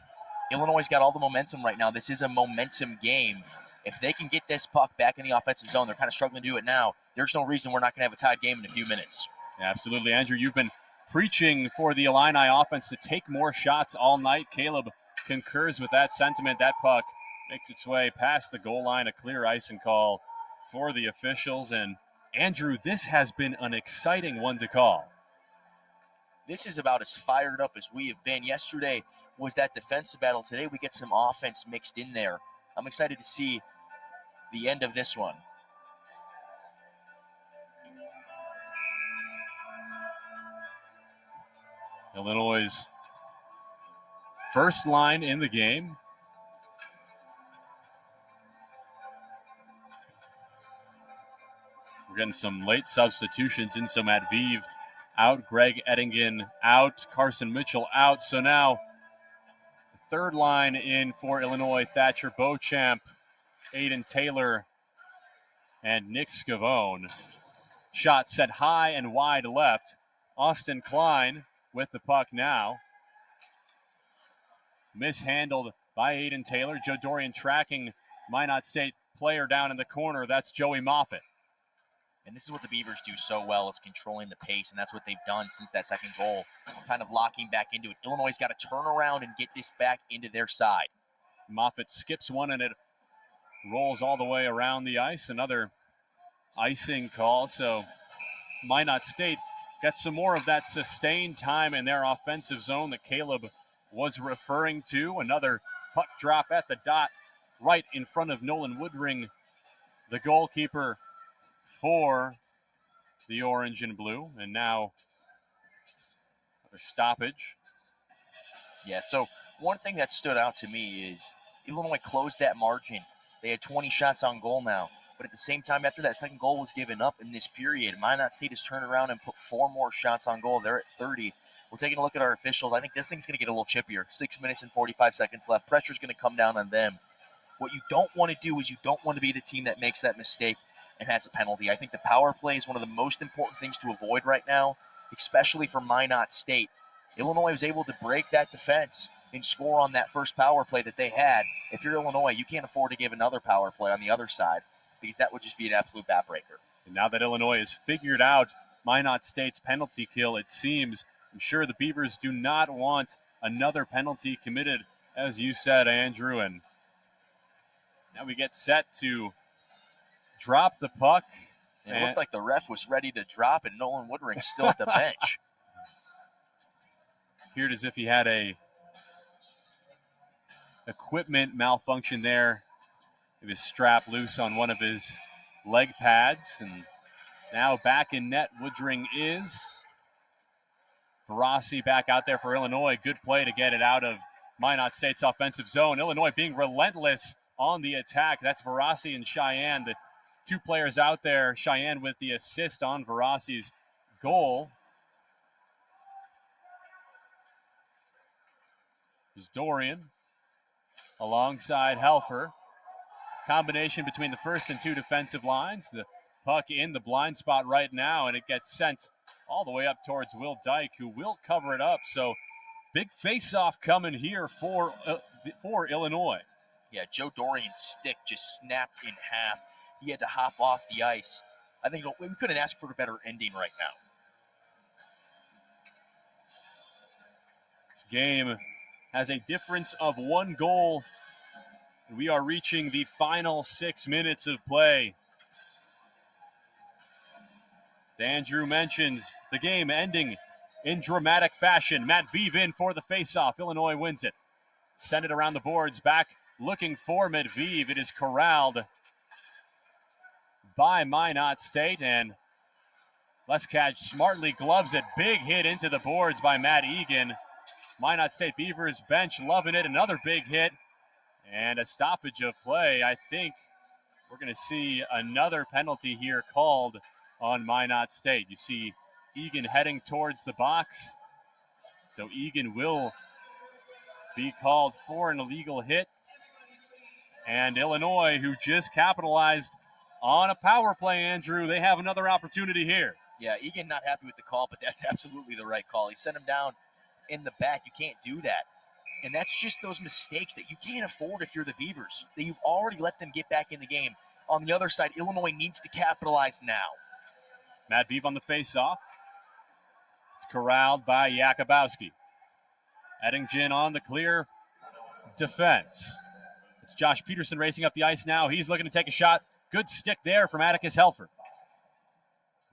Speaker 10: Illinois' got all the momentum right now. This is a momentum game. If they can get this puck back in the offensive zone, they're kind of struggling to do it now. There's no reason we're not going to have a tied game in a few minutes.
Speaker 11: Yeah, absolutely. Andrew, you've been preaching for the Illini offense to take more shots all night. Caleb concurs with that sentiment. That puck makes its way past the goal line, a clear icing call for the officials. And Andrew, this has been an exciting one to call.
Speaker 10: This is about as fired up as we have been. Yesterday was that defensive battle. Today we get some offense mixed in there. I'm excited to see the end of this one.
Speaker 11: Illinois' First line in the game. We're getting some late substitutions in. So Matviv out, Greg Eddingen out, Carson Mitchell out. So now the third line in for Illinois, Thatcher Beauchamp, Aiden Taylor, and Nick Scavone. Shot set high and wide left. Austin Klein with the puck now. Mishandled by Aiden Taylor. Joe Dorian tracking Minot State player down in the corner. That's Joey Moffitt.
Speaker 10: And this is what the Beavers do so well, is controlling the pace, and that's what they've done since that second goal, kind of locking back into it. Illinois' got to turn around and get this back into their side.
Speaker 11: Moffitt skips one, and it rolls all the way around the ice. Another icing call, so Minot State gets some more of that sustained time in their offensive zone that Caleb was referring to. Another puck drop at the dot right in front of Nolan Woodring, the goalkeeper for the orange and blue. And now another stoppage.
Speaker 10: Yeah, so one thing that stood out to me is Illinois closed that margin. They had 20 shots on goal now. But at the same time, after that second goal was given up in this period, Minot State has turned around and put 4 more shots on goal. They're at 30. We're taking a look at our officials. I think this thing's going to get a little chippier. 6 minutes and 45 seconds left. Pressure's going to come down on them. What you don't want to do is you don't want to be the team that makes that mistake and has a penalty. I think the power play is one of the most important things to avoid right now, especially for Minot State. Illinois was able to break that defense and score on that first power play that they had. If you're Illinois, you can't afford to give another power play on the other side, because that would just be an absolute backbreaker.
Speaker 11: And now that Illinois has figured out Minot State's penalty kill, it seems, I'm sure the Beavers do not want another penalty committed, as you said, Andrew. And now we get set to drop the puck.
Speaker 10: It looked like the ref was ready to drop, and Nolan Woodring still at the bench.
Speaker 11: Appeared as if he had a equipment malfunction there. It was strapped loose on one of his leg pads. And now back in net, Woodring is. Barassi back out there for Illinois. Good play to get it out of Minot State's offensive zone. Illinois being relentless on the attack. That's Barassi and Cheyenne, the 2 players out there. Cheyenne with the assist on Barassi's goal. There's Dorian alongside Helfer. Combination between the first and 2 defensive lines. The puck in the blind spot right now, and it gets sent all the way up towards Will Dyke, who will cover it up. So big face-off coming here for Illinois.
Speaker 10: Yeah, Joe Dorian's stick just snapped in half. He had to hop off the ice. I think we couldn't ask for a better ending right now.
Speaker 11: This game has a difference of 1 goal. We are reaching the final 6 minutes of play. As Andrew mentions, the game ending in dramatic fashion. Matviv in for the faceoff. Illinois wins it. Send it around the boards. Back looking for Matviv. It is corralled by Minot State. And Leskaj smartly gloves it. Big hit into the boards by Matt Egan. Minot State Beavers bench loving it. Another big hit. And a stoppage of play. I think we're going to see another penalty here called on Minot State. You see Egan heading towards the box. So Egan will be called for an illegal hit. And Illinois, who just capitalized on a power play, Andrew, they have another opportunity here.
Speaker 10: Yeah, Egan not happy with the call, but that's absolutely the right call. He sent him down in the back. You can't do that. And that's just those mistakes that you can't afford if you're the Beavers. That you've already let them get back in the game. On the other side, Illinois needs to capitalize now.
Speaker 11: Matviv on the faceoff. It's corralled by Jakubowski. Eddingen on the clear defense. It's Josh Peterson racing up the ice now. He's looking to take a shot. Good stick there from Atticus Helfer.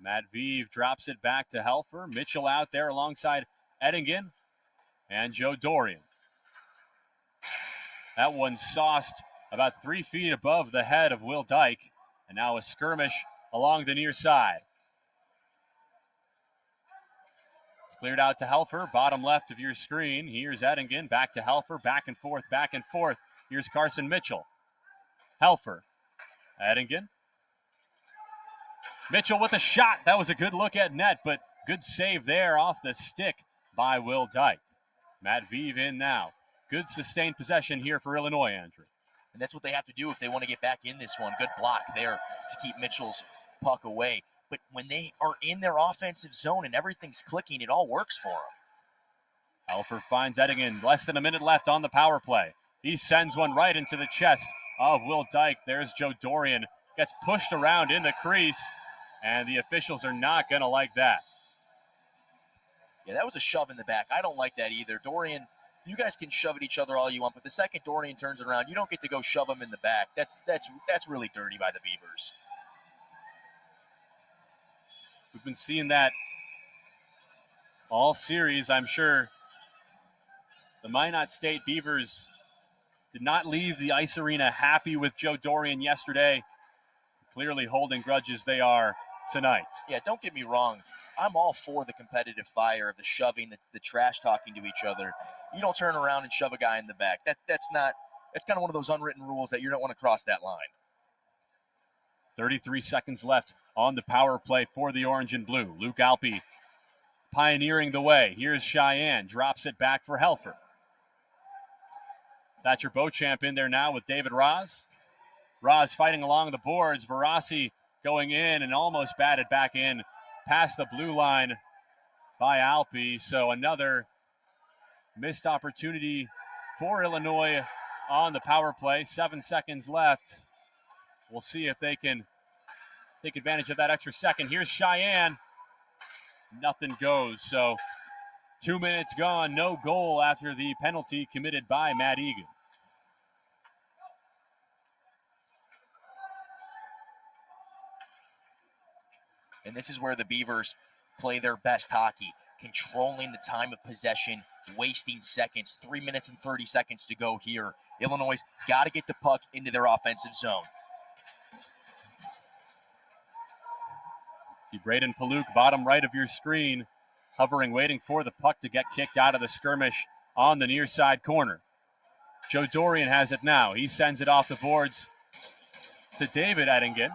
Speaker 11: Matviv drops it back to Helfer. Mitchell out there alongside Eddingen and Joe Dorian. That one sauced about 3 feet above the head of Will Dyke. And now a skirmish along the near side. It's cleared out to Helfer, bottom left of your screen. Here's Eddingen, back to Helfer, back and forth, back and forth. Here's Carson Mitchell. Helfer, Eddingen. Mitchell with a shot. That was a good look at net, but good save there off the stick by Will Dyke. Matt Vive in now. Good sustained possession here for Illinois, Andrew.
Speaker 10: And that's what they have to do if they want to get back in this one. Good block there to keep Mitchell's puck away. But when they are in their offensive zone and everything's clicking, it all works for them.
Speaker 11: Helfer finds Eddingen. Less than a minute left on the power play. He sends one right into the chest of Will Dyke. There's Joe Dorian. Gets pushed around in the crease, and the officials are not going to like that.
Speaker 10: Yeah, that was a shove in the back. I don't like that either. Dorian, you guys can shove at each other all you want, but the second Dorian turns it around, you don't get to go shove him in the back. That's really dirty by the Beavers.
Speaker 11: We've been seeing that all series. I'm sure the Minot State Beavers did not leave the ice arena happy with Joe Dorian yesterday. Clearly holding grudges they are tonight.
Speaker 10: Yeah, don't get me wrong. I'm all for the competitive fire, the shoving, the trash talking to each other. You don't turn around and shove a guy in the back. That's kind of one of those unwritten rules that you don't want to cross that line.
Speaker 11: 33 seconds left on the power play for the Orange and Blue. Luke Alpe pioneering the way. Here's Cheyenne. Drops it back for Helfer. Thatcher Beauchamp in there now with David Roz. Roz fighting along the boards. Verassi going in and almost batted back in past the blue line by Alpe. So another missed opportunity for Illinois on the power play. 7 seconds left. We'll see if they can take advantage of that extra second. Here's Cheyenne. Nothing goes. So 2 minutes gone. No goal after the penalty committed by Matt Egan.
Speaker 10: And this is where the Beavers play their best hockey, controlling the time of possession, wasting seconds. 3 minutes and 30 seconds to go here. Illinois got to get the puck into their offensive zone.
Speaker 11: Braden Paluk, bottom right of your screen, hovering, waiting for the puck to get kicked out of the skirmish on the near side corner. Joe Dorian has it now. He sends it off the boards to David Eddingen.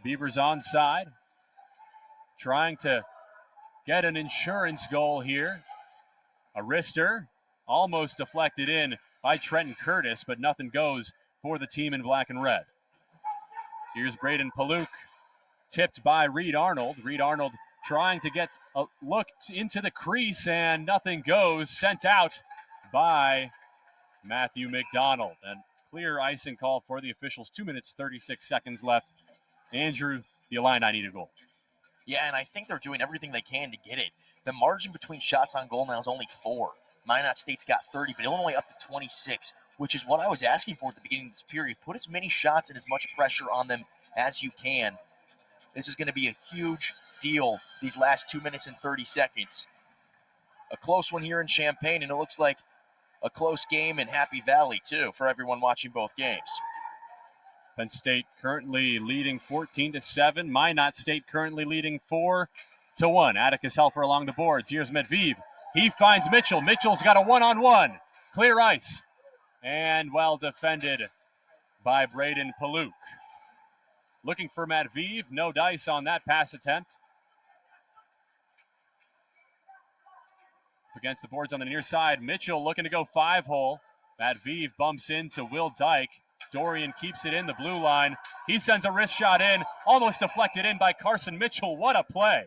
Speaker 11: Beavers onside, trying to get an insurance goal here. A wrister, almost deflected in by Trenton Curtis, but nothing goes for the team in black and red. Here's Braden Paluk, tipped by Reed Arnold. Reed Arnold trying to get a look into the crease, and nothing goes. Sent out by Matthew McDonald. And clear icing call for the officials. 2 minutes, 36 seconds left. Andrew, the Illini need a goal.
Speaker 10: Yeah, and I think they're doing everything they can to get it. The margin between shots on goal now is only 4. Minot State's got 30, but Illinois up to 26, which is what I was asking for at the beginning of this period. Put as many shots and as much pressure on them as you can. This is going to be a huge deal these last 2 minutes and 30 seconds. A close one here in Champaign, and it looks like a close game in Happy Valley, too, for everyone watching both games.
Speaker 11: Penn State currently leading 14-7. Minot State currently leading 4-1. Atticus Helfer along the boards. Here's Medvedev. He finds Mitchell. Mitchell's got a one-on-one. Clear ice. And well defended by Braden Paluk. Looking for Medvedev. No dice on that pass attempt. Against the boards on the near side. Mitchell looking to go 5-hole. Medvedev bumps into Will Dyke. Dorian keeps it in the blue line. He sends a wrist shot in, almost deflected in by Carson Mitchell. What a play.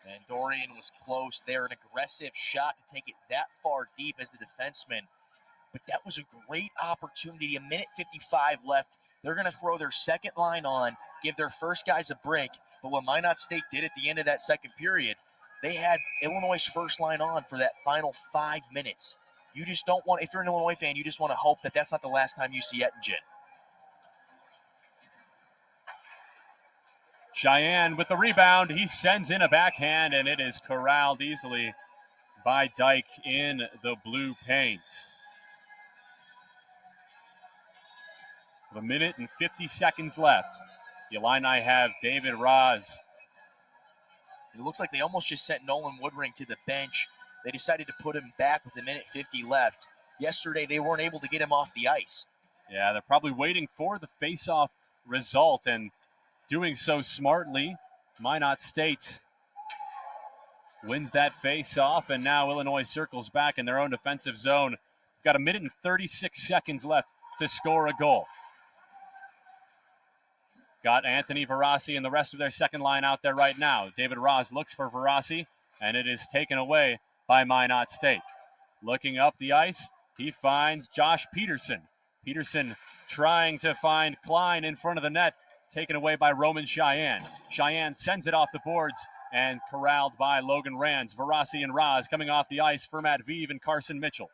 Speaker 10: And Dorian was close there, an aggressive shot to take it that far deep as the defenseman. But that was a great opportunity. A minute 55 left. They're going to throw their second line on, give their first guys a break. But what Minot State did at the end of that second period, they had Illinois' first line on for that final 5 minutes. You just don't want, if you're an Illinois fan, you just want to hope that that's not the last time you see Eddingen.
Speaker 11: Cheyenne with the rebound. He sends in a backhand, and it is corralled easily by Dyke in the blue paint. With a minute and 50 seconds left. The Illini have David Roz.
Speaker 10: It looks like they almost just sent Nolan Woodring to the bench. They decided to put him back with 1:50 left. Yesterday, they weren't able to get him off the ice.
Speaker 11: Yeah, they're probably waiting for the face-off result and doing so smartly. Minot State wins that face-off, and now Illinois circles back in their own defensive zone. We've got 1 minute and 36 seconds left to score a goal. Got Anthony Verassi and the rest of their second line out there right now. David Roz looks for Verassi, and it is taken away by Minot State. Looking up the ice, he finds Josh Peterson. Peterson trying to find Klein in front of the net, taken away by Roman Cheyenne. Cheyenne sends it off the boards and corralled by Logan Rands. Verassi and Roz coming off the ice for Matviv and Carson Mitchell.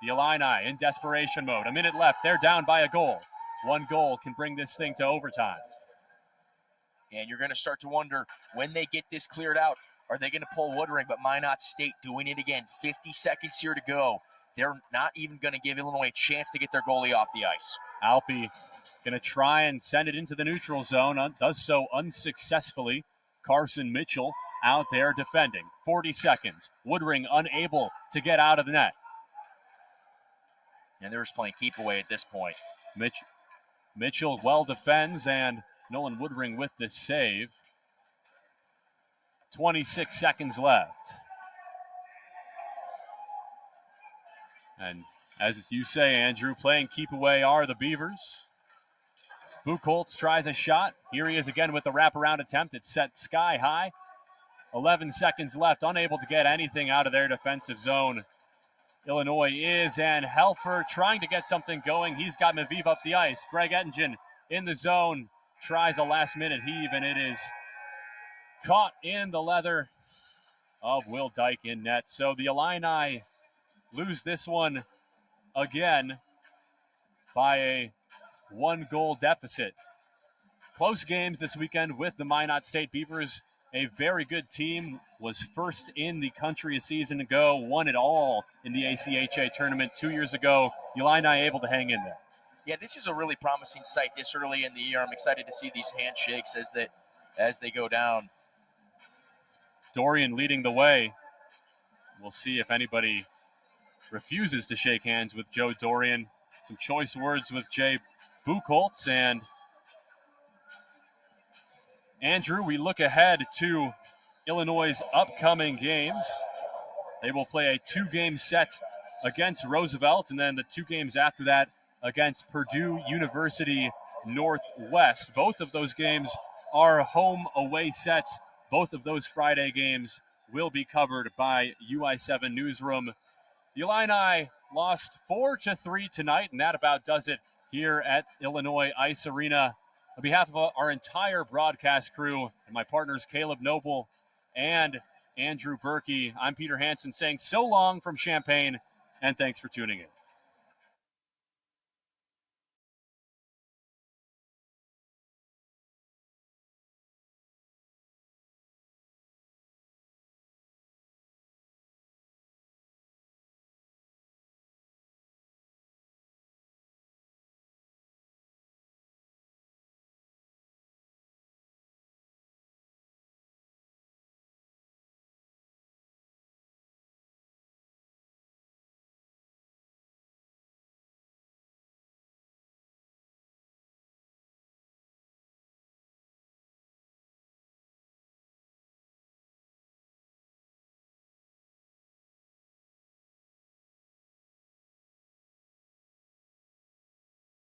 Speaker 11: The Illini in desperation mode. 1 minute left. They're down by a goal. One goal can bring this thing to overtime.
Speaker 10: And you're going to start to wonder, when they get this cleared out, are they going to pull Woodring? But Minot State doing it again. 50 seconds here to go. They're not even going to give Illinois a chance to get their goalie off the ice.
Speaker 11: Alpe going to try and send it into the neutral zone. Does so unsuccessfully. Carson Mitchell out there defending. 40 seconds. Woodring unable to get out of the net.
Speaker 10: And they're just playing keep away at this point.
Speaker 11: Mitchell well defends, and Nolan Woodring with the save. 26 seconds left. And as you say, Andrew, playing keep away are the Beavers. Buchholz tries a shot. Here he is again with the wraparound attempt. It's set sky high. 11 seconds left, unable to get anything out of their defensive zone. Illinois is, and Helfer trying to get something going. He's got Matviv up the ice. Greg Ettingen in the zone tries a last-minute heave, and it is caught in the leather of Will Dyke in net. So the Illini lose this one again by a 1-goal deficit. Close games this weekend with the Minot State Beavers. A very good team, was first in the country a season ago, won it all in the ACHA tournament 2 years ago. The Illini able to hang in there.
Speaker 10: Yeah, this is a really promising sight this early in the year. I'm excited to see these handshakes as they go down.
Speaker 11: Dorian leading the way. We'll see if anybody refuses to shake hands with Joe Dorian. Some choice words with Jay Buchholz. And Andrew, we look ahead to Illinois' upcoming games. They will play a 2-game set against Roosevelt, and then the 2 games after that against Purdue University Northwest. Both of those games are home-away sets. Both of those Friday games will be covered by UI7 Newsroom. The Illini lost 4-3 tonight, and that about does it here at Illinois Ice Arena. On behalf of our entire broadcast crew and my partners Caleb Noble and Andrew Berkey, I'm Peter Hansen saying so long from Champaign, and thanks for tuning in.